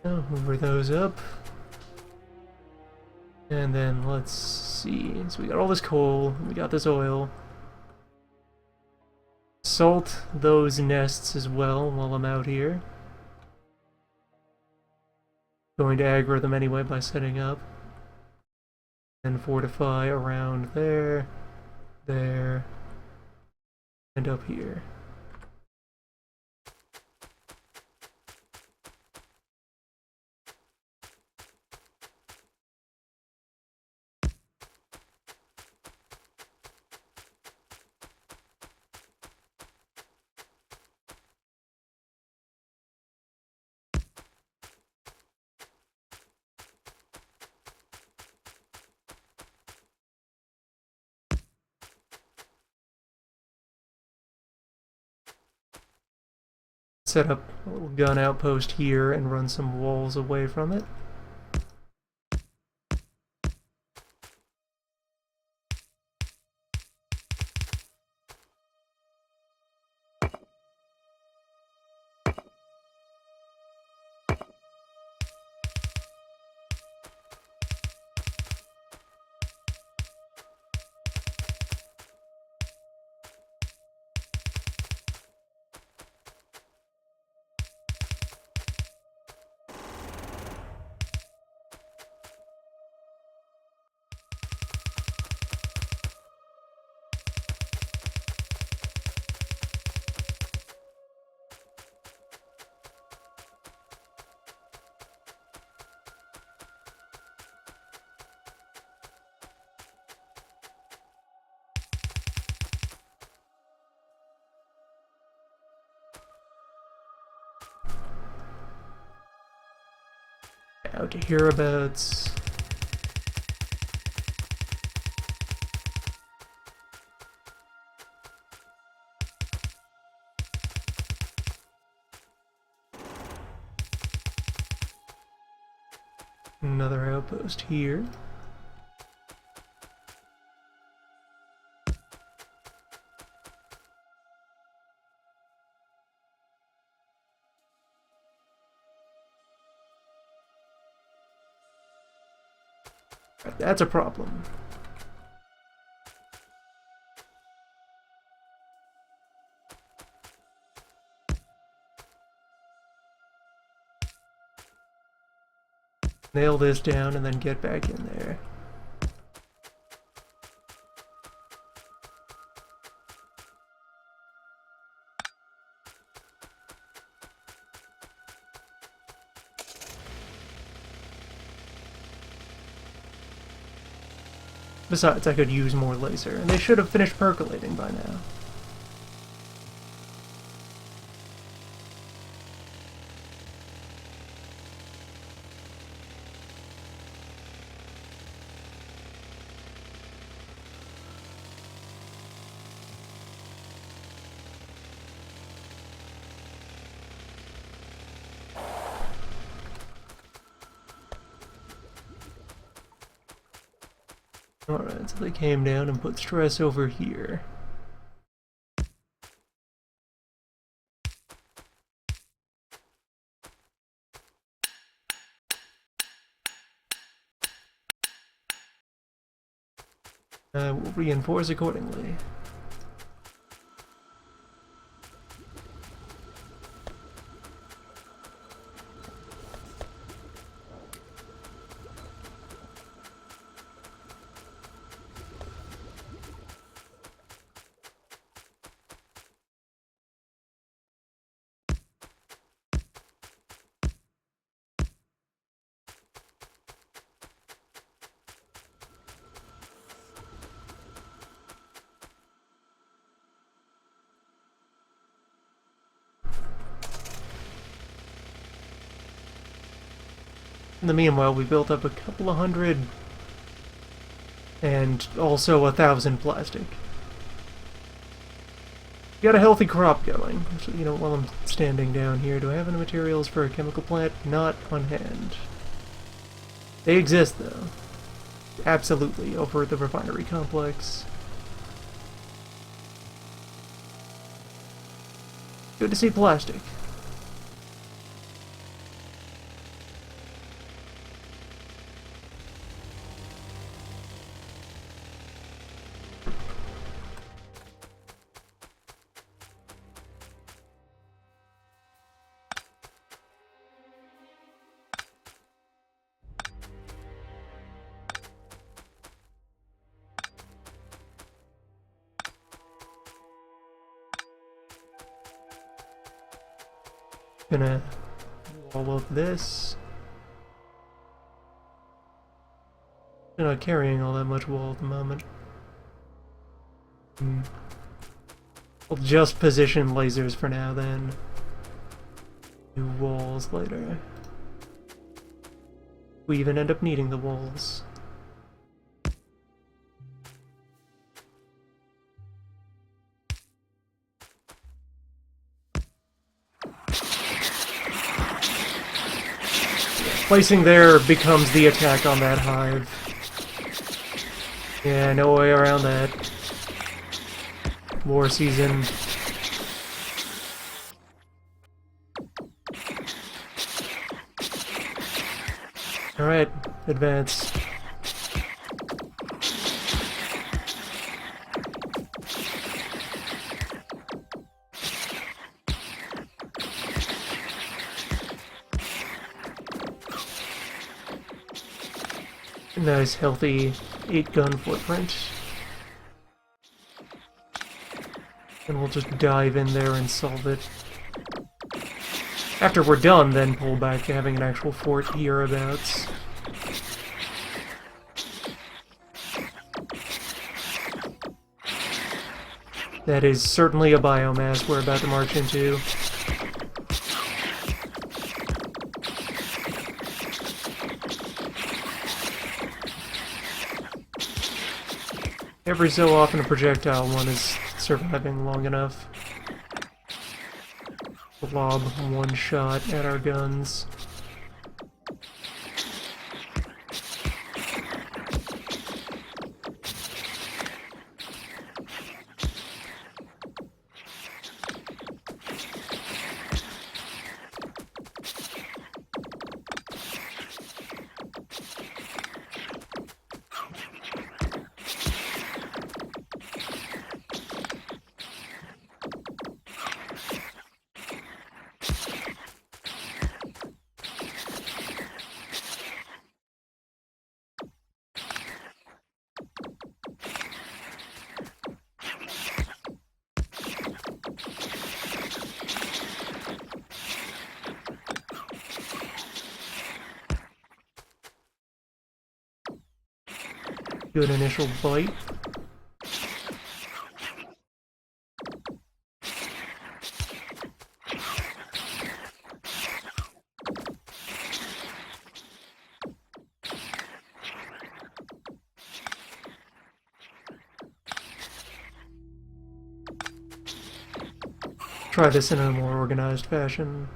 Now hoover those up. And then let's see. So we got all this coal, we got this oil. Salt those nests as well while I'm out here. Going to aggro them anyway by setting up. And fortify around there, there, and up here. Set up a little gun outpost here and run some walls away from it. Out to hereabouts. Another outpost here. That's a problem. Nail this down and then get back in there. Besides, I could use more laser, and they should have finished percolating by now. Alright, so they came down and put stress over here. I will reinforce accordingly. In the meanwhile, we built up a couple of hundred and also 1,000 plastic. Got a healthy crop going. So, you know, while I'm standing down here, do I have any materials for a chemical plant? Not on hand. They exist, though. Absolutely, over at the refinery complex. Good to see plastic. Gonna wall up this. They're not carrying all that much wall at the moment. We'll just position lasers for now then. Do walls later. We even end up needing the walls. Placing there becomes the attack on that hive. Yeah, no way around that. War season. Alright, advance. Nice, healthy 8-gun footprint. And we'll just dive in there and solve it. After we're done, then pull back to having an actual fort hereabouts. That is certainly a biomass we're about to march into. Every so often a projectile one is surviving long enough. Lob one shot at our guns. Do an initial bite. Try this in a more organized fashion.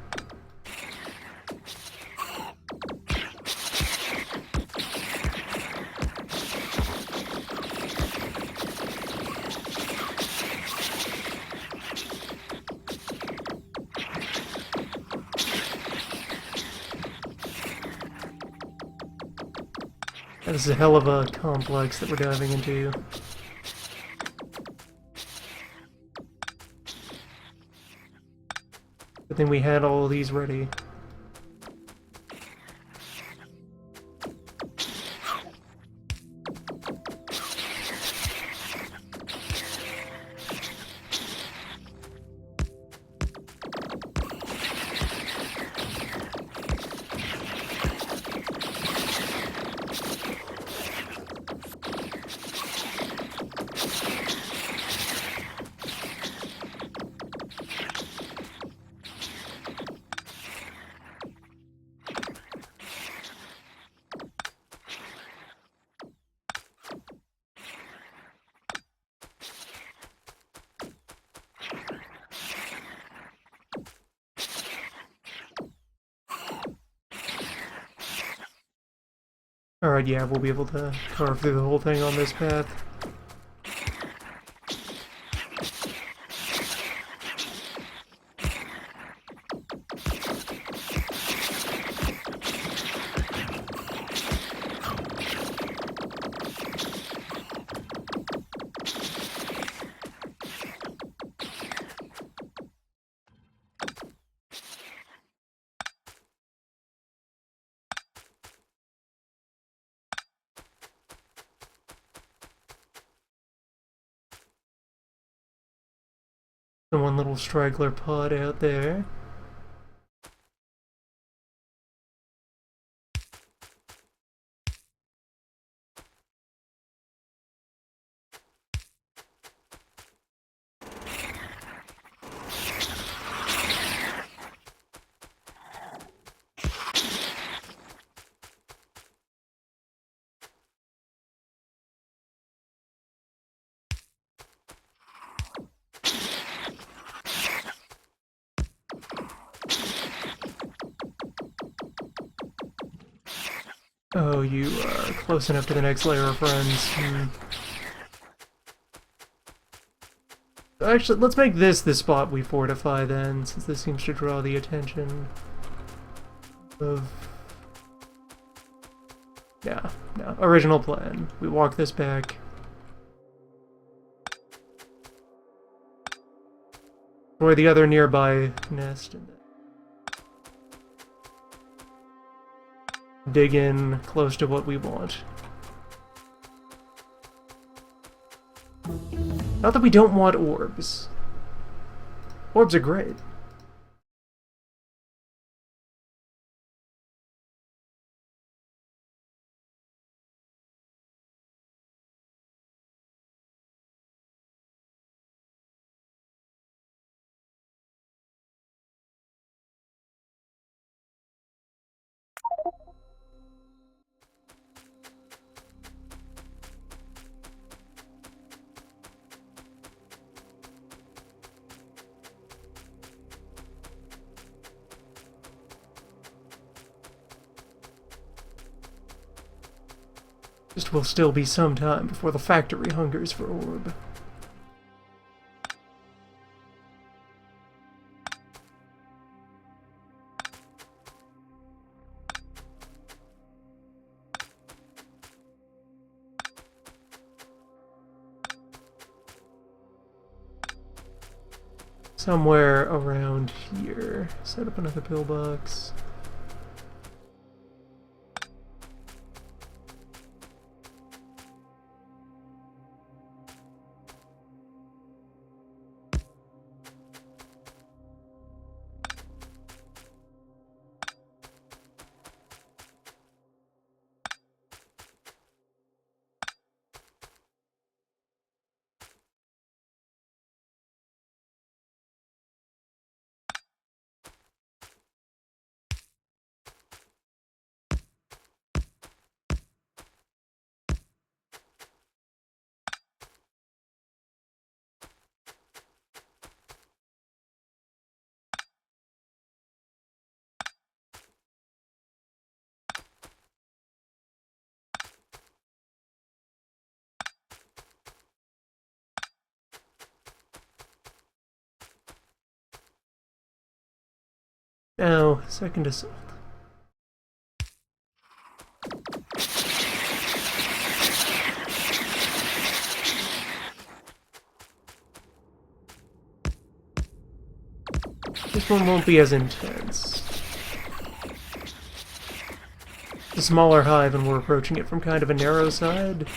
This is a hell of a complex that we're diving into. Good thing we had all of these ready. Alright, yeah, we'll be able to carve through the whole thing on this path. And one little straggler pod out there. Oh, you are close enough to the next layer of friends. Actually, let's make this the spot we fortify then, since this seems to draw the attention of... Yeah, no. Original plan. We walk this back. Or the other nearby nest. And dig in close to what we want. Not that we don't want orbs. Orbs are great. Just will still be some time before the factory hungers for orb. Somewhere around here. Set up another pillbox. Now, second assault. This one won't be as intense. It's a smaller hive and we're approaching it from kind of a narrow side.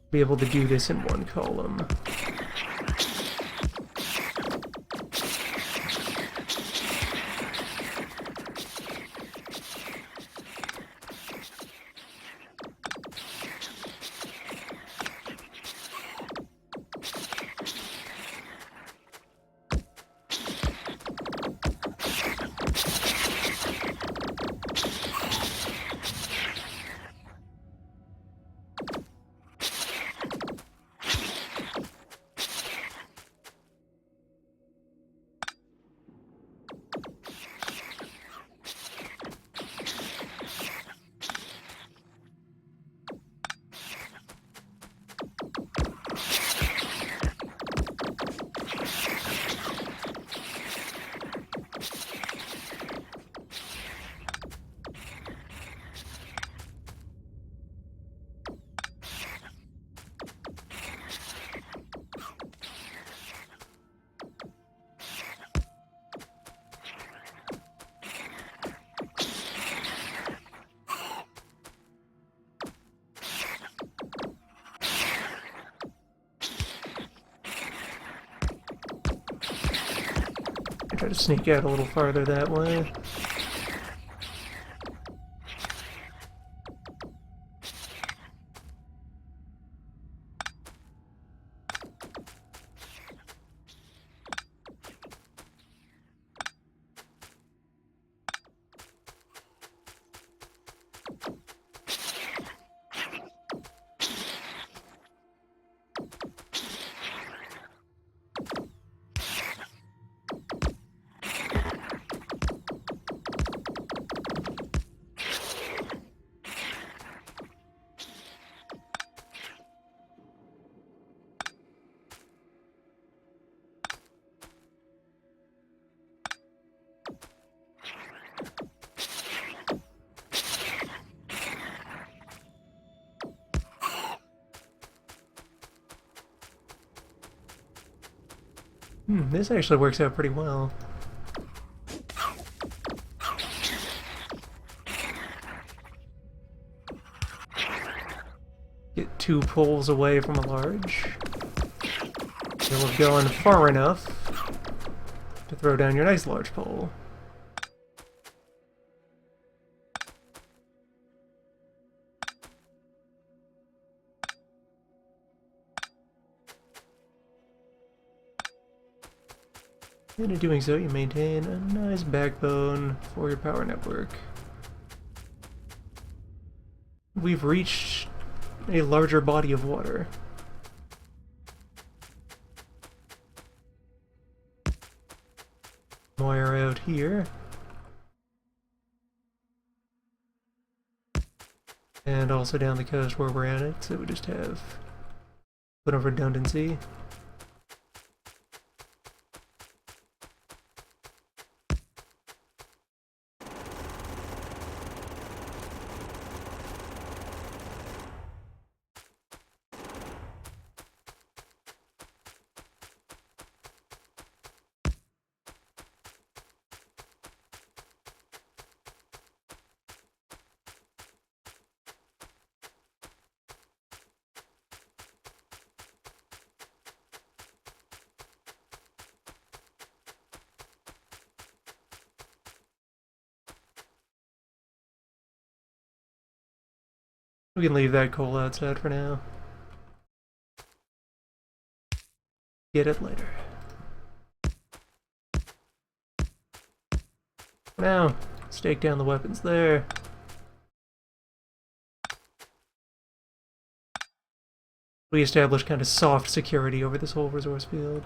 Be able to do this in one column. Try to sneak out a little farther that way. This actually works out pretty well. Get 2 poles away from a large. And we're going far enough to throw down your nice large pole. And in doing so, you maintain a nice backbone for your power network. We've reached a larger body of water. Wire out here. And also down the coast where we're at it, so we just have a bit of redundancy. We can leave that coal outside for now. Get it later. Now, stake down the weapons there. We establish kind of soft security over this whole resource field.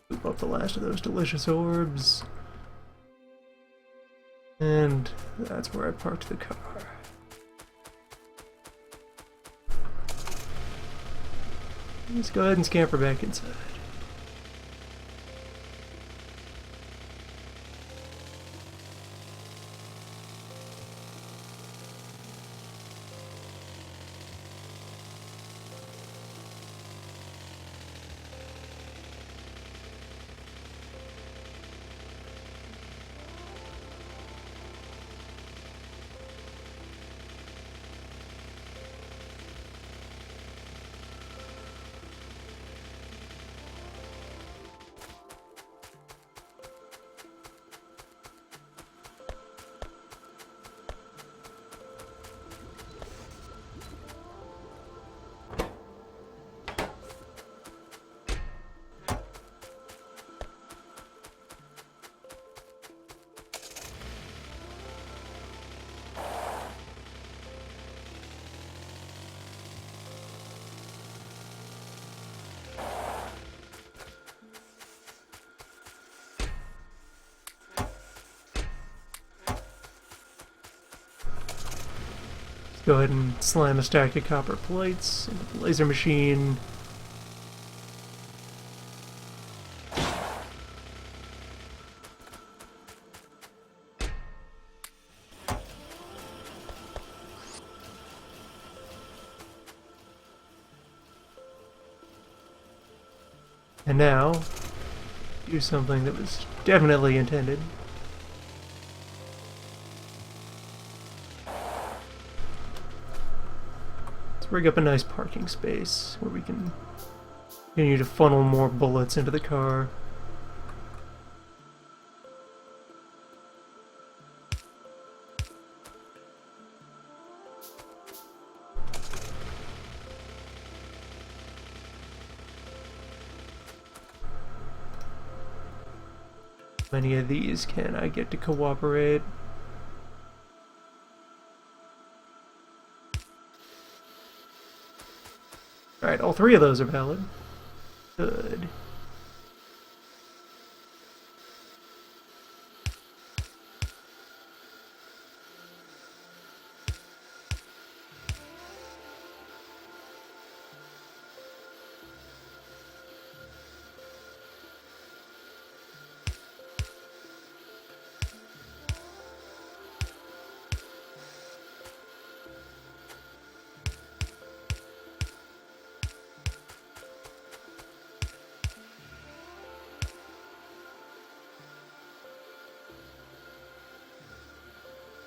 Scoop up the last of those delicious orbs. And that's where I parked the car. Let's go ahead and scamper back inside. Go ahead and slam a stack of copper plates into the laser machine. And now, do something that was definitely intended. Rig up a nice parking space where we can continue to funnel more bullets into the car. How many of these can I get to cooperate? Alright, all 3 of those are valid. Good.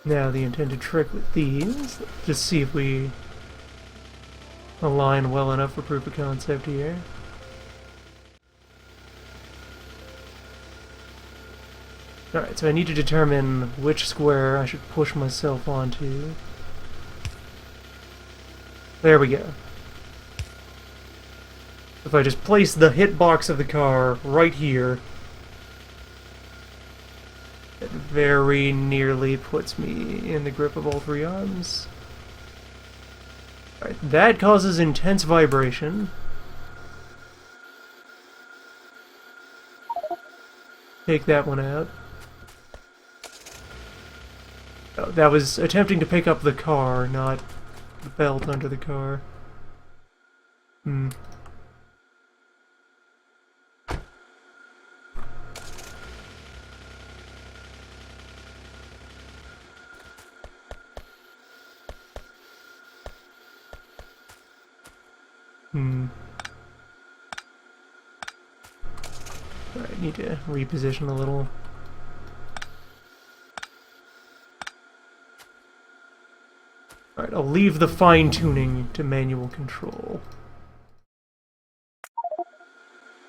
Now the intended trick with these, just see if we align well enough for proof of concept here. Alright, so I need to determine which square I should push myself onto. There we go. If I just place the hitbox of the car right here, it very nearly puts me in the grip of all three arms. Alright, that causes intense vibration. Take that one out. Oh, that was attempting to pick up the car, not the belt under the car. Hmm. Alright, need to reposition a little. Alright, I'll leave the fine-tuning to manual control.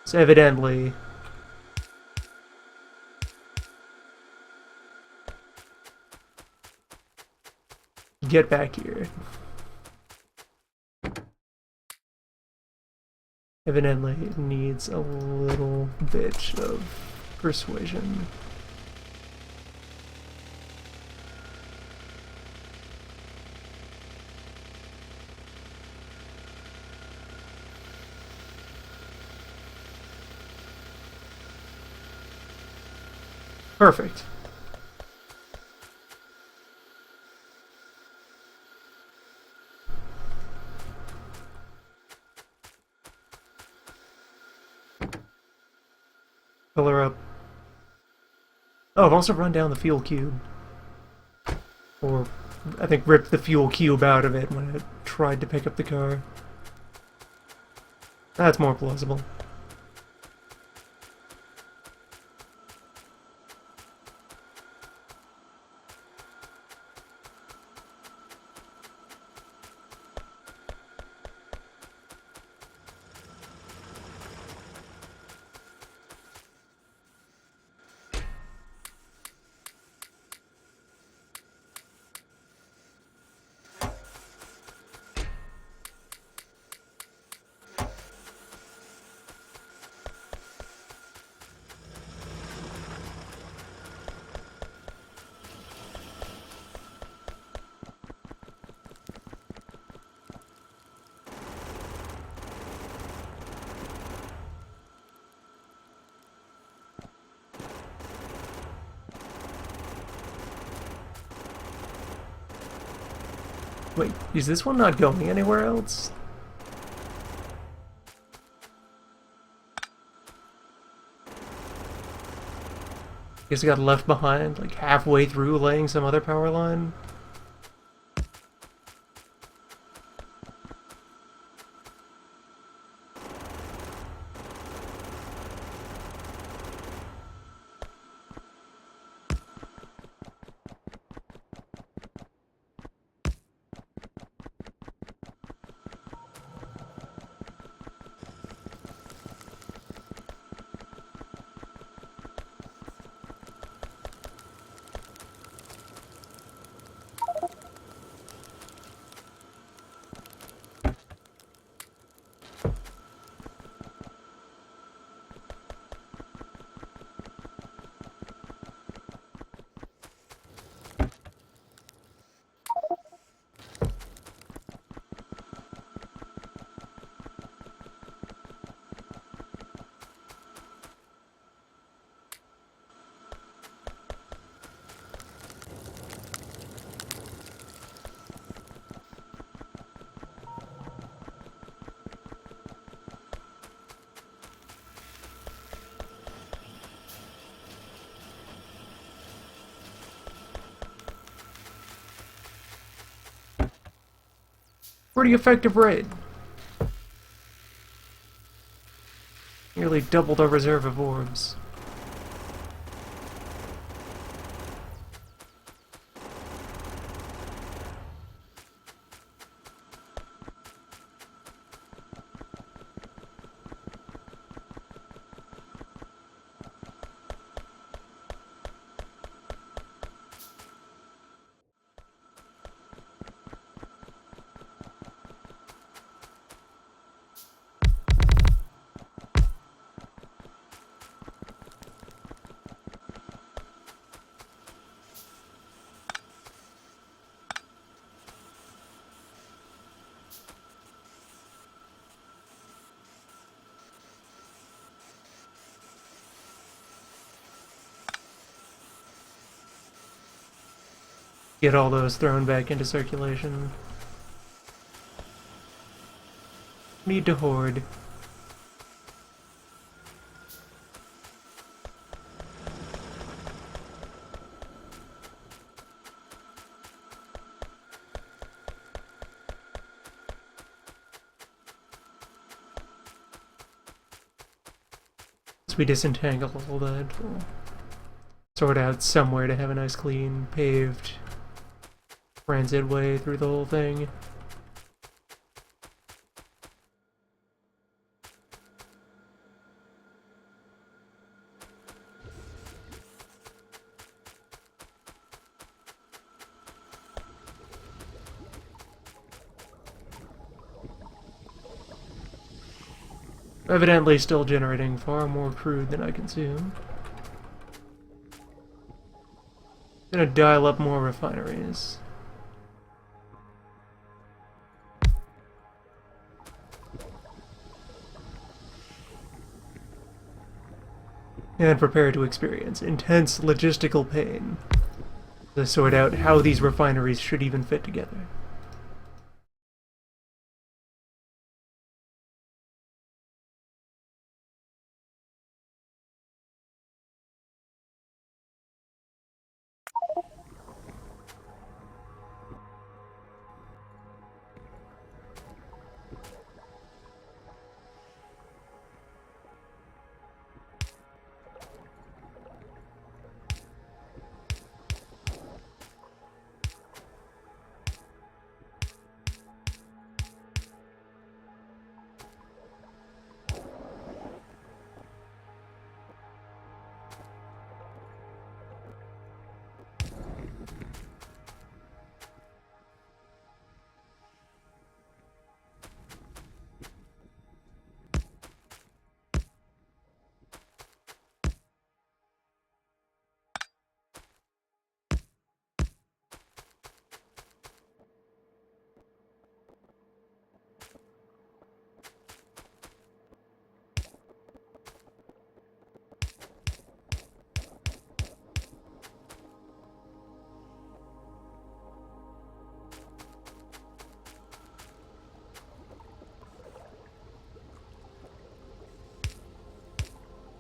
So evidently... Get back here. Evidently it needs a little bit of persuasion. Perfect. Fill her up. Oh, I've also run down the fuel cube. Or, I think ripped the fuel cube out of it when it tried to pick up the car. That's more plausible. Wait, is this one not going anywhere else? Guess it got left behind, like halfway through laying some other power line? Pretty effective raid. Nearly doubled our reserve of orbs. Get all those thrown back into circulation. Need to hoard. As we disentangle all that, we'll sort out somewhere to have a nice clean, paved transit way through the whole thing. Evidently still generating far more crude than I consume. Gonna dial up more refineries. And prepare to experience intense logistical pain to sort out how these refineries should even fit together.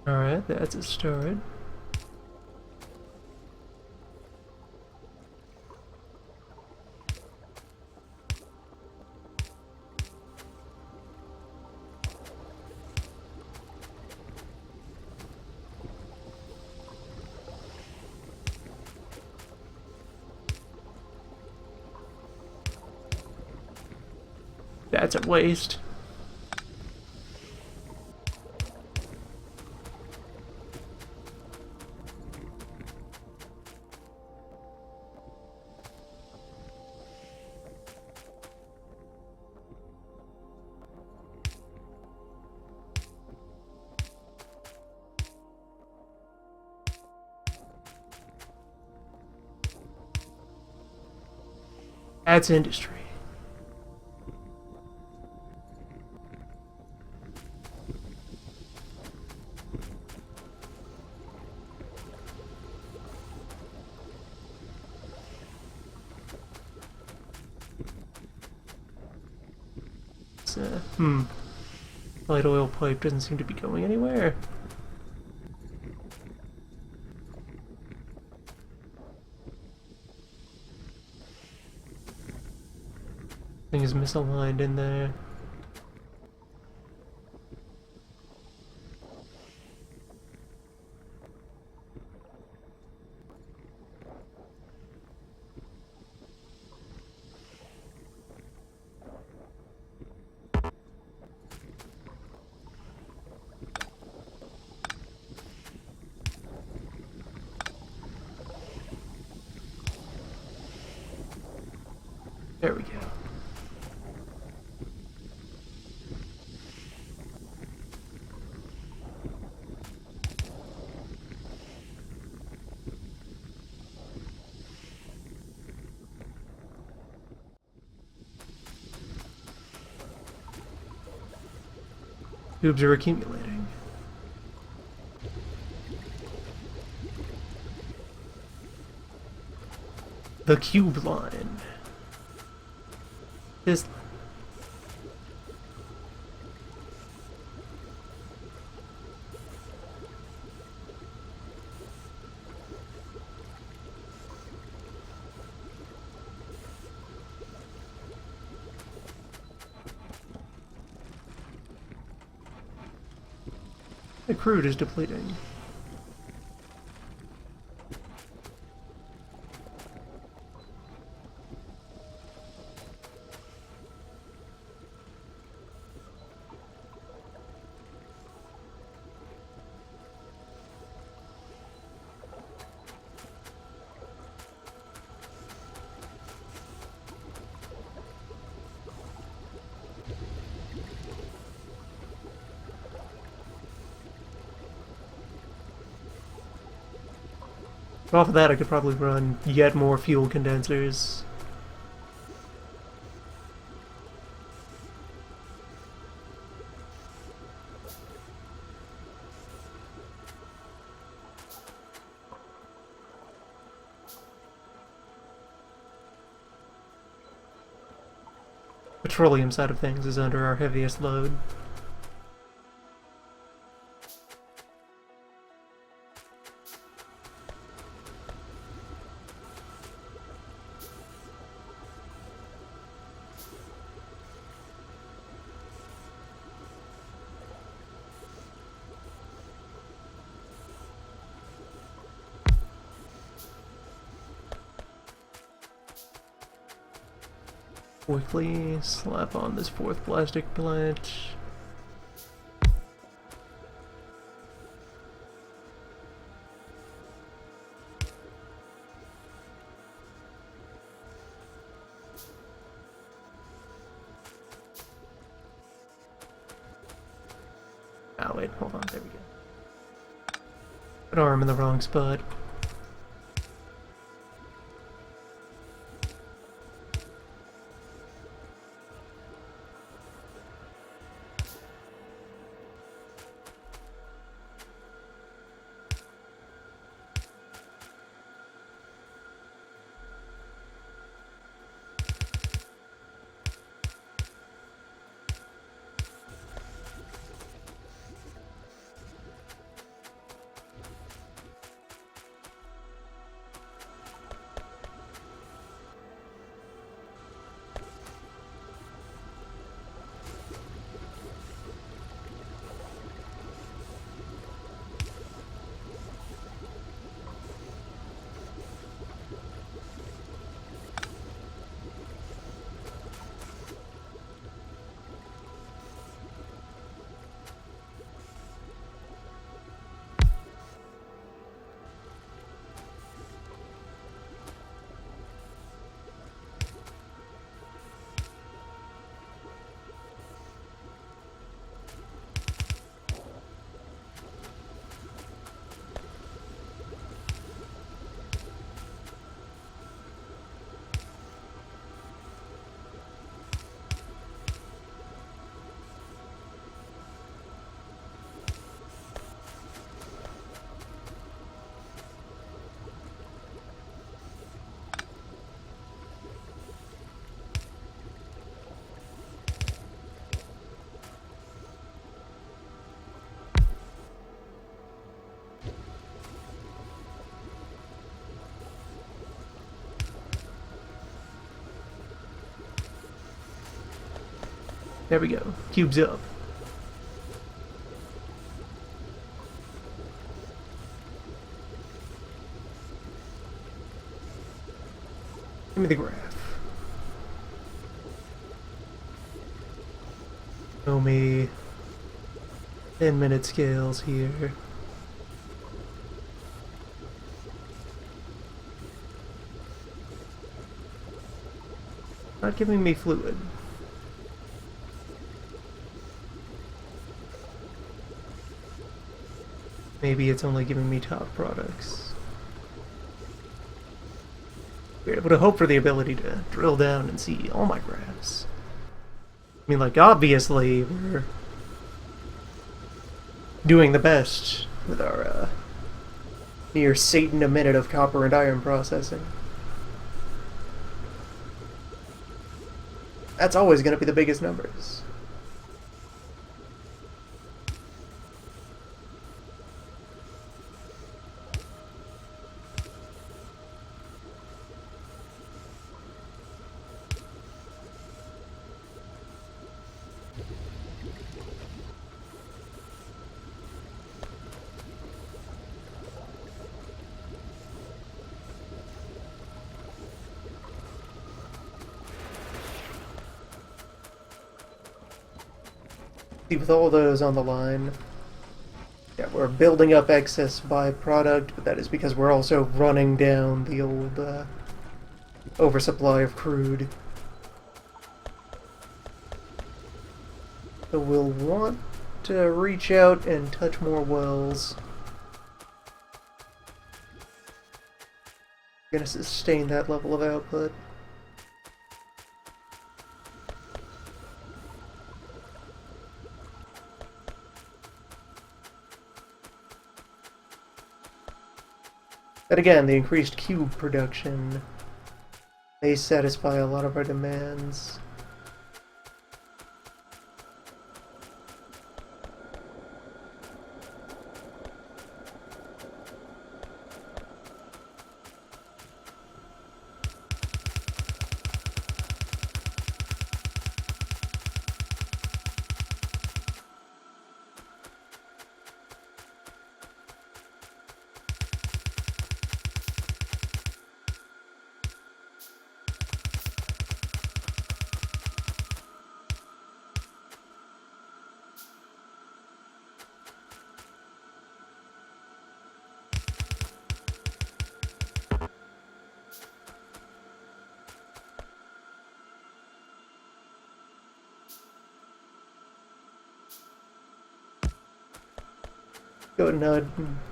Alright, that's a start. That's a waste. That's industry. It's, light oil pipe doesn't seem to be going anywhere. Thing is misaligned in there. There we go. Tubes are accumulating. The cube line. This. The crude is depleting. Off of that, I could probably run yet more fuel condensers. Petroleum side of things is under our heaviest load. Quickly slap on this fourth plastic plant. Oh wait, hold on, there we go. Put arm in the wrong spot. There we go. Cube's up. Give me the graph. Show me 10-minute scales here. Not giving me fluid. Maybe it's only giving me top products. We're able to hope for the ability to drill down and see all my graphs. I mean, like, obviously, we're doing the best with our near Satan a minute of copper and iron processing. That's always going to be the biggest numbers. See, with all those on the line, yeah, we're building up excess byproduct, but that is because we're also running down the old oversupply of crude. So we'll want to reach out and touch more wells. Gonna sustain that level of output. But again, the increased cube production may satisfy a lot of our demands.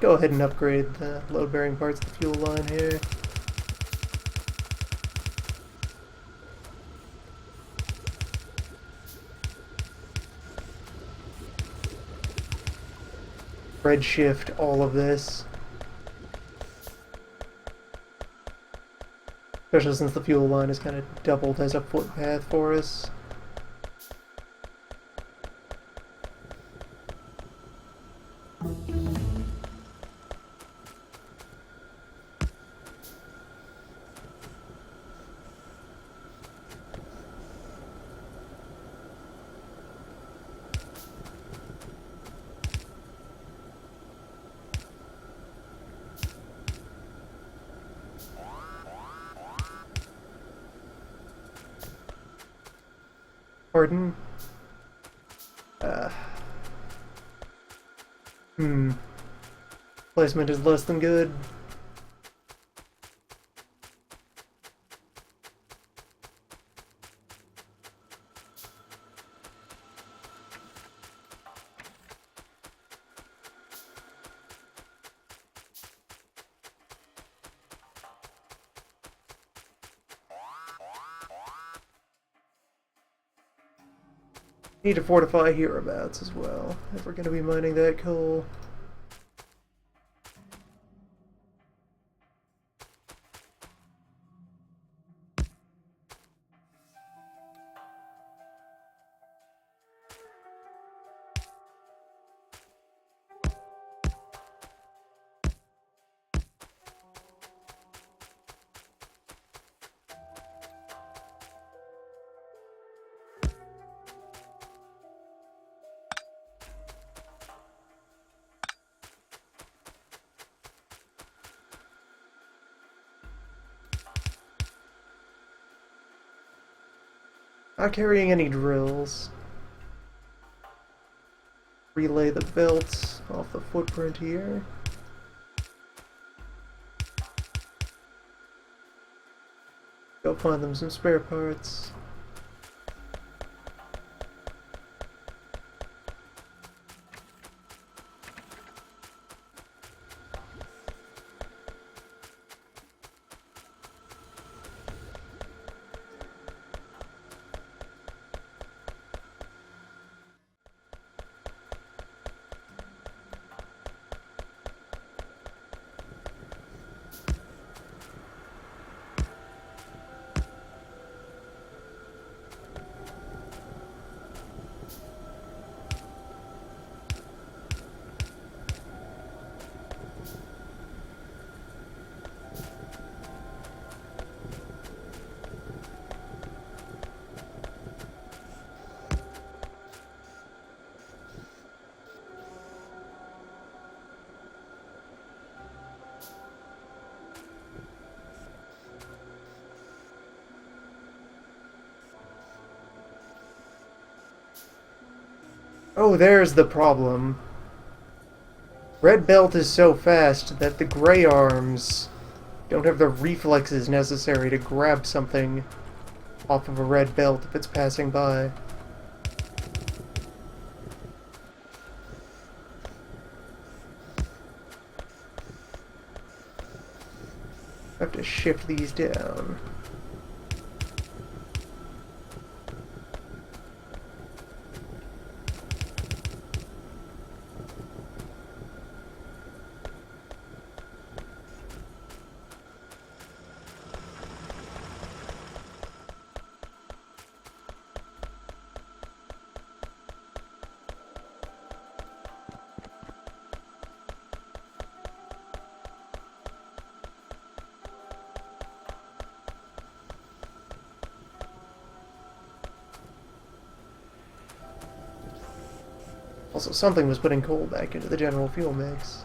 Go ahead and upgrade the load-bearing parts of the fuel line here. Redshift all of this. Especially since the fuel line is kind of doubled as a footpath for us. Pardon? Placement is less than good. Need to fortify hereabouts as well, if we're going to be mining that coal. Not carrying any drills. Relay the belts off the footprint here. Go find them some spare parts. Oh, there's the problem. Red Belt is so fast that the Grey Arms don't have the reflexes necessary to grab something off of a red belt if it's passing by. I have to shift these down. Also, something was putting coal back into the general fuel mix.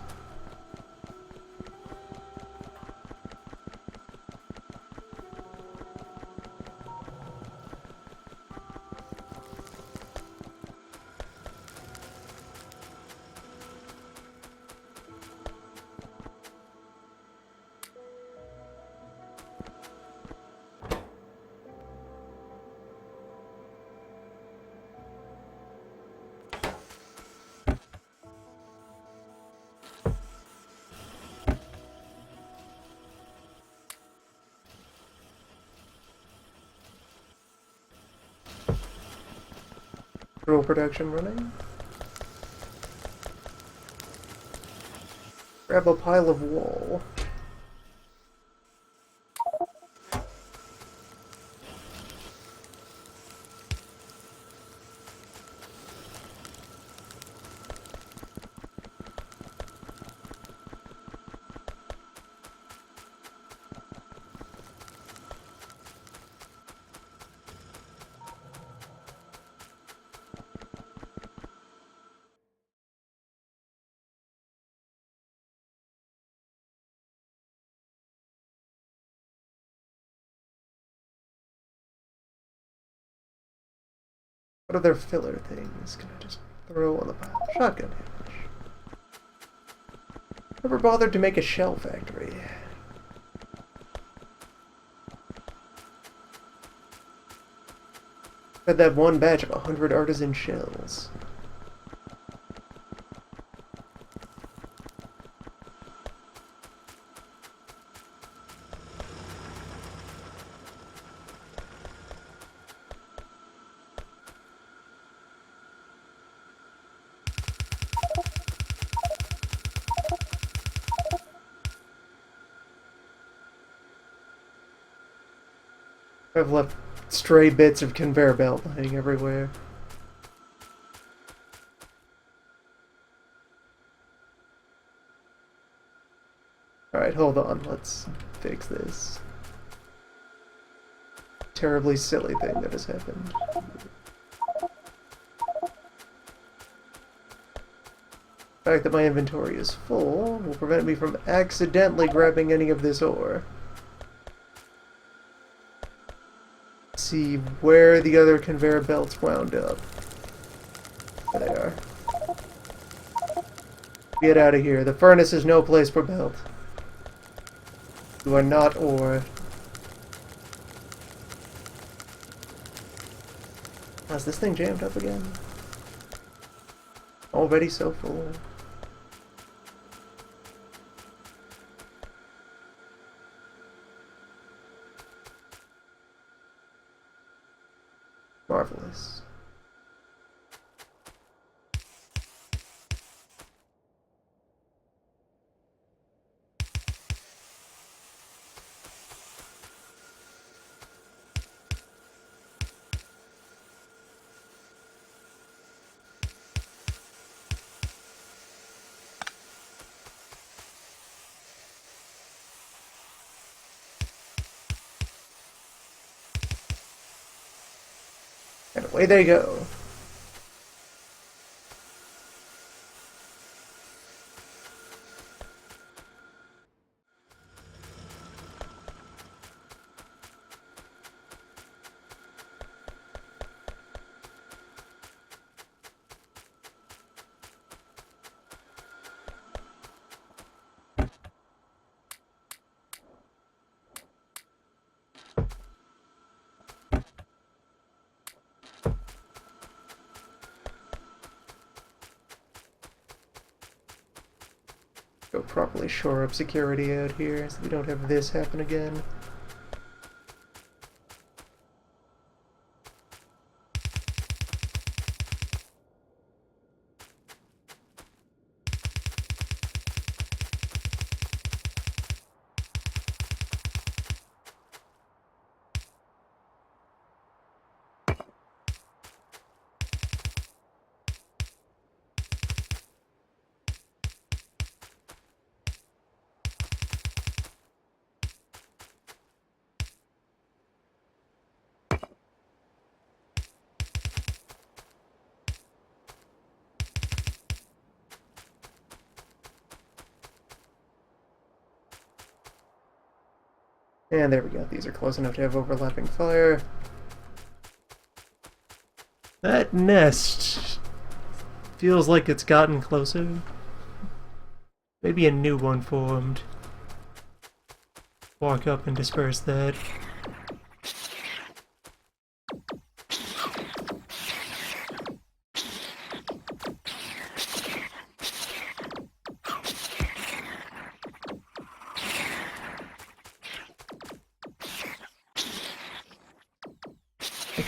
Drill production running. Grab a pile of wool. What other filler things can I just throw on the pile? Shotgun damage. Never bothered to make a shell factory. Had that one batch of 100 artisan shells. I've left stray bits of conveyor belt lying everywhere. Alright, hold on. Let's fix this terribly silly thing that has happened. The fact that my inventory is full will prevent me from accidentally grabbing any of this ore. See where the other conveyor belts wound up. There they are. Get out of here. The furnace is no place for belt. You are not ore. Is this thing jammed up again? Already so full. Marvelous. And away they go. Go properly shore up security out here so we don't have this happen again. And there we go. These are close enough to have overlapping fire. That nest feels like it's gotten closer. Maybe a new one formed. Walk up and disperse that.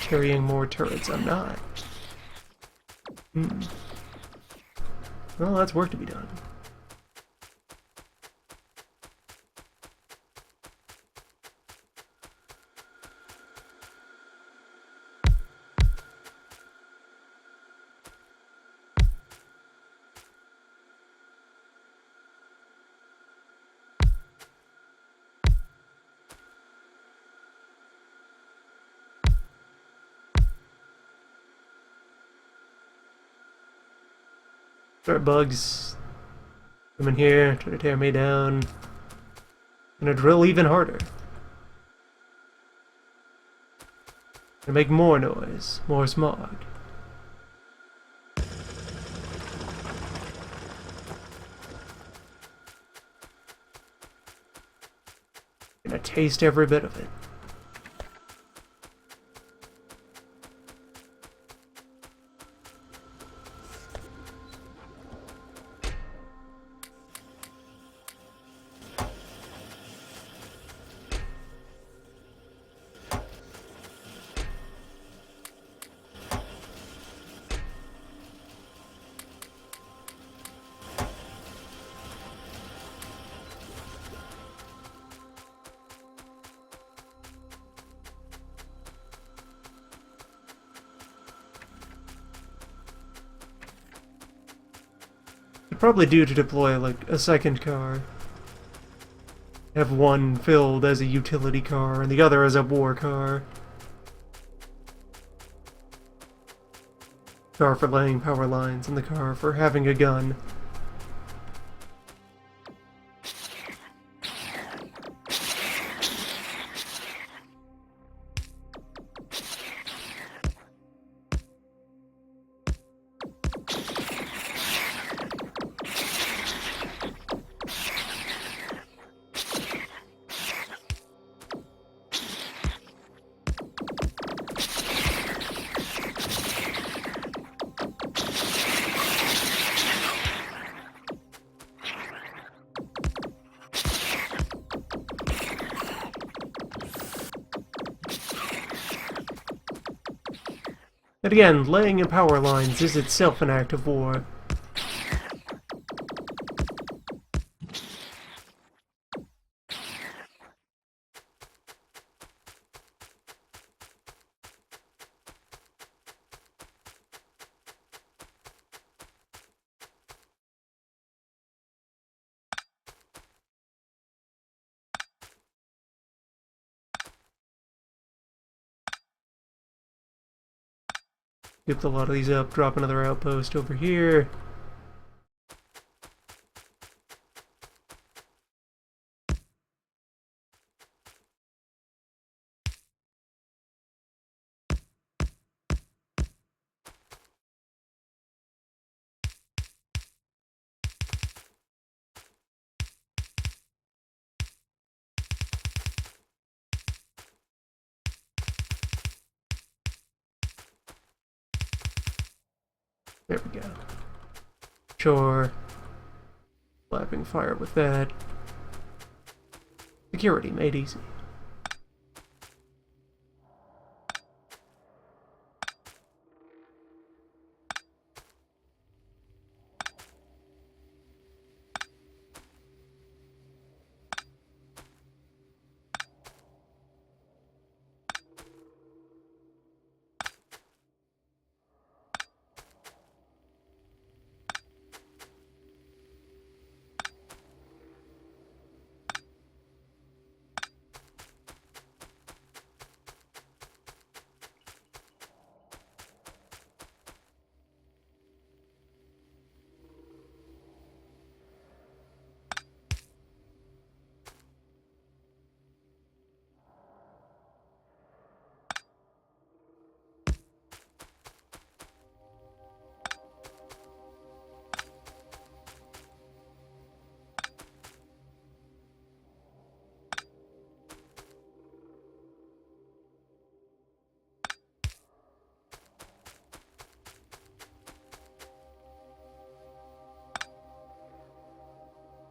Carrying more turrets, I'm not. Well, that's work to be done. Start bugs. Come in here, try to tear me down. Gonna drill even harder. Gonna make more noise, more smog. Gonna taste every bit of it. Probably due to deploy like a second car. Have one filled as a utility car and the other as a war car. Car for laying power lines and the car for having a gun. And again, laying in power lines is itself an act of war. Skip a lot of these up, drop another outpost over here. There we go. Sure. Slapping fire with that. Security made easy.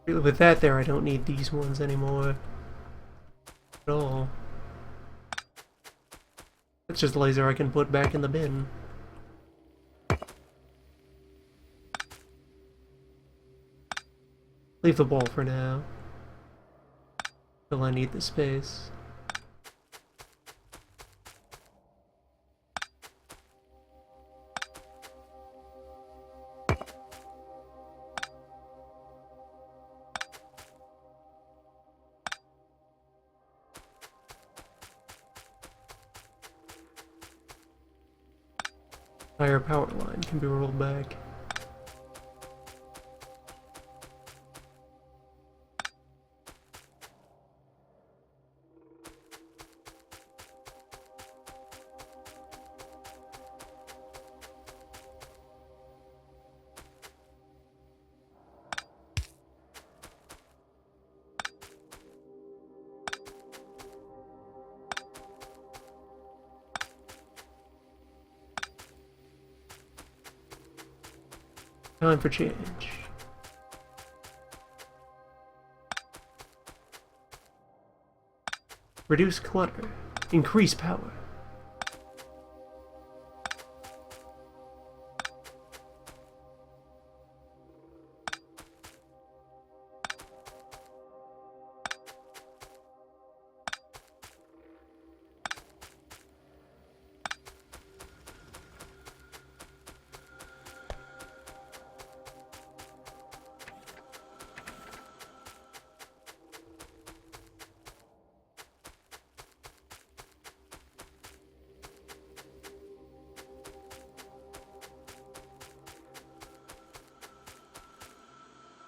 With that there, I don't need these ones anymore. At all. It's just laser I can put back in the bin. Leave the ball for now. Till I need the space. Entire power line can be rolled back. Time for change. Reduce clutter. Increase power.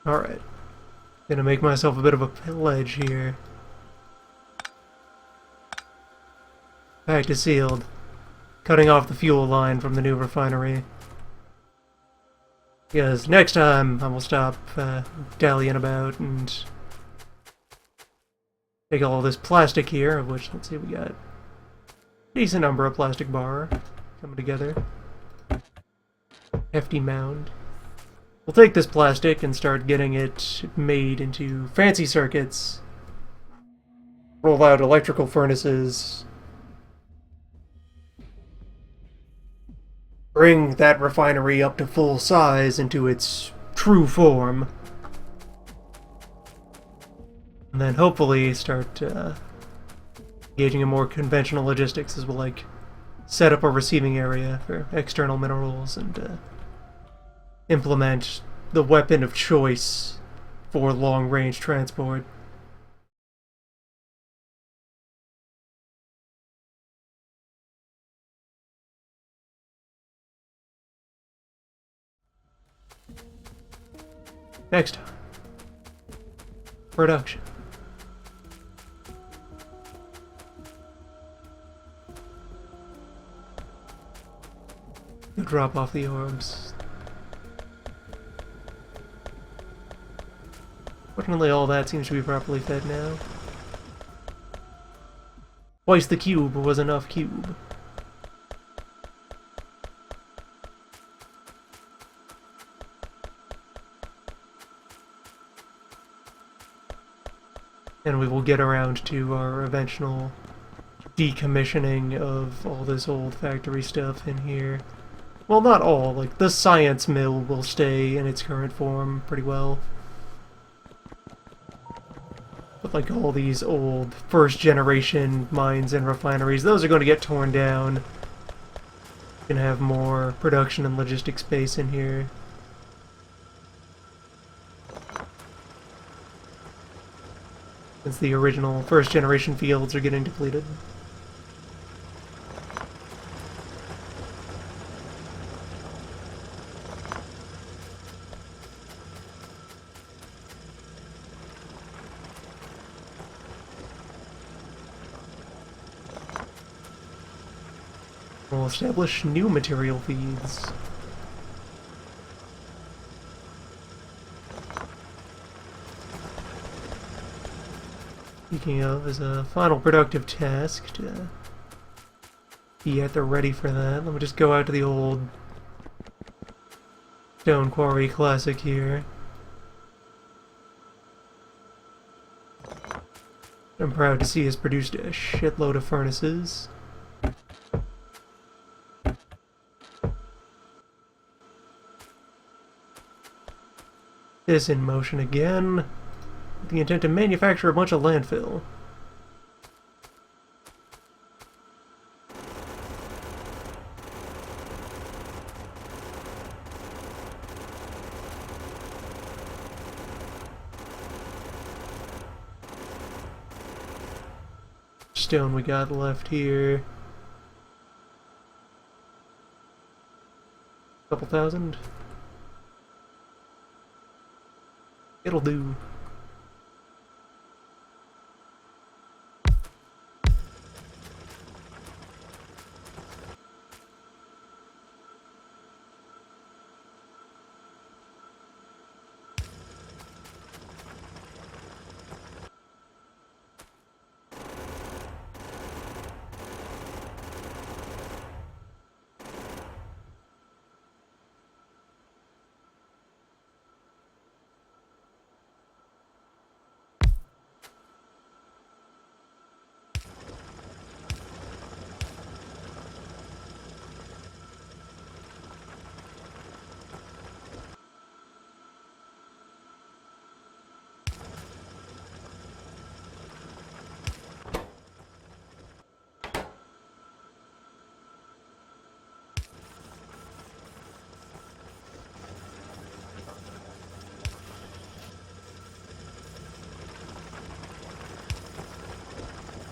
Alright. Gonna make myself a bit of a ledge here. Pact is sealed. Cutting off the fuel line from the new refinery. Because next time I will stop dallying about and take all this plastic here, of which, let's see, we got a decent number of plastic bar coming together. Hefty mound. We'll take this plastic and start getting it made into fancy circuits. Roll out electrical furnaces. Bring that refinery up to full size into its true form. And then hopefully start engaging in more conventional logistics as we'll like set up a receiving area for external minerals and implement the weapon of choice for long-range transport. Next time. Production. You drop off the orbs. Fortunately, all that seems to be properly fed now. Twice the cube was enough cube. and we will get around to our eventual decommissioning of all this old factory stuff in here. Well, not all. Like, the science mill will stay in its current form pretty well. But, like, all these old first-generation mines and refineries, those are going to get torn down. Gonna have more production and logistics space in here. Since the original first-generation fields are getting depleted. We'll establish new material feeds. Speaking of, as a final productive task to be at the ready for that, let me just go out to the old Stone Quarry Classic here. I'm proud to see has produced a shitload of furnaces. This in motion again, with the intent to manufacture a bunch of landfill. Stone we got left here. Couple thousand. It'll do.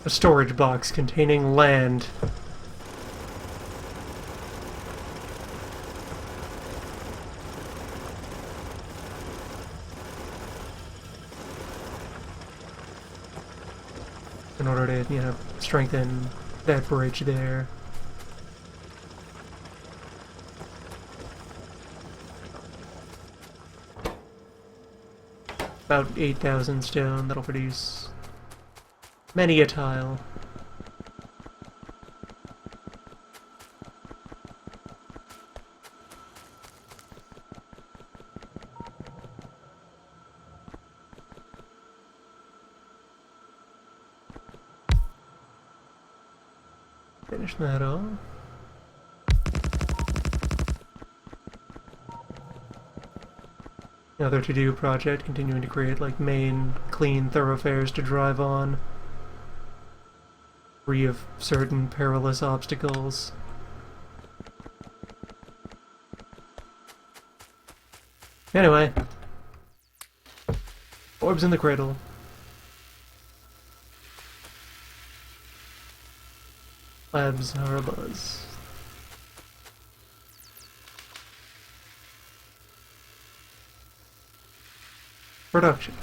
A storage box containing land. In order to, you know, strengthen that bridge there. About 8,000 stone, that'll produce many a tile. Finish that off. Another to-do project, continuing to create like main clean thoroughfares to drive on, free of certain perilous obstacles. Anyway, orbs in the cradle. Labs are abuzz. Production.